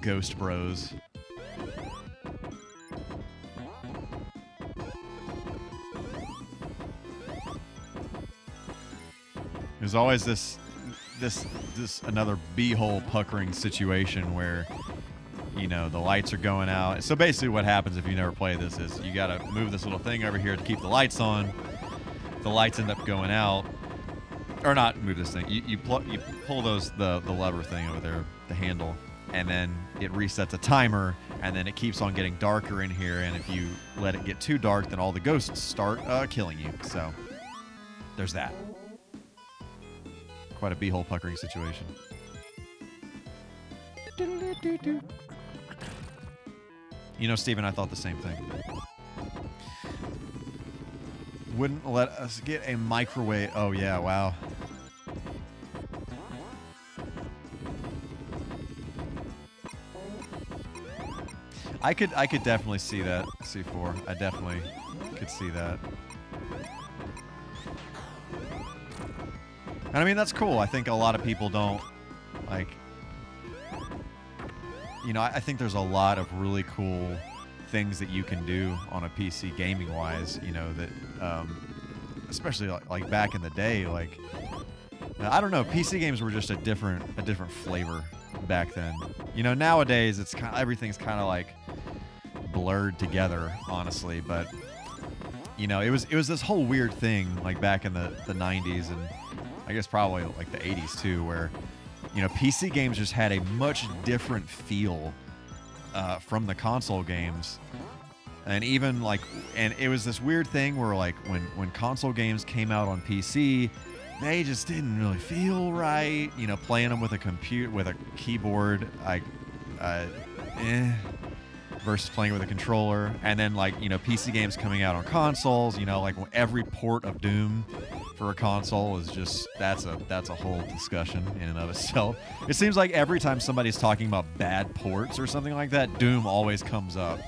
ghost bros. There's always this another beehole puckering situation where, you know, the lights are going out. So basically what happens if you never play this is you gotta move this little thing over here to keep the lights on. The lights end up going out. Or not move this thing. You pull the lever thing over there, the handle, and then it resets a timer, and then it keeps on getting darker in here, and if you let it get too dark, then all the ghosts start killing you. So there's that. Quite a beehole puckering situation. You know, Steven, I thought the same thing. Wouldn't let us get a microwave. Oh, yeah, wow. I could definitely see that, C4. I definitely could see that. And I mean, that's cool. I think a lot of people don't, like, you know, I think there's a lot of really cool things that you can do on a PC gaming-wise, you know, that, especially like back in the day, like, I don't know, PC games were just a different flavor back then. You know, nowadays it's kind of, everything's kind of like blurred together, honestly, but, you know, it was this whole weird thing, like back in the 90s and I guess probably like the 80s too, where, you know, PC games just had a much different feel from the console games. And even like, and it was this weird thing where like when console games came out on PC, they just didn't really feel right. You know, playing them with a keyboard, versus playing with a controller. And then like, you know, PC games coming out on consoles, you know, like every port of Doom for a console is just, that's a whole discussion in and of itself. It seems like every time somebody's talking about bad ports or something like that, Doom always comes up.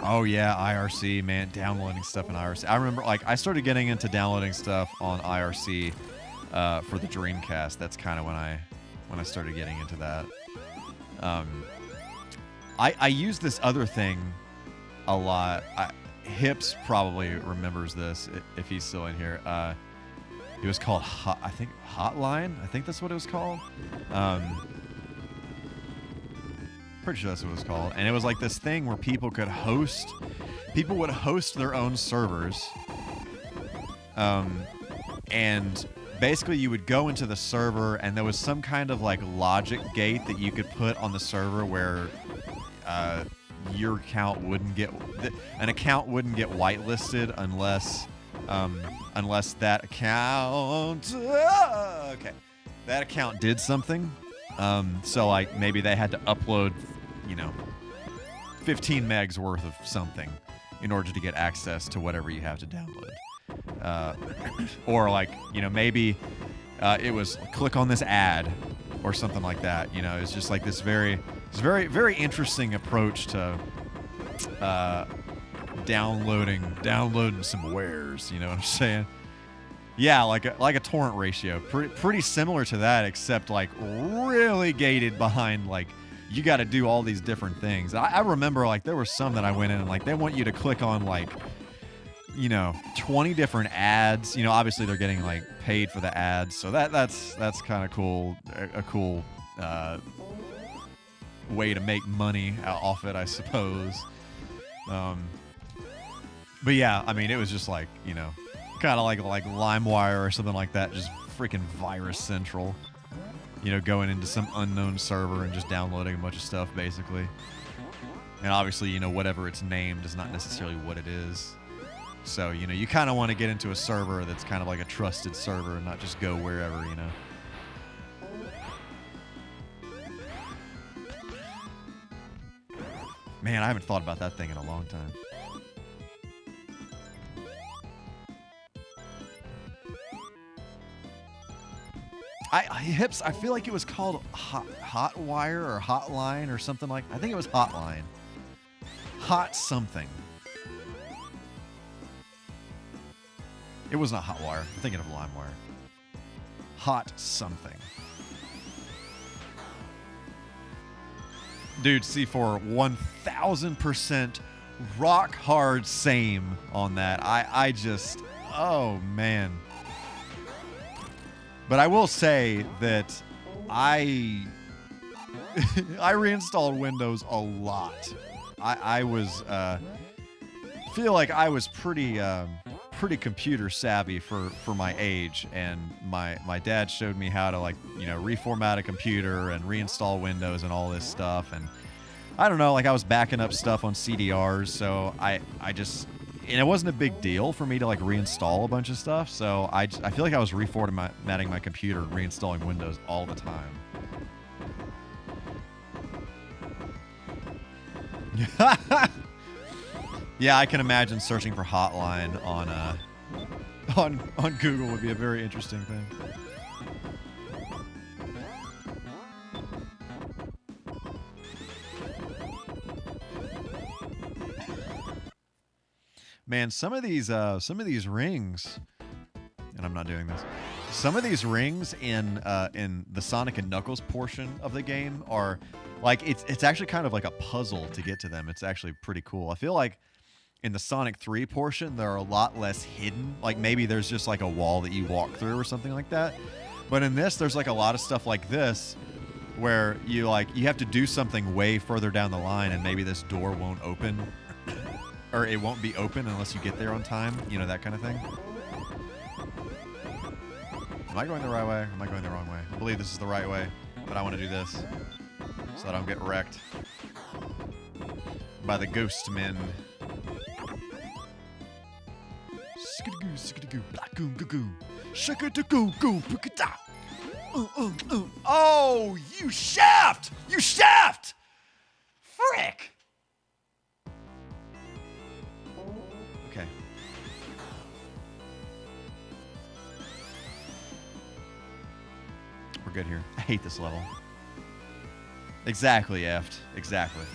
Oh yeah, IRC, man, downloading stuff in IRC. I remember, like, I started getting into downloading stuff on IRC for the Dreamcast. That's kind of when I started getting into that. I use this other thing a lot. Hips probably remembers this if he's still in here. It was called Hotline. I think that's what it was called. Pretty sure that's what it was called. And it was like this thing where people would host their own servers. And basically you would go into the server and there was some kind of like logic gate that you could put on the server where your account wouldn't get, an account wouldn't get whitelisted unless unless that account. Okay, that account did something. So like maybe they had to upload, 15 megs worth of something in order to get access to whatever you have to download. Or like, maybe it was click on this ad or something like that. It's just like this very, very interesting approach to downloading some wares. You know what I'm saying? Yeah, like a torrent ratio. Pretty similar to that, except like really gated behind like you got to do all these different things. I remember like there were some that I went in and like they want you to click on like 20 different ads. Obviously they're getting like paid for the ads, so that's kind of cool. A cool way to make money off it, I suppose. But yeah, I mean, it was just like kind of like LimeWire or something like that, just freaking virus central. Going into some unknown server and just downloading a bunch of stuff, basically. And obviously, whatever it's named is not necessarily what it is. So, you kind of want to get into a server that's kind of like a trusted server and not just go wherever, Man, I haven't thought about that thing in a long time. I feel like it was called Hot Wire or Hotline or something like. I think it was Hotline. Hot something. It was not Hotwire. I'm thinking of LimeWire. Hot something. Dude, C4 1000% rock hard same on that. I just, oh man. But I will say that I reinstalled Windows a lot. I was feel like I was pretty computer savvy for my age, and my dad showed me how to reformat a computer and reinstall Windows and all this stuff. And I don't know, like I was backing up stuff on CDRs, so I just. And it wasn't a big deal for me to reinstall a bunch of stuff, so I feel like I was reformatting my computer and reinstalling Windows all the time. Yeah, I can imagine searching for Hotline on Google would be a very interesting thing. Man, some of these rings, and I'm not doing this. Some of these rings in the Sonic and Knuckles portion of the game are like it's actually kind of like a puzzle to get to them. It's actually pretty cool. I feel like in the Sonic 3 portion, they're a lot less hidden. Like maybe there's just like a wall that you walk through or something like that. But in this, there's like a lot of stuff like this where you have to do something way further down the line, and maybe this door won't open. Or it won't be open unless you get there on time. That kind of thing. Am I going the right way? Or am I going the wrong way? I believe this is the right way, but I want to do this so that I don't get wrecked by the ghost men. Oh, you shaft! You shaft! Frick! Okay. We're good here. I hate this level. Exactly, Eft. Exactly.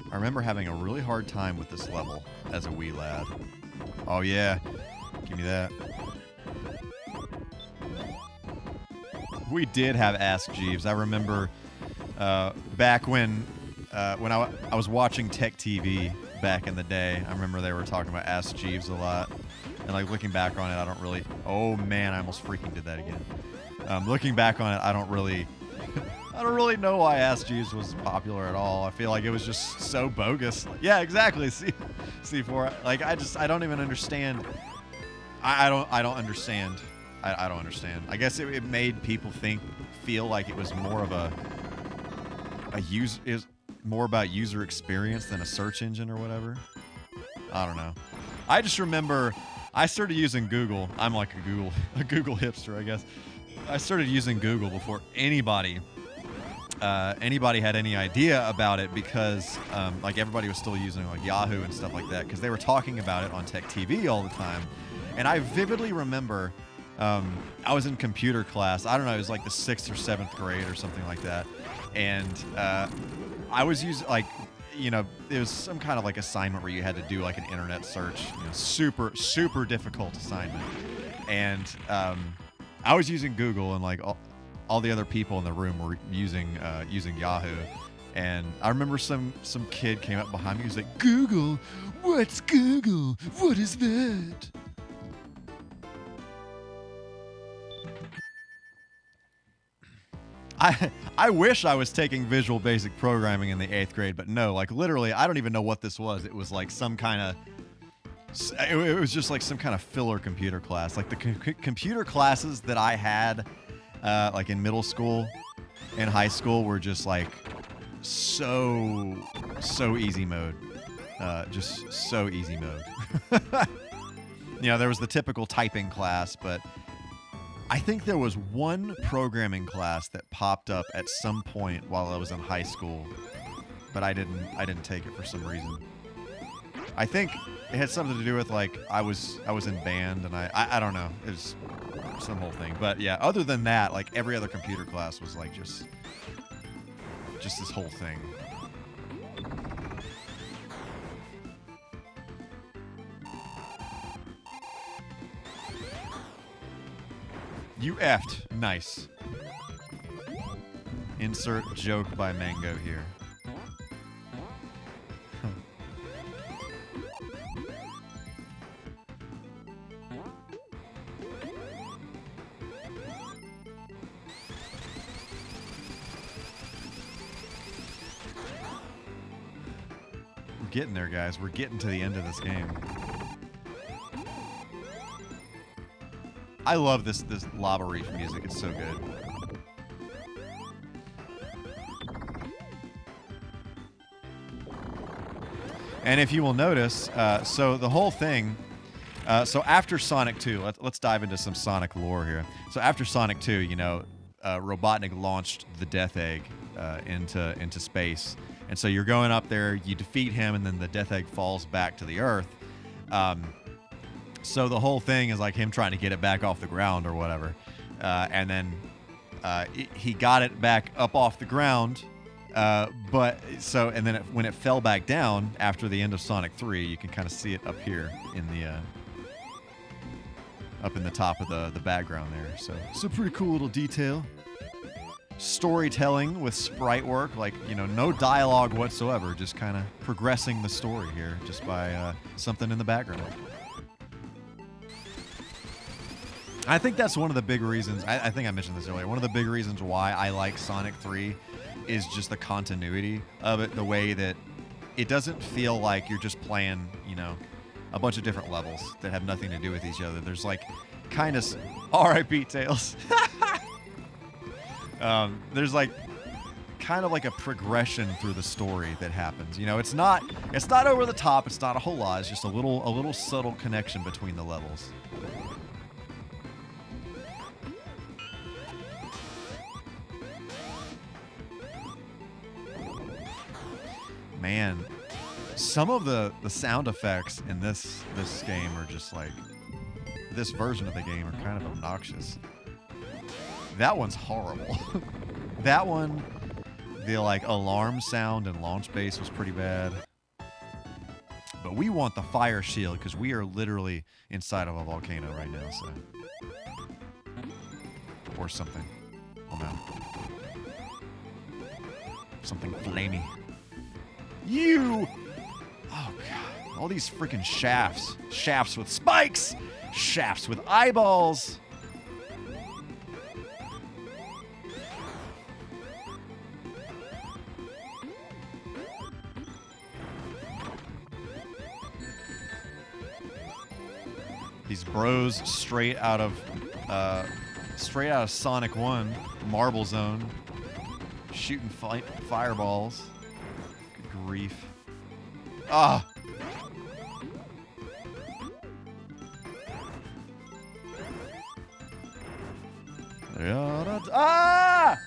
I remember having a really hard time with this level as a wee lad. Oh yeah. Give me that. We did have Ask Jeeves. I remember back when I was watching Tech TV back in the day. I remember they were talking about Ask Jeeves a lot. And looking back on it, I don't really... Oh man, I almost freaking did that again. Looking back on it, I don't really know why Ask Jeeves was popular at all. I feel like it was just so bogus. Yeah, exactly. C4. I don't even understand. I don't understand I don't understand. I guess it made people feel like it was more of a is more about user experience than a search engine or whatever. I don't know. I just remember I started using Google. I'm like a Google hipster, I guess. I started using Google before anybody had any idea about it because like everybody was still using like Yahoo and stuff like that because they were talking about it on Tech TV all the time. And I vividly remember I was in computer class. I don't know, it was like the 6th or 7th grade or something like that. And I was using like, you know, it was some kind of like assignment where you had to do like an internet search, you know, super difficult assignment. And I was using Google and like all the other people in the room were using Yahoo. And I remember some kid came up behind me. He was like, "Google? What's Google? What is that?" I wish I was taking Visual Basic Programming in the 8th grade, but no, like literally, I don't even know what this was. It was like some kind of, it was just like some kind of filler computer class. Like the computer classes that I had, like in middle school and high school, were just like so easy mode, just so easy mode. You know, there was the typical typing class, but I think there was one programming class that popped up at some point while I was in high school, but I didn't take it for some reason. I think it had something to do with like I was in band and I don't know. It was some whole thing. But yeah, other than that, like every other computer class was like just this whole thing. You effed. Nice. Insert joke by Mango here. We're getting there, guys. We're getting to the end of this game. I love this Lava Reef music. It's so good. And if you will notice, so the whole thing, so after Sonic 2, let's dive into some Sonic lore here. So after Sonic 2, you know, Robotnik launched the Death Egg into space. And so you're going up there, you defeat him, and then the Death Egg falls back to the Earth. So the whole thing is like him trying to get it back off the ground or whatever. And then he got it back up off the ground. And then when it fell back down after the end of Sonic 3, you can kind of see it up here in the up in the top of the background there. So it's a pretty cool little detail. Storytelling with sprite work, like, you know, no dialogue whatsoever, just kind of progressing the story here just by something in the background. I think that's one of the big reasons, I think I mentioned this earlier, one of the big reasons why I like Sonic 3 is just the continuity of it, the way that it doesn't feel like you're just playing, you know, a bunch of different levels that have nothing to do with each other. There's like kind of, R.I.P. Tails. There's like kind of like a progression through the story that happens. You know, it's not over the top, it's not a whole lot, it's just a little subtle connection between the levels. Man, some of the sound effects in this game are just like, this version of the game are kind of obnoxious. That one's horrible. That one, the like alarm sound and launch base was pretty bad. But we want the fire shield because we are literally inside of a volcano right now, so. Or something. Oh no. Something flamey. You! Oh god. All these freaking shafts. Shafts with spikes! Shafts with eyeballs! These bros straight out of Straight out of Sonic 1, Marble Zone, shooting fireballs. Good grief. Ah! Ah!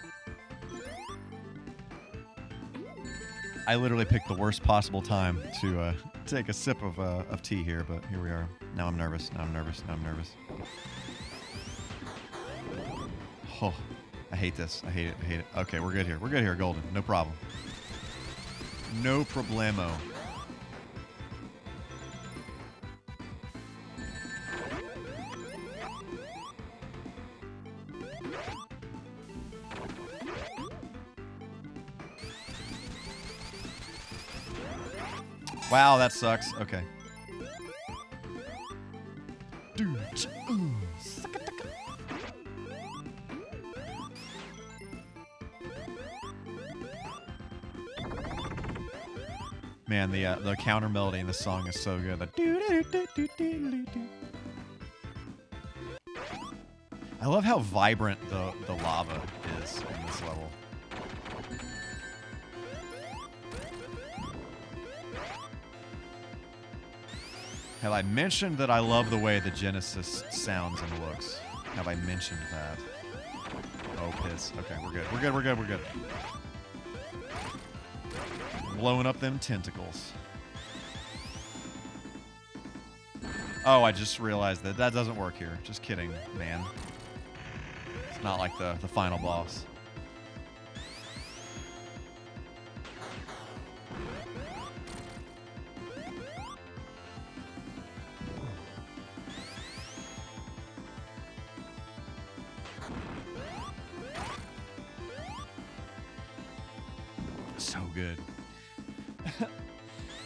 I literally picked the worst possible time to take a sip of tea here, but here we are. Now I'm nervous. Now I'm nervous. Now I'm nervous. Oh, I hate this. I hate it. I hate it. Okay, we're good here. We're good here, Golden. No problem. No problemo. Wow, that sucks. Okay. Man, the counter melody in the song is so good. I love how vibrant the lava is in this level. Have I mentioned that I love the way the Genesis sounds and looks? Have I mentioned that? Oh, piss. Okay, we're good. We're good, we're good, we're good. Blowing up them tentacles. Oh, I just realized that doesn't work here. Just kidding, man. It's not like the final boss. So good.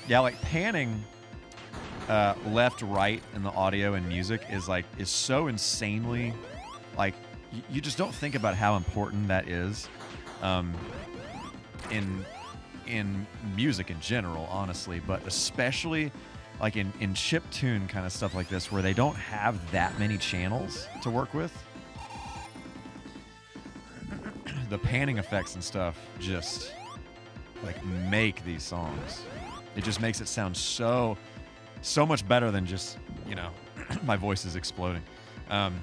Yeah, like panning left, right in the audio and music is so insanely, like, you just don't think about how important that is in music in general, honestly, but especially like in chiptune kind of stuff like this where they don't have that many channels to work with. The panning effects and stuff just like make these songs. It just makes it sound so much better than just, you know, my voice is exploding.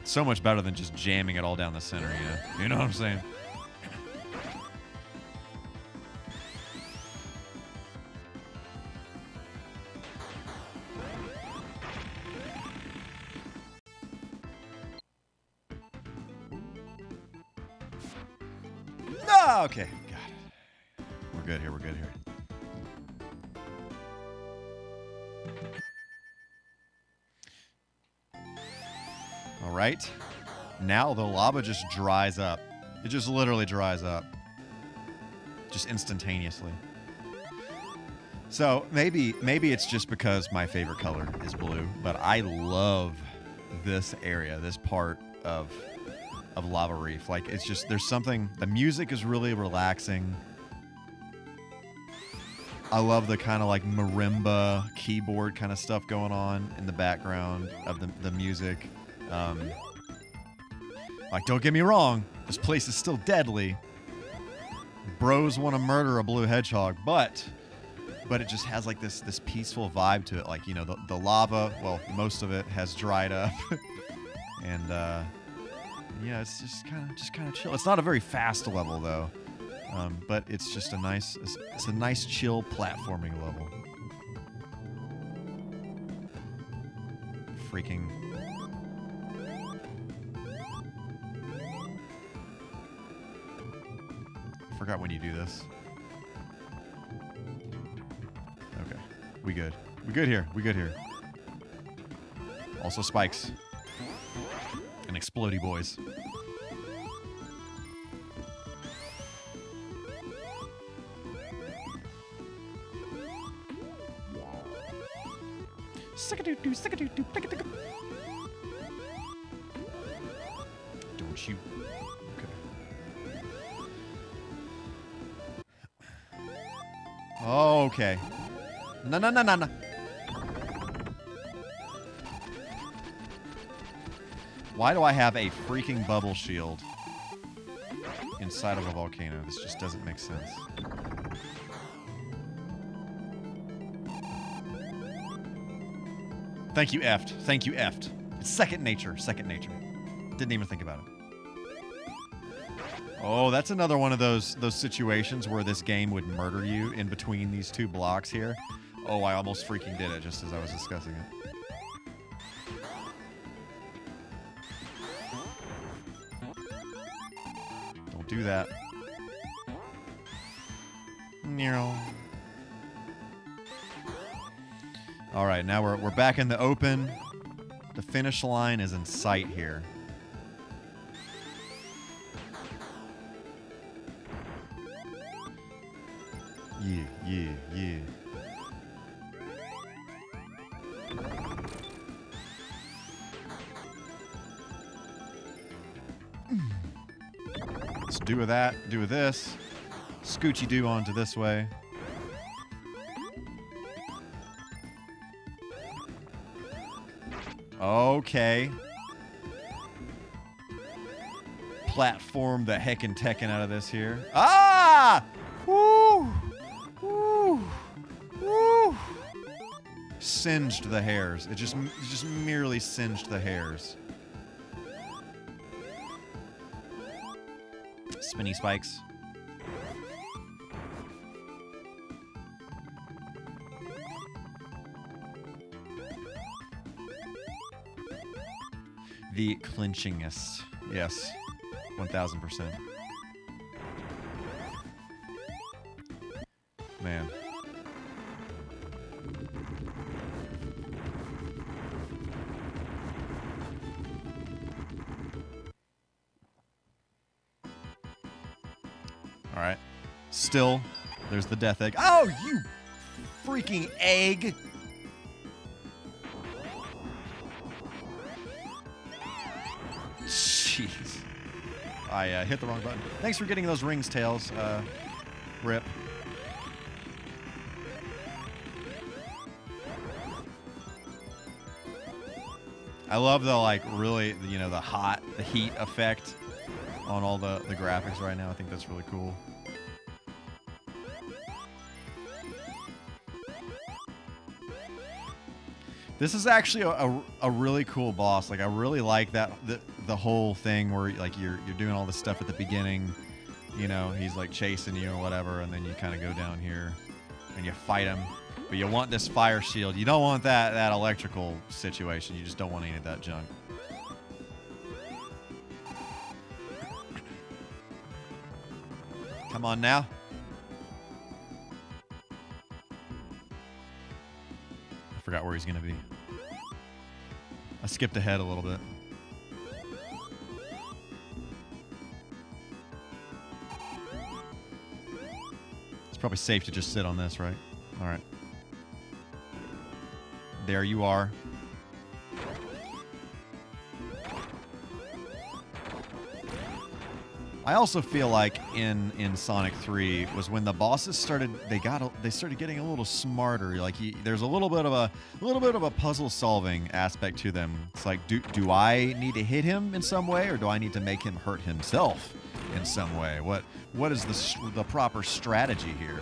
So much better than just jamming it all down the center, you know? You know what I'm saying? No, okay, got it. We're good here, we're good here. All right. Now the lava just dries up. It just literally dries up. Just instantaneously. So maybe it's just because my favorite color is blue, but I love this area, this part of Lava Reef. Like, it's just, there's something, the music is really relaxing. I love the kind of like marimba keyboard kind of stuff going on in the background of the music. Like, don't get me wrong, this place is still deadly. Bros want to murder a blue hedgehog, but it just has like this peaceful vibe to it. Like, you know, the lava, well, most of it has dried up, and yeah, it's just kind of chill. It's not a very fast level though, but it's just a nice chill platforming level. Freaking. Forgot when you do this. Okay. We good. We good here. We good here. Also spikes. And explodey boys. Don't you? Oh, okay. No. Why do I have a freaking bubble shield inside of a volcano? This just doesn't make sense. Thank you, Eft. Thank you, Eft. It's second nature. Second nature. Didn't even think about it. Oh, that's another one of those situations where this game would murder you in between these two blocks here. Oh, I almost freaking did it just as I was discussing it. Don't do that. No. All right, now we're back in the open. The finish line is in sight here. Yeah, yeah, yeah. Let's do with that, do with this. Scoochy doo onto this way. Okay. Platform the heckin' techin' out of this here. Ah! Woo! Woo! Woo! Singed the hairs. It just merely singed the hairs. Spinny spikes. The clinchingest. Yes. 1000%. Man. All right. Still, there's the death egg. Oh, you freaking egg! Jeez. I hit the wrong button. Thanks for getting those rings, Tails. Rip. I love the, like, really, you know, the heat effect on all the graphics right now. I think that's really cool. This is actually a really cool boss. Like, I really like that the whole thing where like you're doing all this stuff at the beginning. You know, he's like chasing you or whatever, and then you kind of go down here and you fight him. But you want this fire shield. You don't want that electrical situation. You just don't want any of that junk. Come on now. I forgot where he's going to be. I skipped ahead a little bit. It's probably safe to just sit on this, right? All right. There you are. I also feel like in Sonic 3 was when the bosses started they started getting a little smarter. Like there's a little bit of a puzzle solving aspect to them. It's like do I need to hit him in some way, or do I need to make him hurt himself in some way? What is the proper strategy here?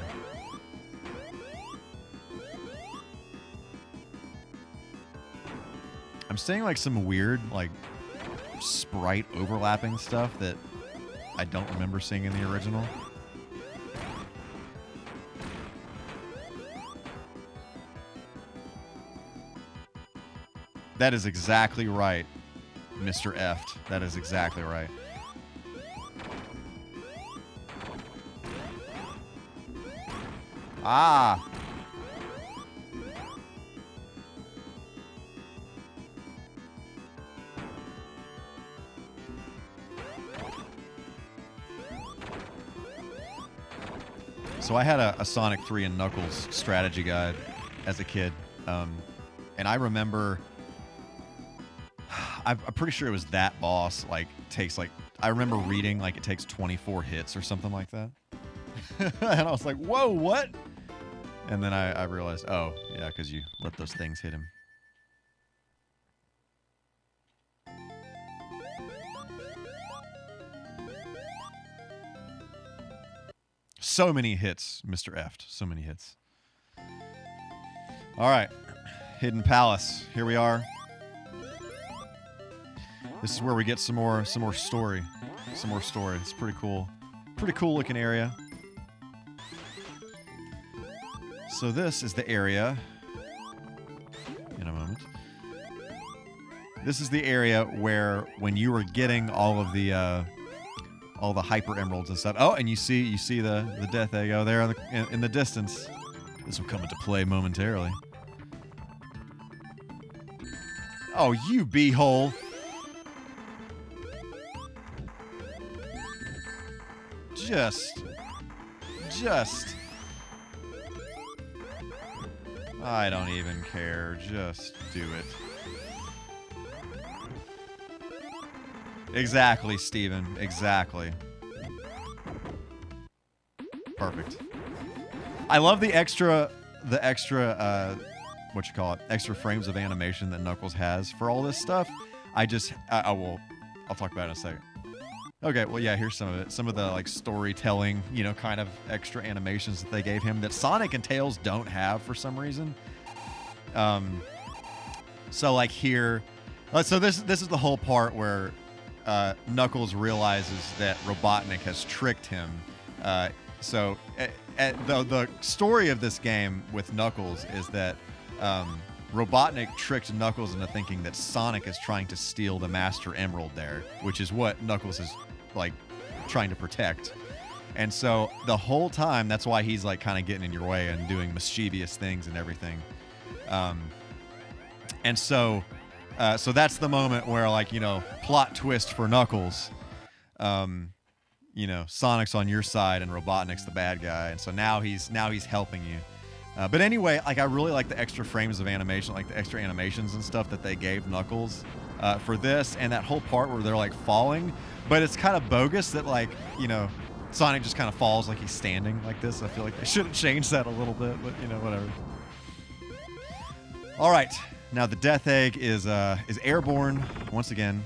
I'm seeing like some weird like sprite overlapping stuff that I don't remember seeing in the original. That is exactly right, Mr. Eft. That is exactly right. Ah! So I had a Sonic 3 and Knuckles strategy guide as a kid, and I remember, I'm pretty sure it was that boss, like, takes, like, I remember reading, like, it takes 24 hits or something like that. And I was like, whoa, what? And then I realized, oh, yeah, because you let those things hit him. So many hits, Mr. Eft. So many hits. All right. Hidden Palace. Here we are. This is where we get some more story. Some more story. It's pretty cool. Pretty cool looking area. So this is the area. In a moment. This is the area where when you were getting all the hyper emeralds and stuff. Oh, and you see the death egg out there in the distance. This will come into play momentarily. Oh, you beehole. Just. I don't even care. Just do it. Exactly, Steven. Exactly. Perfect. I love the extra, what you call it, extra frames of animation that Knuckles has for all this stuff. I'll talk about it in a second. Okay, well, yeah, here's some of it. Some of the, like, storytelling, you know, kind of extra animations that they gave him that Sonic and Tails don't have for some reason. So, like, here... so this is the whole part where Knuckles realizes that Robotnik has tricked him. So the story of this game with Knuckles is that Robotnik tricked Knuckles into thinking that Sonic is trying to steal the Master Emerald there, which is what Knuckles is, like, trying to protect. And so the whole time, that's why he's, like, kind of getting in your way and doing mischievous things and everything. And so that's the moment where, like, you know, plot twist for Knuckles. You know, Sonic's on your side and Robotnik's the bad guy, and so now he's helping you. But anyway, like, I really like the extra frames of animation, like the extra animations and stuff that they gave Knuckles for this, and that whole part where they're, like, falling. But it's kind of bogus that, like, you know, Sonic just kind of falls like he's standing like this. I feel like they should have changed that a little bit, but, you know, whatever. All right, now the Death Egg is airborne once again.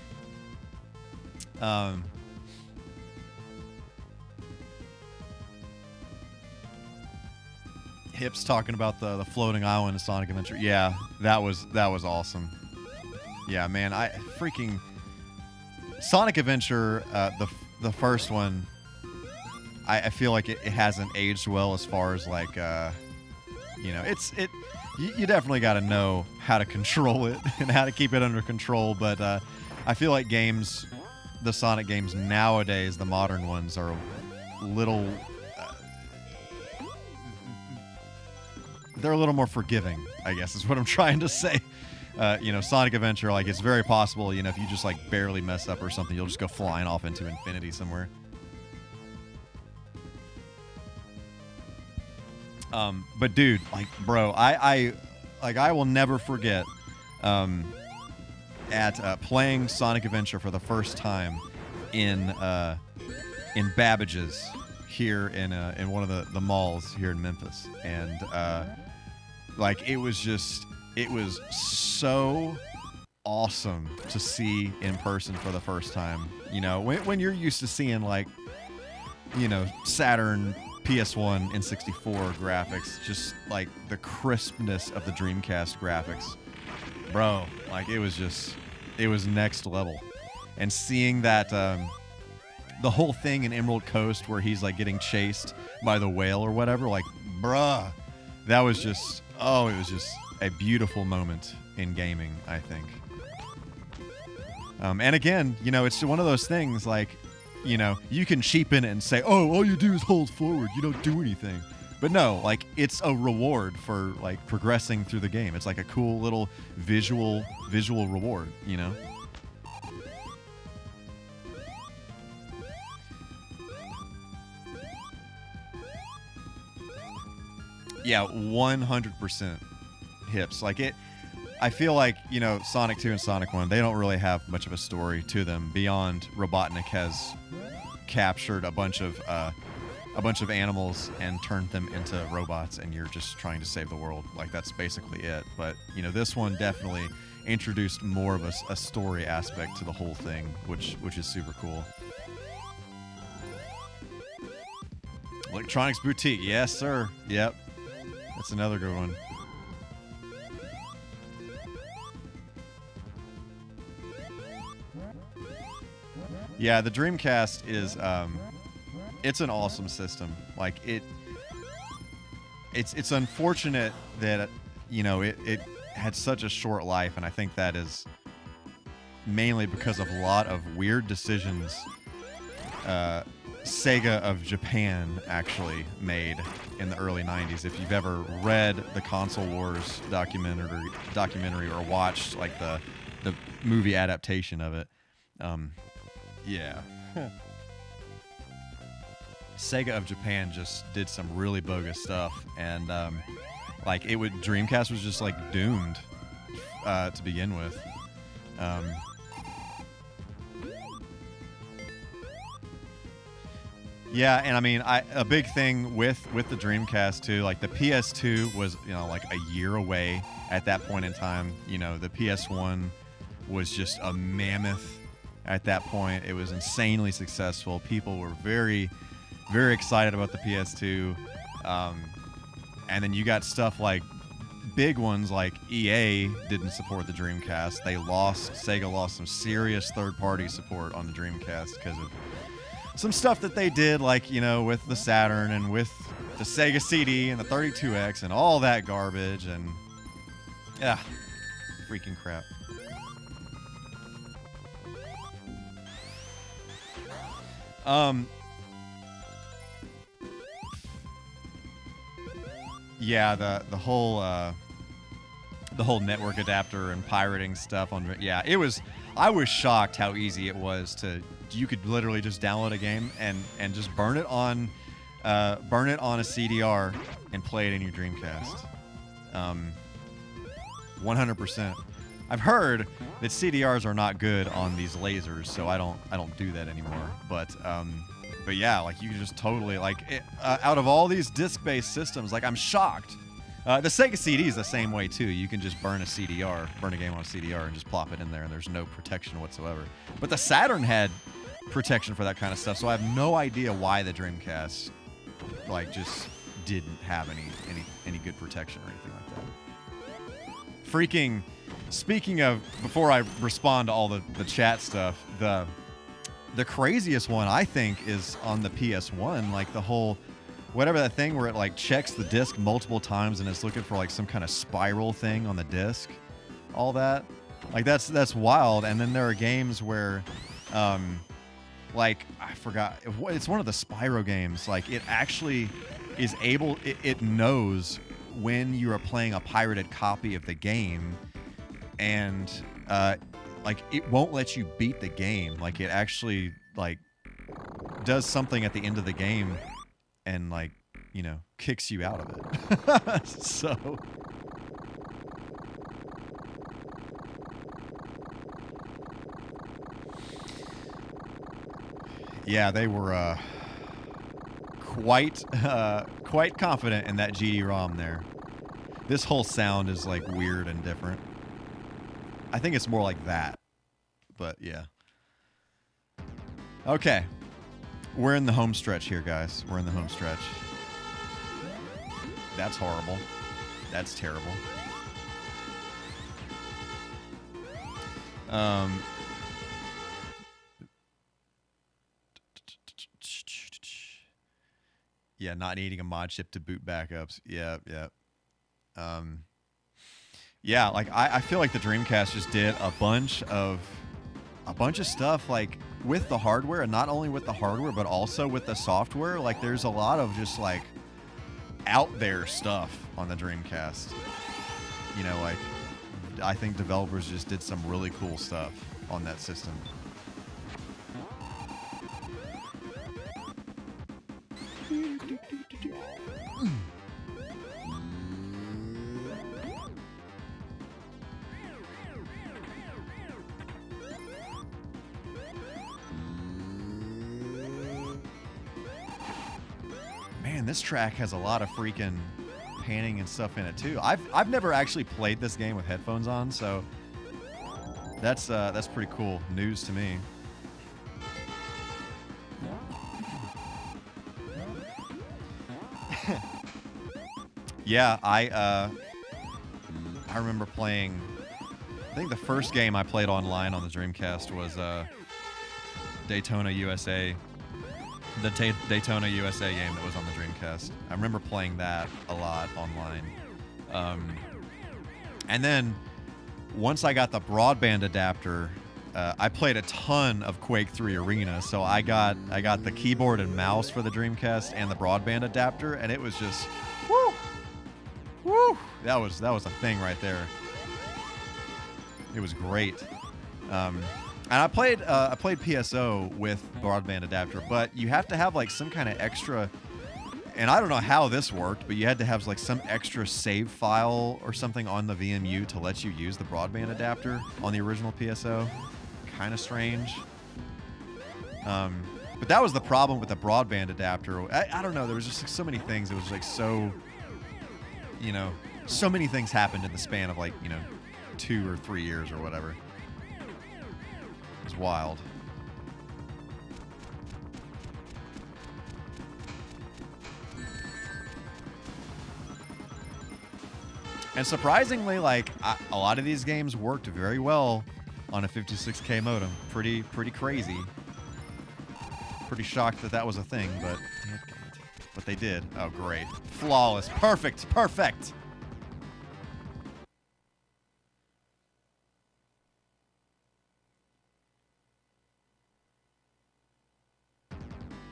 Hips talking about the floating island in Sonic Adventure. Yeah, that was awesome. Yeah, man, I freaking Sonic Adventure, the first one. I feel like it hasn't aged well as far as, like, you know, you definitely got to know how to control it and how to keep it under control. But I feel like the Sonic games nowadays, the modern ones, are a little. They're a little more forgiving, I guess, is what I'm trying to say. You know, Sonic Adventure, like, it's very possible, you know, if you just, like, barely mess up or something, you'll just go flying off into infinity somewhere. But dude, like, bro, I will never forget at playing Sonic Adventure for the first time in Babbage's here in one of the malls here in Memphis, and like, it was so awesome to see in person for the first time. You know, when you're used to seeing, like, you know, Saturn, PS1, N64 graphics, just like the crispness of the Dreamcast graphics, bro, like, it was next level. And seeing that the whole thing in Emerald Coast where he's, like, getting chased by the whale or whatever, like, bruh, that was just, it was just a beautiful moment in gaming, I think. And again, you know, it's one of those things, like, you know, you can cheapen it and say, oh, all you do is hold forward, you don't do anything. But no, like, it's a reward for, like, progressing through the game. It's like a cool little visual reward, you know? Yeah, 100% hips. Like, I feel like, you know, Sonic 2 and Sonic 1, they don't really have much of a story to them beyond Robotnik has captured a bunch of animals and turned them into robots, and you're just trying to save the world. Like, that's basically it. But, you know, this one definitely introduced more of a story aspect to the whole thing, which is super cool. Electronics Boutique. Yes, sir. Yep. That's another good one. Yeah, the Dreamcast is it's an awesome system. Like it's unfortunate that it had such a short life, and I think that is mainly because of a lot of weird decisions Sega of Japan actually made in the early 90s. If you've ever read the Console Wars documentary or watched like the movie adaptation of it, yeah. Sega of Japan just did some really bogus stuff, and like Dreamcast was just like doomed to begin with. Yeah, and I mean, a big thing with the Dreamcast too, like the PS2 was like a year away at that point in time. The PS1 was just a mammoth at that point. It was insanely successful. People were very, very excited about the PS2, and then you got stuff like big ones like EA didn't support the Dreamcast. Sega lost some serious third-party support on the Dreamcast because of some stuff that they did, like, with the Saturn and with the Sega CD and the 32X and all that garbage, and yeah, freaking crap. Yeah, the whole network adapter and pirating stuff I was shocked how easy it was you could literally just download a game and just burn it on a CDR and play it in your Dreamcast. 100%. I've heard that CDRs are not good on these lasers, so I don't do that anymore. But yeah, like you can just totally out of all these disc-based systems, like I'm shocked. The Sega CD is the same way too. You can just burn a game on a CDR and just plop it in there, and there's no protection whatsoever. But the Saturn had protection for that kind of stuff, so I have no idea why the Dreamcast just didn't have any good protection or anything like that. Freaking, speaking of, before I respond to all the chat stuff, the craziest one I think is on the PS1, like the whole whatever that thing where it checks the disc multiple times and it's looking for some kind of spiral thing on the disc. All that, that's wild. And then there are games where I forgot, it's one of the Spyro games, it actually is able, it knows when you are playing a pirated copy of the game, and it won't let you beat the game. It actually does something at the end of the game and kicks you out of it. So yeah, they were quite confident in that GD-ROM there. This whole sound is weird and different. I think it's more like that, but yeah. Okay, we're in the home stretch here, guys. We're in the home stretch. That's horrible. That's terrible. Yeah, not needing a mod chip to boot backups. Yeah. Yeah, I feel like the Dreamcast just did a bunch of stuff with the hardware, and not only with the hardware but also with the software. There's a lot of just out there stuff on the Dreamcast. I think developers just did some really cool stuff on that system. Man, this track has a lot of freaking panning and stuff in it too. I've never actually played this game with headphones on, so that's pretty cool news to me. Yeah, I remember playing. I think the first game I played online on the Dreamcast was Daytona USA. The Daytona USA game that was on the Dreamcast. I remember playing that a lot online. And then once I got the broadband adapter, I played a ton of Quake 3 Arena. So I got the keyboard and mouse for the Dreamcast and the broadband adapter, and it was just woo. That was a thing right there. It was great. And I played PSO with broadband adapter, but you have to have like some kind of extra, and I don't know how this worked, but you had to have like some extra save file or something on the VMU to let you use the broadband adapter on the original PSO. Kind of strange. But that was the problem with the broadband adapter. I don't know. There was just like so many things. It was like so, so many things happened in the span of like, 2 or 3 years or whatever. It was wild. And surprisingly, like a lot of these games worked very well on a 56K modem. Pretty crazy. Pretty shocked that was a thing, but they did. Oh, great. Flawless. Perfect.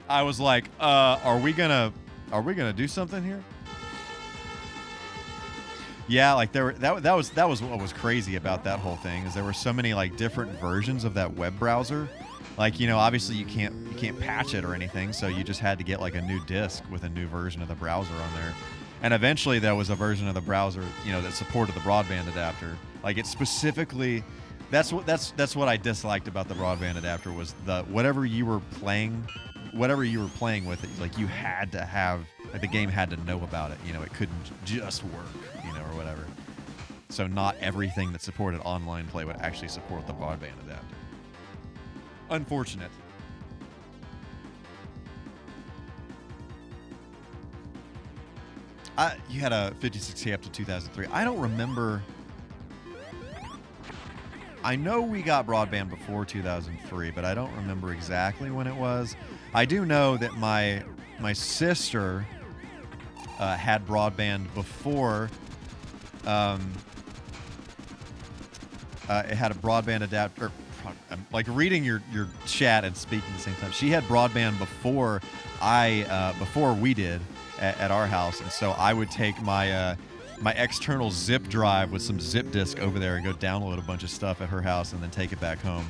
I was like, are we gonna do something here? Yeah, like that was what was crazy about that whole thing, is there were so many like different versions of that web browser. Like, obviously you can't patch it or anything, so you just had to get like a new disk with a new version of the browser on there. And eventually there was a version of the browser, that supported the broadband adapter. Like it specifically, that's what I disliked about the broadband adapter, was whatever you were playing with it, like you had to have, like the game had to know about it. It couldn't just work, or whatever. So not everything that supported online play would actually support the broadband adapter. Unfortunate. You had a 56K up to 2003. I don't remember. I know we got broadband before 2003, but I don't remember exactly when it was. I do know that my sister had broadband before. It had a broadband adapter. I'm like reading your chat and speaking at the same time. She had broadband before before we did at our house, and so I would take my external zip drive with some zip disk over there and go download a bunch of stuff at her house and then take it back home.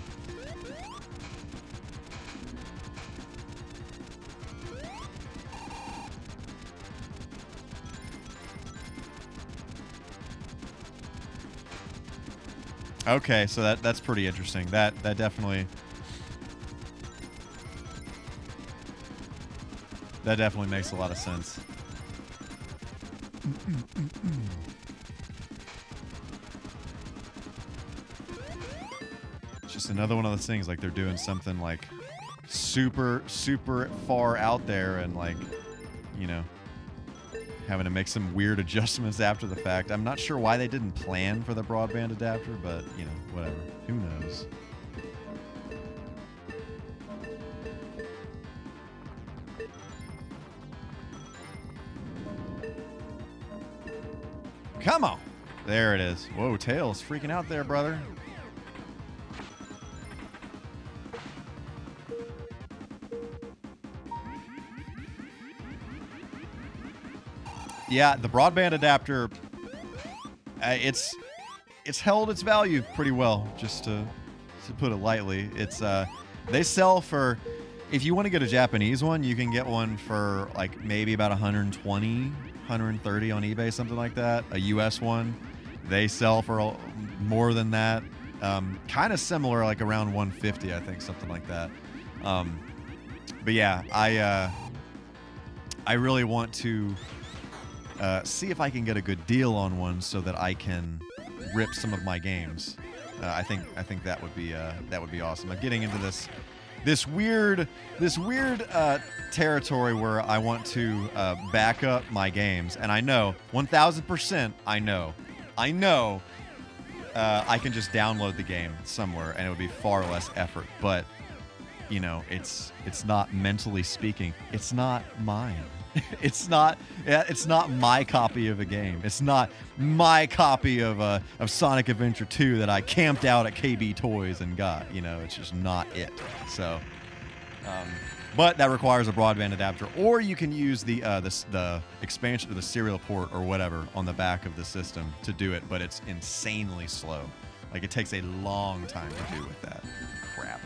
Okay, so that's pretty interesting. That definitely makes a lot of sense. It's just another one of those things, like they're doing something like super far out there and like, having to make some weird adjustments after the fact. I'm not sure why they didn't plan for the broadband adapter, but, whatever. Who knows? Come on! There it is. Whoa, Tails freaking out there, brother. Yeah, the broadband adapter, it's held its value pretty well, just to put it lightly. It's they sell for, if you want to get a Japanese one, you can get one for like maybe about 120, 130 on eBay, something like that. A US one, they sell for more than that. Kind of similar, like around 150, I think, something like that. But yeah, I really want to see if I can get a good deal on one so that I can rip some of my games. I think that would be awesome. I'm getting into this this weird territory where I want to back up my games, and I know 1,000%. I know I can just download the game somewhere, and it would be far less effort. But you know, it's not, mentally speaking, it's not mine. It's not my copy of a game. It's not my copy of Sonic Adventure 2 that I camped out at KB Toys and got. You know, it's just not it. So, but that requires a broadband adapter, or you can use the expansion of the serial port or whatever on the back of the system to do it. But it's insanely slow. Like, it takes a long time to do with that. Crap.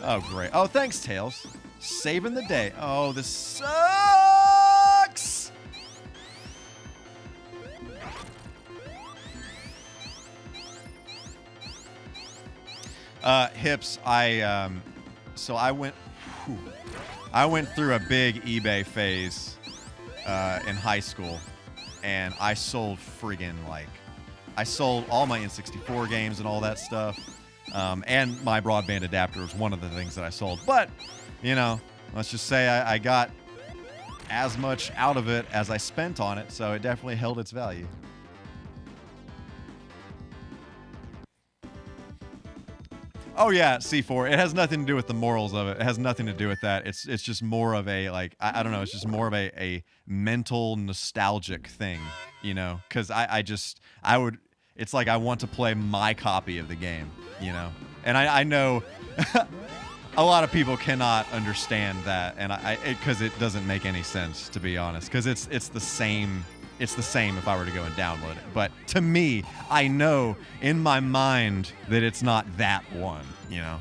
Oh, great. Oh, thanks, Tails. Saving the day. Oh, this sucks! Hips, so I went through a big eBay phase in high school, and I sold I sold all my N64 games and all that stuff. And my broadband adapter was one of the things that I sold. But, you know, let's just say I got as much out of it as I spent on it, so it definitely held its value. Oh yeah, C4. It has nothing to do with the morals of it. It has nothing to do with that. It's just more of a, like, I don't know, it's just more of a mental nostalgic thing, you know? Because it's like I want to play my copy of the game, you know? And I know a lot of people cannot understand that, and because it doesn't make any sense, to be honest. Because it's the same if I were to go and download it. But to me, I know in my mind that it's not that one, you know?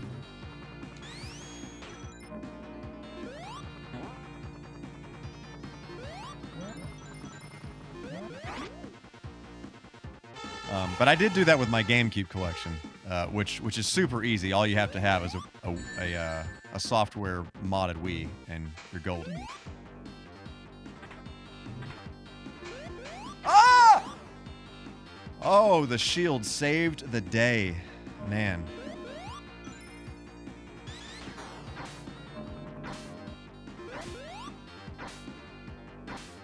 But I did do that with my GameCube collection, which is super easy. All you have to have is a software modded Wii, and you're golden. Ah! Oh, the shield saved the day, man.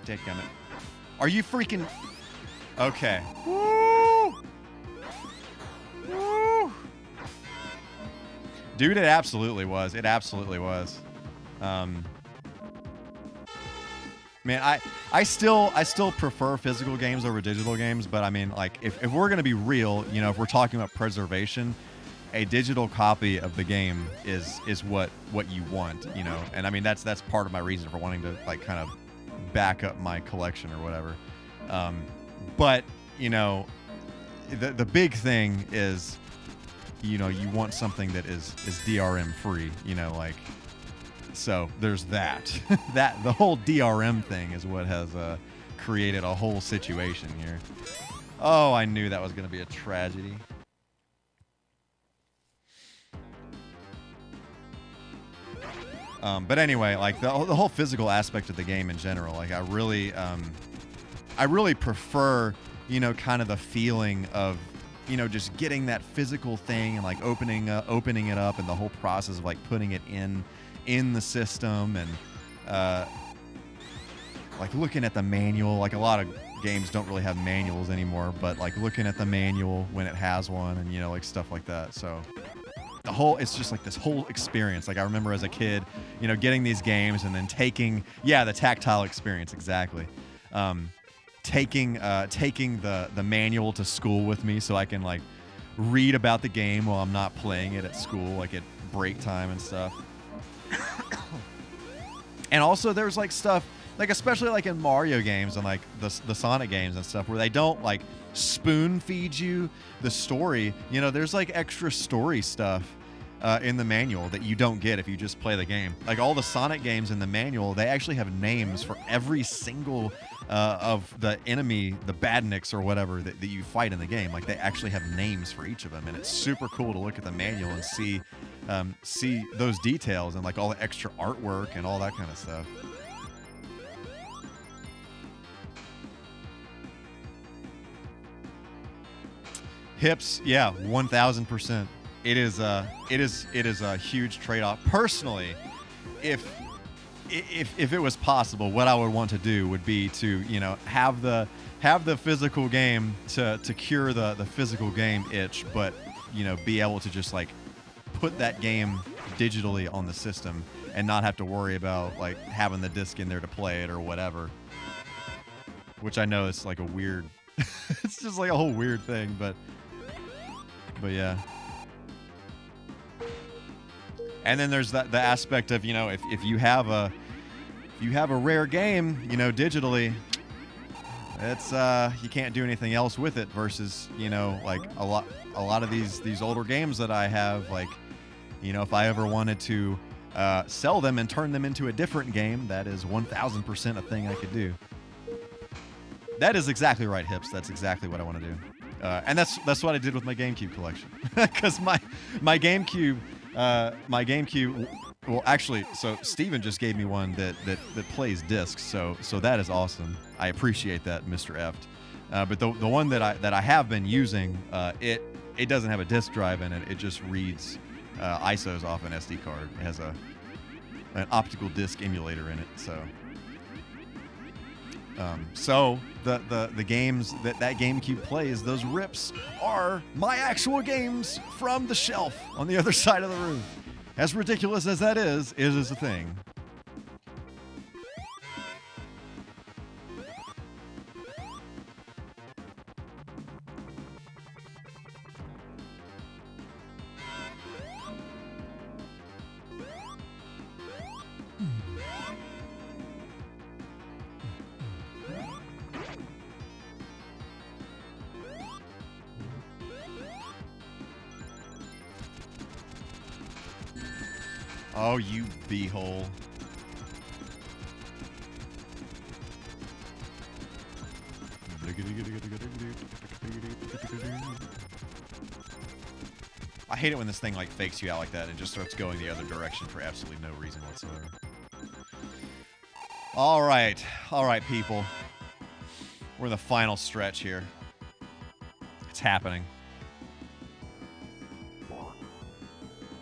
Dadgummit. Are you freaking... Okay. Woo! Woo! Dude, it absolutely was. It absolutely was. Man, I still prefer physical games over digital games, but I mean, like, if we're gonna be real, you know, if we're talking about preservation, a digital copy of the game is what you want, you know. And I mean, that's part of my reason for wanting to, like, kind of back up my collection or whatever. But, you know, the big thing is, you know, you want something that is DRM free, you know, like, so there's that. The whole DRM thing is what has created a whole situation here. Oh, I knew that was going to be a tragedy. But anyway, like, the whole physical aspect of the game in general, like, I really prefer, you know, kind of the feeling of, you know, just getting that physical thing and, like, opening it up, and the whole process of, like, putting it in the system, and like, looking at the manual. Like, a lot of games don't really have manuals anymore, but, like, looking at the manual when it has one, and, you know, like, stuff like that. So it's just like this whole experience. Like, I remember as a kid, you know, getting these games and then taking the tactile experience, exactly. Taking the manual to school with me so I can, like, read about the game while I'm not playing it at school, like at break time and stuff. And also, there's, like, stuff, like, especially, like, in Mario games and, like, the Sonic games and stuff, where they don't, like, spoon feed you the story. You know, there's, like, extra story stuff in the manual that you don't get if you just play the game. Like, all the Sonic games in the manual, they actually have names for every single of the enemy, the badniks or whatever that you fight in the game. Like, they actually have names for each of them, and it's super cool to look at the manual and see those details and, like, all the extra artwork and all that kind of stuff. Hips, yeah, 1,000%. it is a huge trade-off. Personally, if it was possible, what I would want to do would be to, you know, have the physical game to cure the physical game itch, but, you know, be able to just like put that game digitally on the system and not have to worry about like having the disc in there to play it or whatever. Which I know is like a weird, it's just like a whole weird thing, but yeah. And then there's the aspect of, you know, if you have a rare game, you know, digitally, it's you can't do anything else with it versus, you know, like a lot of these older games that I have, like, you know, if I ever wanted to sell them and turn them into a different game, that is 1000% a thing I could do. That is exactly right, Hips. That's exactly what I want to do. And that's what I did with my GameCube collection. Because my GameCube, well, actually, so Steven just gave me one that plays discs, so that is awesome. I appreciate that, Mr. Eft. But the one that I have been using, it doesn't have a disk drive in it. It just reads ISOs off an SD card. It has an optical disc emulator in it. So the games that GameCube plays, those rips are my actual games from the shelf on the other side of the room. As ridiculous as that is, it is a thing. Oh, you beehole. I hate it when this thing like fakes you out like that and just starts going the other direction for absolutely no reason whatsoever. All right, people. We're in the final stretch here. It's happening.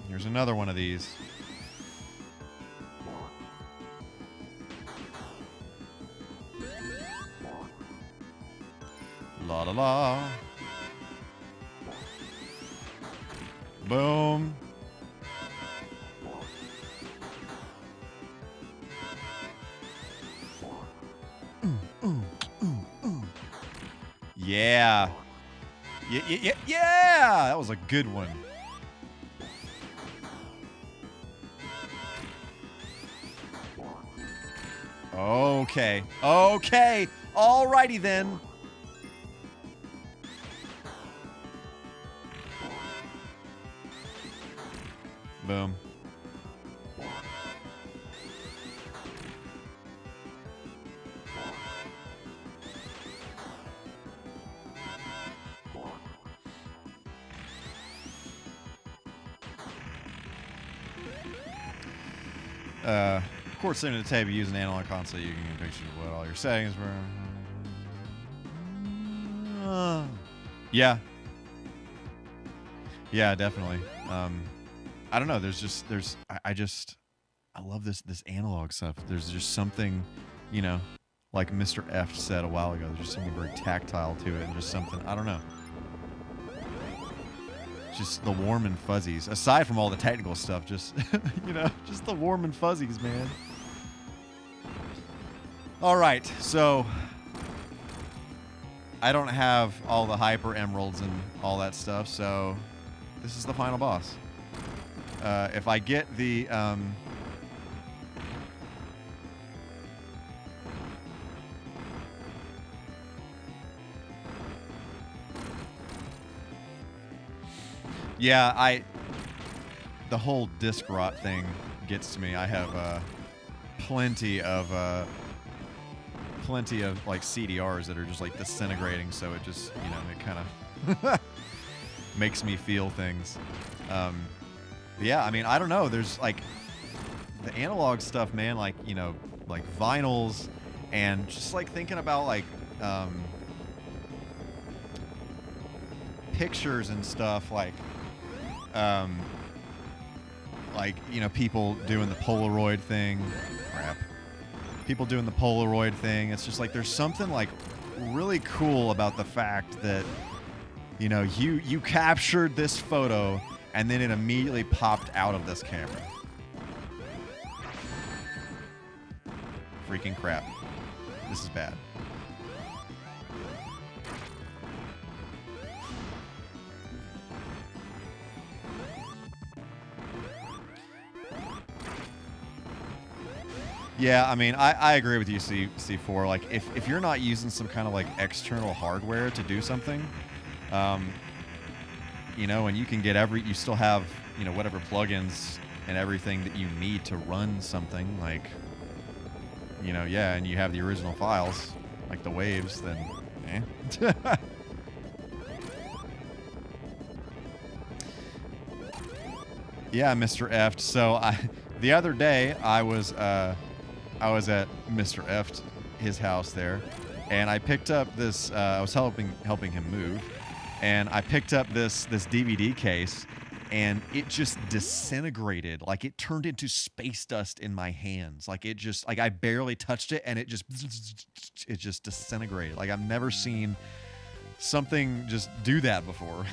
Here's another one of these. La la la. Boom. Yeah. Yeah! That was a good one. Okay. Okay. Alrighty then. Boom. Of course, sitting at the table using an analog console, you can get pictures of what all your settings were. Yeah. Yeah, definitely. I don't know. I love this analog stuff. There's just something, you know, like Mr. F said a while ago. There's just something very tactile to it, and just something, I don't know. Just the warm and fuzzies. Aside from all the technical stuff, just, you know, just the warm and fuzzies, man. All right, so I don't have all the hyper emeralds and all that stuff, so this is the final boss. If I get the yeah, the whole disc rot thing gets to me. I have plenty of like CDRs that are just like disintegrating, so it just, you know, it kind of makes me feel things. Yeah, I mean, I don't know. There's like the analog stuff, man, like, you know, like vinyls, and just like thinking about like pictures and stuff, like like, you know, people doing the Polaroid thing. Crap. People doing the Polaroid thing. It's just like there's something like really cool about the fact that, you know, you captured this photo and then it immediately popped out of this camera. Freaking crap. This is bad. Yeah, I mean, I agree with you, C4. Like, if you're not using some kind of, like, external hardware to do something, you know, and you can get you still have, you know, whatever plugins and everything that you need to run something, like, you know, yeah, and you have the original files, like the waves, then, eh. Yeah, Mr. Eft. So, the other day, I was at Mr. Eft, his house there, and I picked up this, I was helping him move, and I picked up this DVD case, and it just disintegrated. Like, it turned into space dust in my hands. Like, it just, like, I barely touched it, and it just disintegrated. Like, I've never seen something just do that before.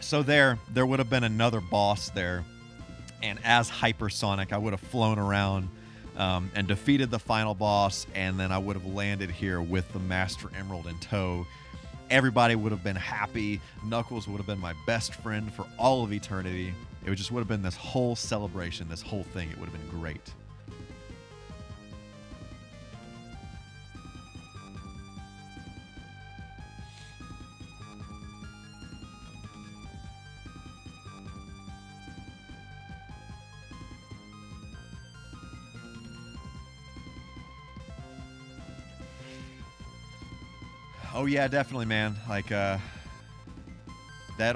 So there would have been another boss there, and as Hypersonic, I would have flown around and defeated the final boss, and then I would have landed here with the Master Emerald in tow. Everybody would have been happy. Knuckles would have been my best friend for all of eternity. It just would have been this whole celebration, this whole thing. It would have been great. Oh yeah, definitely, man. Like, that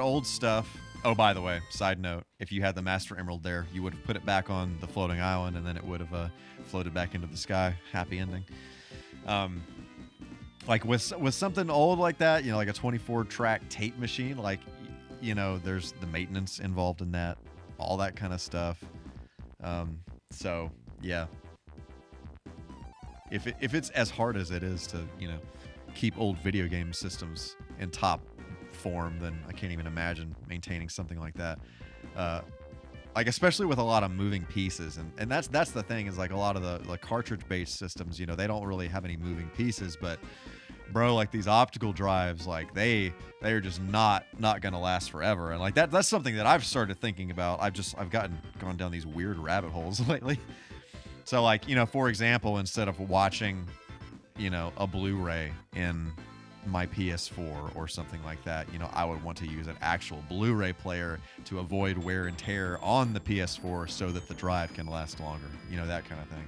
old stuff. Oh, by the way, side note, if you had the Master Emerald there, you would have put it back on the floating island, and then it would have floated back into the sky. Happy ending. Like, with something old like that, you know, like a 24-track tape machine, like, you know, there's the maintenance involved in that, all that kind of stuff. So, yeah. If it's as hard as it is to, you know, keep old video game systems in top form, then I can't even imagine maintaining something like that. Like, especially with a lot of moving pieces, and that's the thing, is like a lot of the cartridge-based systems, you know, they don't really have any moving pieces, but bro, like these optical drives, like they are just not gonna last forever. And like that's something that I've started thinking about. I've gone down these weird rabbit holes lately. So, like, you know, for example, instead of watching, you know, a Blu-ray in my PS4 or something like that, you know, I would want to use an actual Blu-ray player to avoid wear and tear on the PS4 so that the drive can last longer, you know, that kind of thing.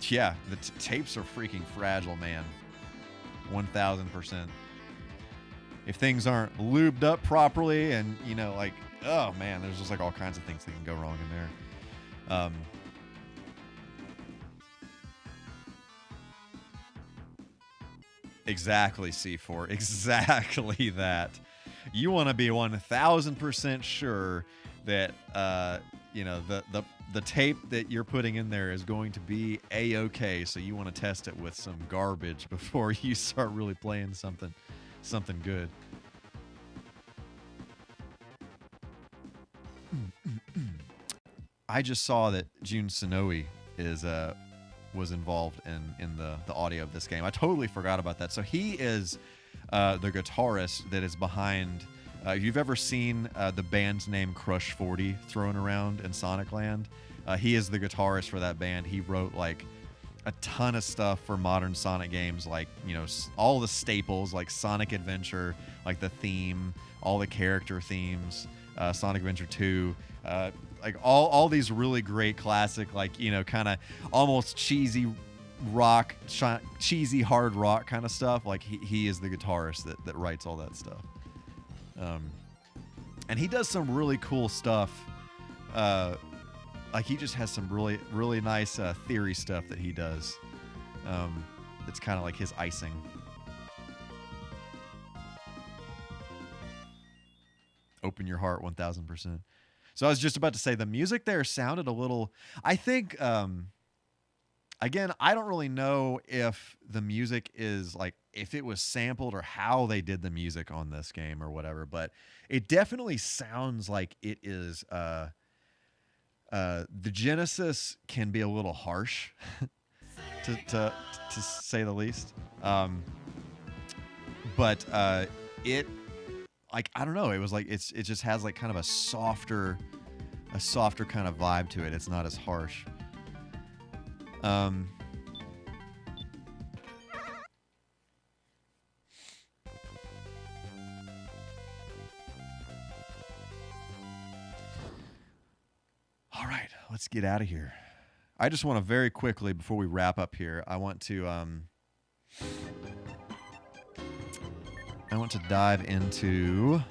Yeah, the tapes are freaking fragile, man. 1000%. If things aren't lubed up properly, and, you know, like, oh man, there's just like all kinds of things that can go wrong in there. Exactly, C4. Exactly that. You want to be 1000% sure that, you know, the tape that you're putting in there is going to be A-okay, so you want to test it with some garbage before you start really playing something good. I just saw that Jun Sonoe was involved in the audio of this game. I totally forgot about that. So he is the guitarist that is behind. If you've ever seen the band's name Crush 40 thrown around in Sonic Land, he is the guitarist for that band. He wrote like a ton of stuff for modern Sonic games, like, you know, all the staples like Sonic Adventure, like the theme, all the character themes, Sonic Adventure 2, like all these really great classic, like, you know, kind of almost cheesy rock, cheesy hard rock kind of stuff. Like he is the guitarist that writes all that stuff. And he does some really cool stuff like he just has some really nice theory stuff that he does. It's kind of like his icing. Open your heart 1000%. So I was just about to say the music there sounded a little, I think, again, I don't really know if the music is like, if it was sampled or how they did the music on this game or whatever, but it definitely sounds like it is, the Genesis can be a little harsh to say the least. But it, like, I don't know, it was like it just has like kind of a softer kind of vibe to it. It's not as harsh. All right, let's get out of here. I just want to very quickly, before we wrap up here, I want to dive into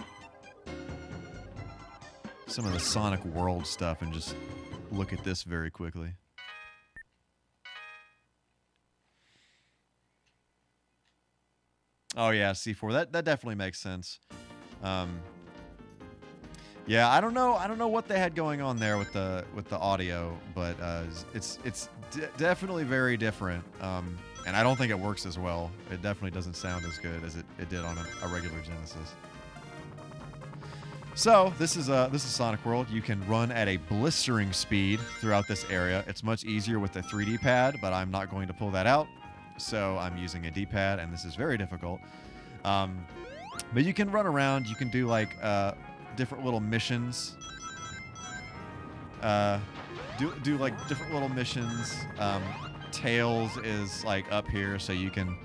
some of the Sonic World stuff and just look at this very quickly. Oh yeah, C4. That definitely makes sense. Yeah, I don't know what they had going on there with the audio, but it's definitely very different. And I don't think it works as well. It definitely doesn't sound as good as it did on a regular Genesis. So this is Sonic World. You can run at a blistering speed throughout this area. It's much easier with the 3D pad, but I'm not going to pull that out. So I'm using a D-pad, and this is very difficult. But you can run around. You can do like different little missions. Do like different little missions. Tails is like up here, so you can.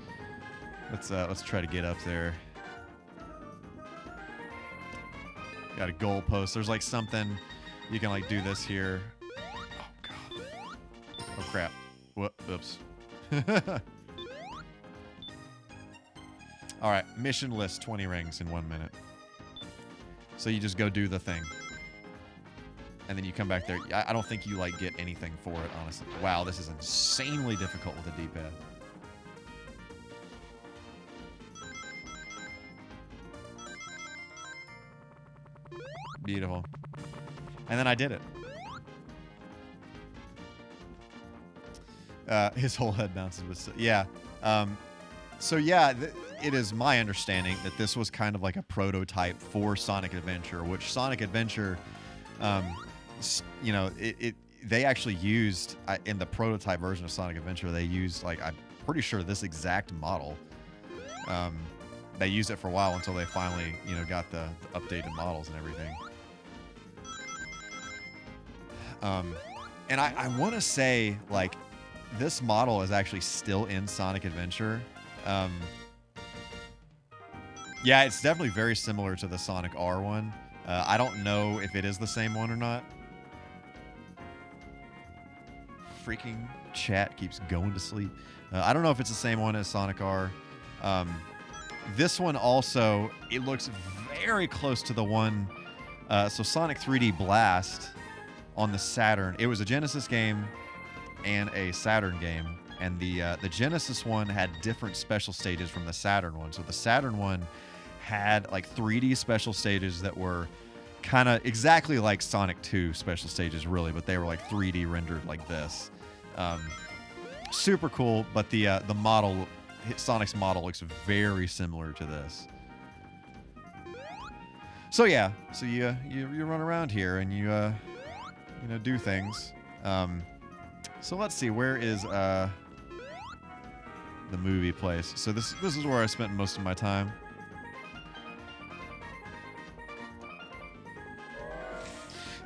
Let's try to get up there. Got a goal post. There's like something you can like do this here. Oh god. Oh crap. Whoops. All right, mission list 20 rings in 1 minute. So you just go do the thing. And then you come back there. I don't think you like get anything for it, honestly. Wow, this is insanely difficult with a D-pad. Beautiful. And then I did it. His whole head bounces with... Yeah. So yeah, it is my understanding that this was kind of like a prototype for Sonic Adventure, which Sonic Adventure, you know, they actually used in the prototype version of Sonic Adventure. They used like, I'm pretty sure, this exact model. They used it for a while until they finally, you know, got the updated models and everything. And I want to say like this model is actually still in Sonic Adventure. Yeah, it's definitely very similar to the Sonic R one. I don't know if it is the same one or not. Freaking chat keeps going to sleep. I don't know if it's the same one as Sonic R. This one also, it looks very close to the one. So Sonic 3D Blast on the Saturn. It was a Genesis game and a Saturn game. And the Genesis one had different special stages from the Saturn one. So the Saturn one had like 3D special stages that were kind of exactly like Sonic 2 special stages, really, but they were like 3D rendered like this. Super cool, but the model, Sonic's model, looks very similar to this. So yeah, so you run around here and you know, do things. So let's see, where is the movie place? So this is where I spent most of my time.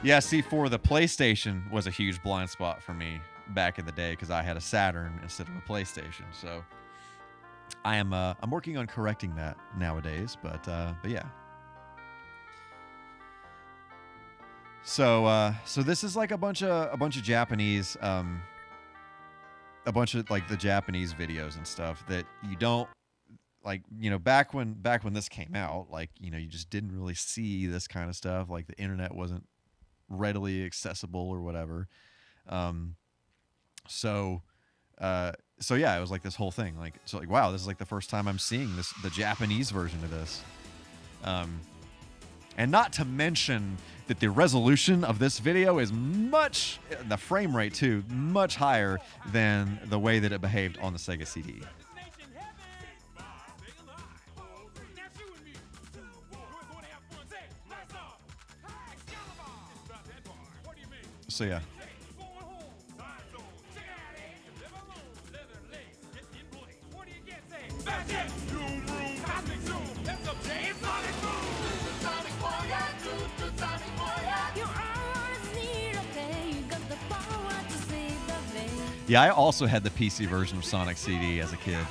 Yeah, see, for the PlayStation was a huge blind spot for me back in the day because I had a Saturn instead of a PlayStation. So I'm working on correcting that nowadays, but yeah. So this is like a bunch of Japanese, a bunch of like the Japanese videos and stuff that you don't like, you know, back when this came out, like, you know, you just didn't really see this kind of stuff. Like the internet wasn't readily accessible or whatever. So yeah, it was like this whole thing. Like, so like, wow, this is like the first time I'm seeing the Japanese version of this. And not to mention that the resolution of this video is the frame rate too, much higher than the way that it behaved on the Sega CD. So yeah. Yeah, I also had the PC version of Sonic CD as a kid.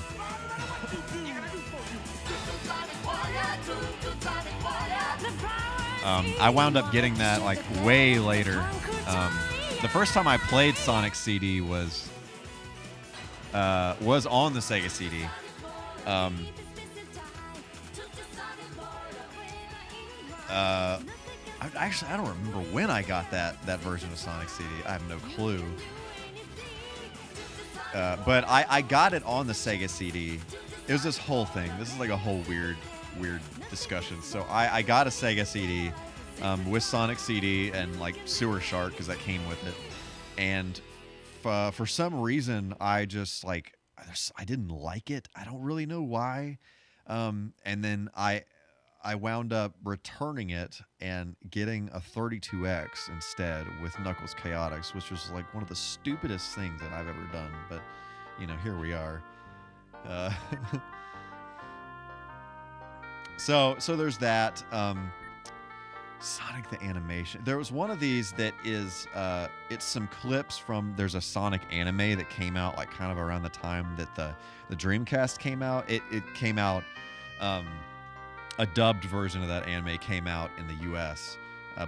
I wound up getting that like way later. The first time I played Sonic CD was on the Sega CD. Actually, I don't remember when I got that version of Sonic CD. I have no clue. But I got it on the Sega CD. It was this whole thing. This is like a whole weird discussion. So I got a Sega CD with Sonic CD and like Sewer Shark because that came with it. And for some reason, I just like I didn't like it. I don't really know why. And then I wound up returning it and getting a 32X instead with Knuckles Chaotix, which was like one of the stupidest things that I've ever done. But, you know, here we are. So there's that. Sonic the Animation. There was one of these that is, it's some clips from, there's a Sonic anime that came out like kind of around the time that the Dreamcast came out. It came out, a dubbed version of that anime came out in the US,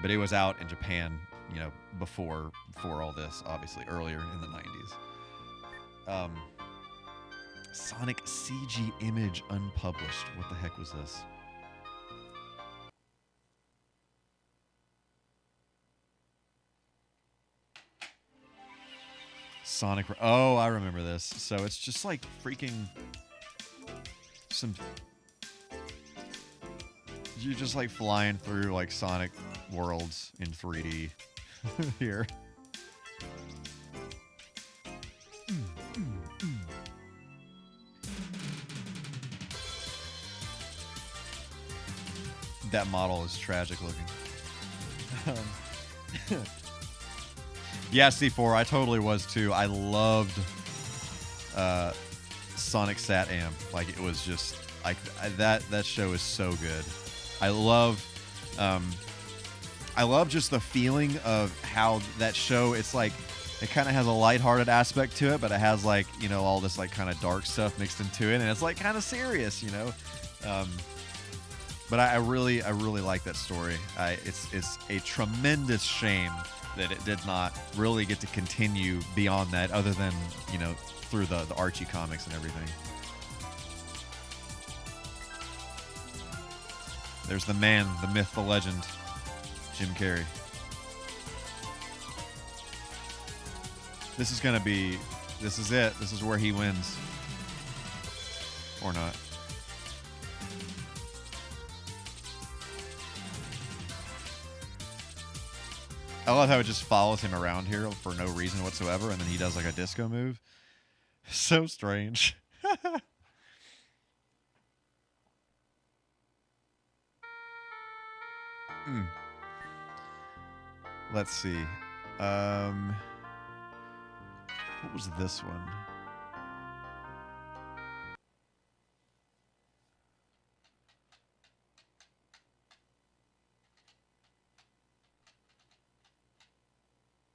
but it was out in Japan, you know, before all this, obviously earlier in the 90s. Sonic CG image unpublished. What the heck was this? Sonic. Oh, I remember this. So it's just like freaking some. You're just like flying through like Sonic worlds in 3D here. That model is tragic looking. Yeah, C4, I totally was too. I loved Sonic Sat Am. Like, it was just like that show is so good. I love just the feeling of how that show, it's like it kind of has a lighthearted aspect to it, but it has like, you know, all this like kind of dark stuff mixed into it, and it's like kind of serious, you know. But I really like that story. It's a tremendous shame that it did not really get to continue beyond that, other than, you know, through the Archie comics and everything. There's the man, the myth, the legend, Jim Carrey. This is gonna be, this is it. This is where he wins. Or not. I love how it just follows him around here for no reason whatsoever, and then he does like a disco move. So strange. Let's see. What was this one?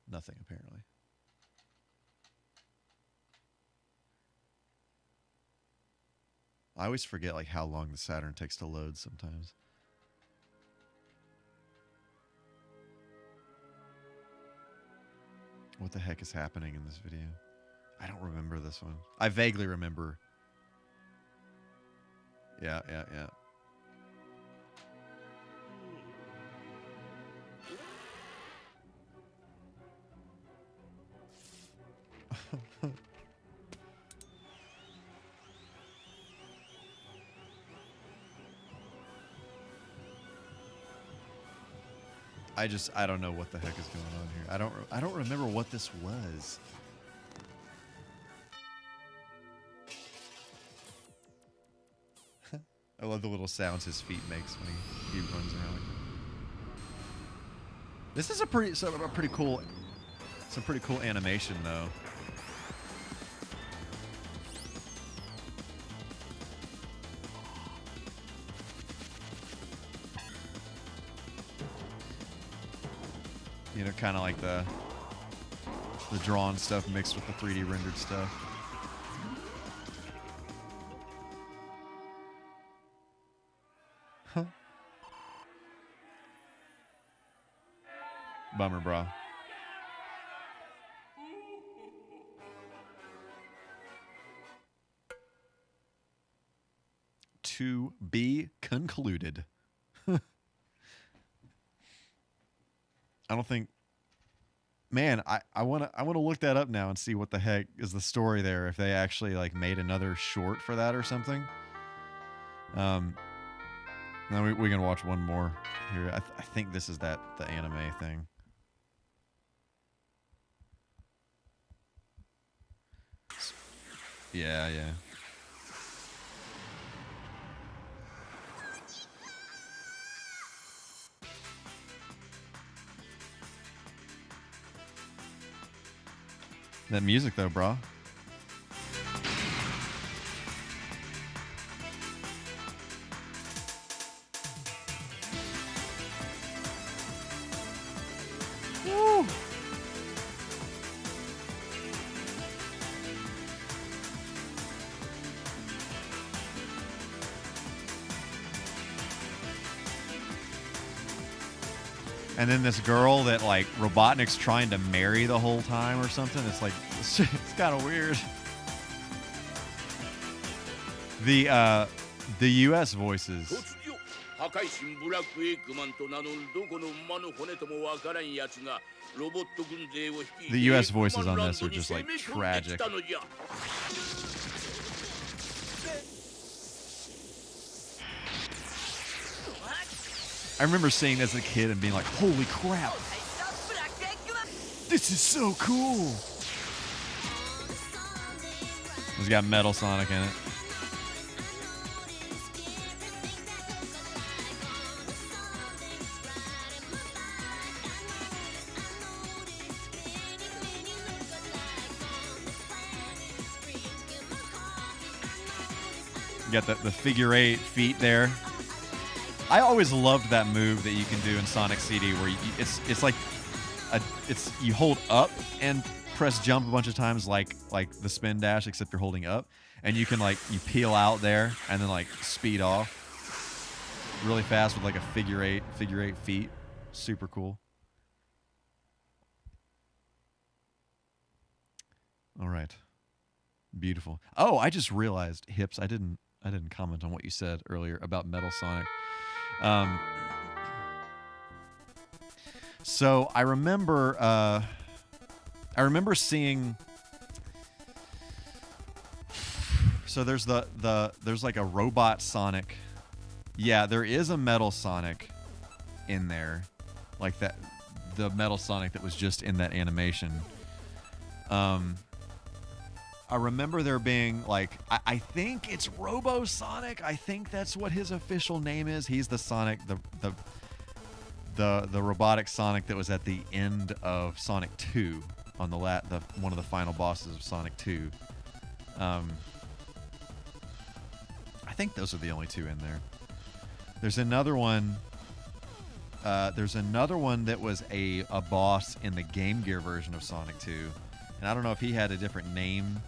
Nothing, apparently. I always forget like how long the Saturn takes to load sometimes. What the heck is happening in this video? I don't remember this one. I vaguely remember. Yeah. I don't know what the heck is going on here. I don't remember what this was. I love the little sounds his feet makes when he runs around like that. This is a pretty cool, some pretty cool animation though. You know, kind of like the drawn stuff mixed with the 3D rendered stuff. Huh. Bummer, bro. To be concluded. I don't think, man, I wanna look that up now and see what the heck is the story there, if they actually like made another short for that or something. Now we can watch one more here. I think this is the anime thing. Yeah. That music though, bro. Woo. And then this girl that like Robotnik's trying to marry the whole time or something. It's like it's kind of weird. The US voices. The US voices on this are just like tragic. I remember seeing this as a kid and being like, holy crap. This is so cool. It's got Metal Sonic in it. You got the figure 8 feet there. I always loved that move that you can do in Sonic CD, where it's like you hold up and press jump a bunch of times, like the spin dash, except you're holding up, and you can you peel out there and then like speed off really fast with like a figure 8 feet. Super cool. All right, beautiful. Oh, I just realized, Hips, I didn't comment on what you said earlier about Metal Sonic. So I remember seeing. So there's there's like a robot Sonic. Yeah, there is a Metal Sonic in there, like that, the Metal Sonic that was just in that animation. I remember there being like, I think it's Robo Sonic. I think that's what his official name is. He's the Sonic, the robotic Sonic that was at the end of Sonic 2 on the one of the final bosses of Sonic 2. I think those are the only two in there. There's another one. There's another one that was a boss in the Game Gear version of Sonic 2, and I don't know if he had a different name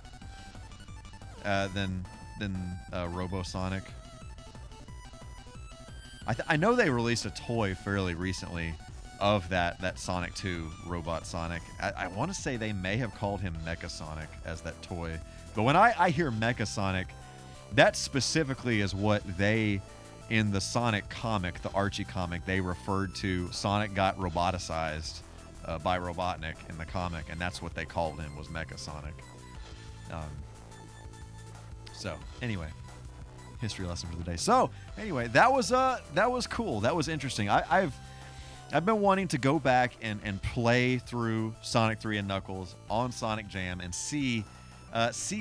than Robo Sonic. I know they released a toy fairly recently of that Sonic 2 robot Sonic. I want to say they may have called him Mecha Sonic as that toy, but when I hear Mecha Sonic, that specifically is what they, in the Sonic comic, the Archie comic, they referred to. Sonic got roboticized by Robotnik in the comic, and that's what they called him, was Mecha Sonic. So anyway, history lesson for the day. So anyway, that was cool. That was interesting. I've been wanting to go back and play through Sonic 3 and Knuckles on Sonic Jam and see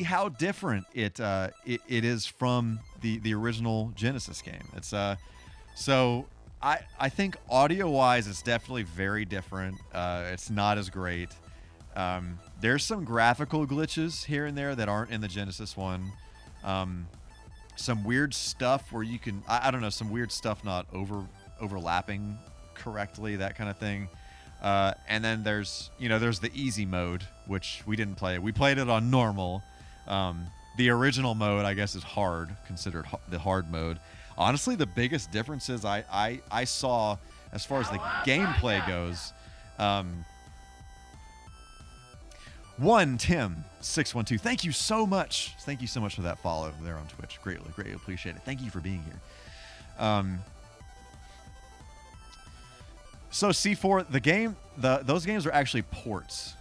how different it is from the original Genesis game. It's so I think audio wise it's definitely very different. It's not as great. There's some graphical glitches here and there that aren't in the Genesis one. Some weird stuff where you can I don't know, some weird stuff not overlapping correctly, that kind of thing. And then there's the easy mode, which we didn't play. We played it on normal. The original mode, I guess, is hard, considered the hard mode. Honestly, the biggest differences I saw as far as the gameplay goes. Tim612, thank you so much. Thank you so much for that follow there on Twitch. Greatly appreciate it. Thank you for being here. So C4, those games are actually ports.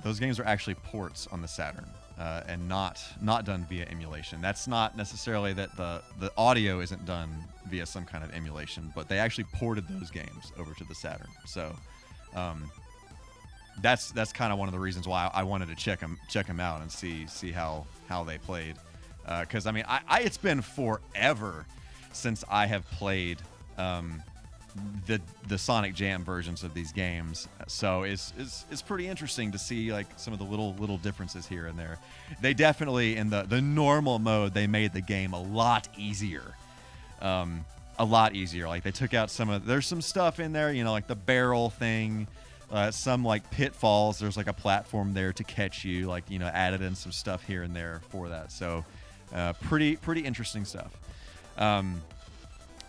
Those games are actually ports on the Saturn, and not done via emulation. That's not necessarily that the audio isn't done via some kind of emulation, but they actually ported those games over to the Saturn. So that's kind of one of the reasons why I wanted to check them out and see how they played. Because I mean, it's been forever since I have played the Sonic Jam versions of these games, so it's pretty interesting to see like some of the little differences here and there. They definitely, in the normal mode, they made the game a lot easier. Like they took out there's some stuff in there, like the barrel thing, some like pitfalls. There's like a platform there to catch you, like added in some stuff here and there for that. So pretty interesting stuff.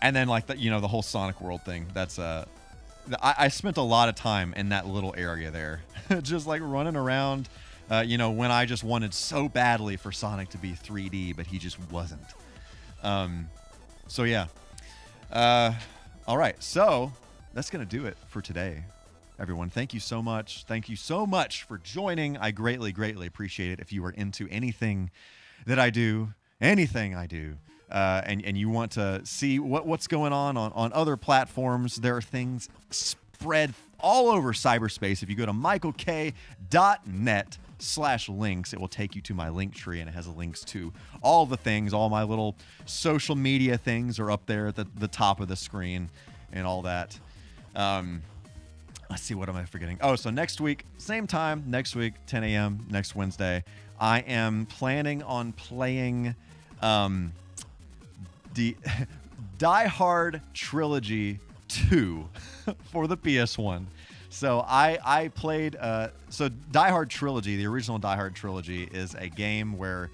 And then like the whole Sonic World thing. That's I spent a lot of time in that little area there, just like running around. When I just wanted so badly for Sonic to be 3D, but he just wasn't. So yeah. All right. So that's gonna do it for today, everyone. Thank you so much. Thank you so much for joining. I greatly appreciate it. If you are into anything that I do, and you want to see what's going on other platforms, there are things spread all over cyberspace. If you go to michaelk.net/links, it will take you to my link tree, and it has links to all the things. All my little social media things are up there at the top of the screen and all that. Let's see, what am I forgetting? Oh, so next week, same time, 10 a.m., next Wednesday, I am planning on playing the Die Hard Trilogy 2 for the PS1. So I played, so Die Hard Trilogy, the original Die Hard Trilogy, is a game where,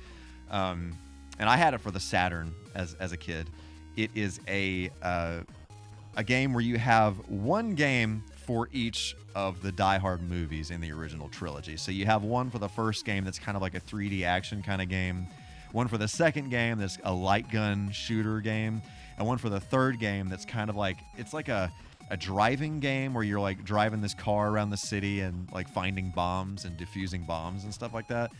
and I had it for the Saturn as a kid. It is a game where you have one game for each of the Die Hard movies in the original trilogy. So you have one for the first game that's kind of like a 3D action kind of game, one for the second game that's a light gun shooter game, and one for the third game that's kind of like, it's like a driving game where you're like driving this car around the city and like finding bombs and defusing bombs and stuff like that.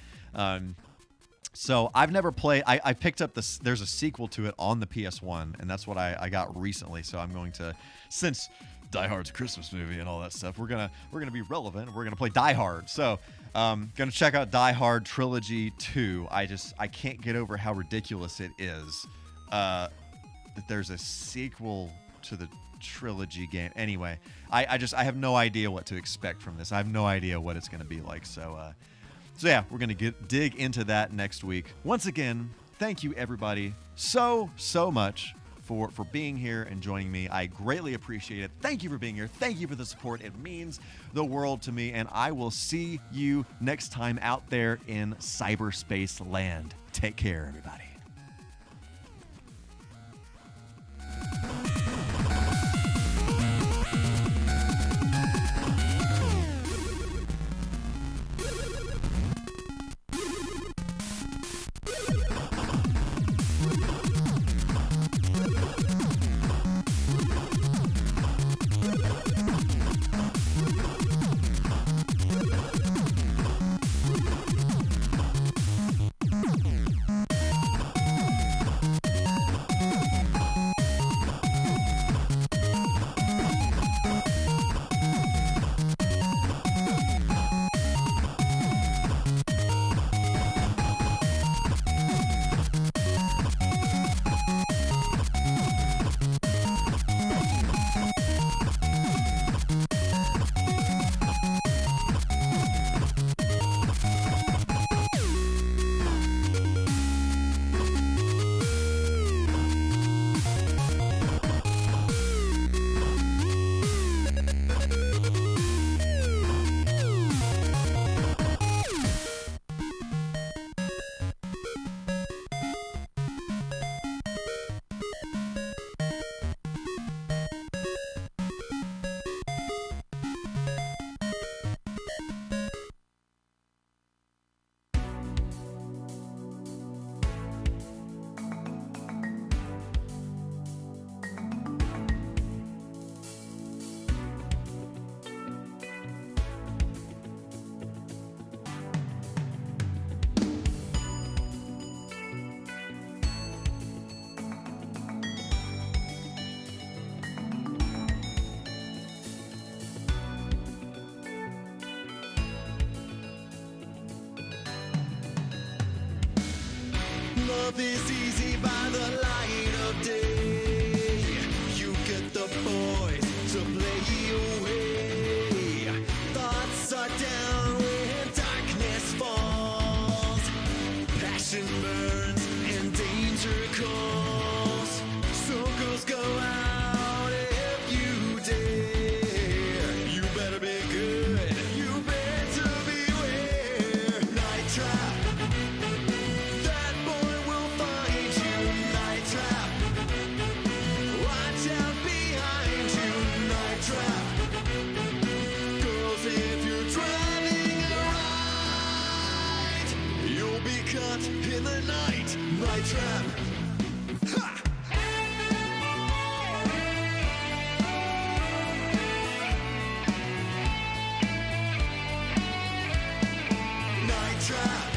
So I've never played, I picked up there's a sequel to it on the PS1, and that's what I got recently. So I'm going to, since Die Hard's a Christmas movie and all that stuff, we're gonna be relevant. We're gonna play Die Hard. So gonna check out Die Hard Trilogy 2. I can't get over how ridiculous it is that there's a sequel to the trilogy game. Anyway, I have no idea what to expect from this. I have no idea what it's gonna be like. So yeah, we're gonna dig into that next week. Once again, thank you everybody so much for being here and joining me. I greatly appreciate it. Thank you for being here. Thank you for the support. It means the world to me, and I will see you next time out there in cyberspace land. Take care, everybody. love is easy by the light of day. You get the boys to play away. Thoughts are down when darkness falls. Passion burns and danger calls. So girls go out if you dare. You better be good. You better beware. Night trap. That boy will find you. Night trap. Watch out behind you. Night trap. Girls, if you're driving a ride, you'll be caught in the night. Night trap. Ha! Night trap.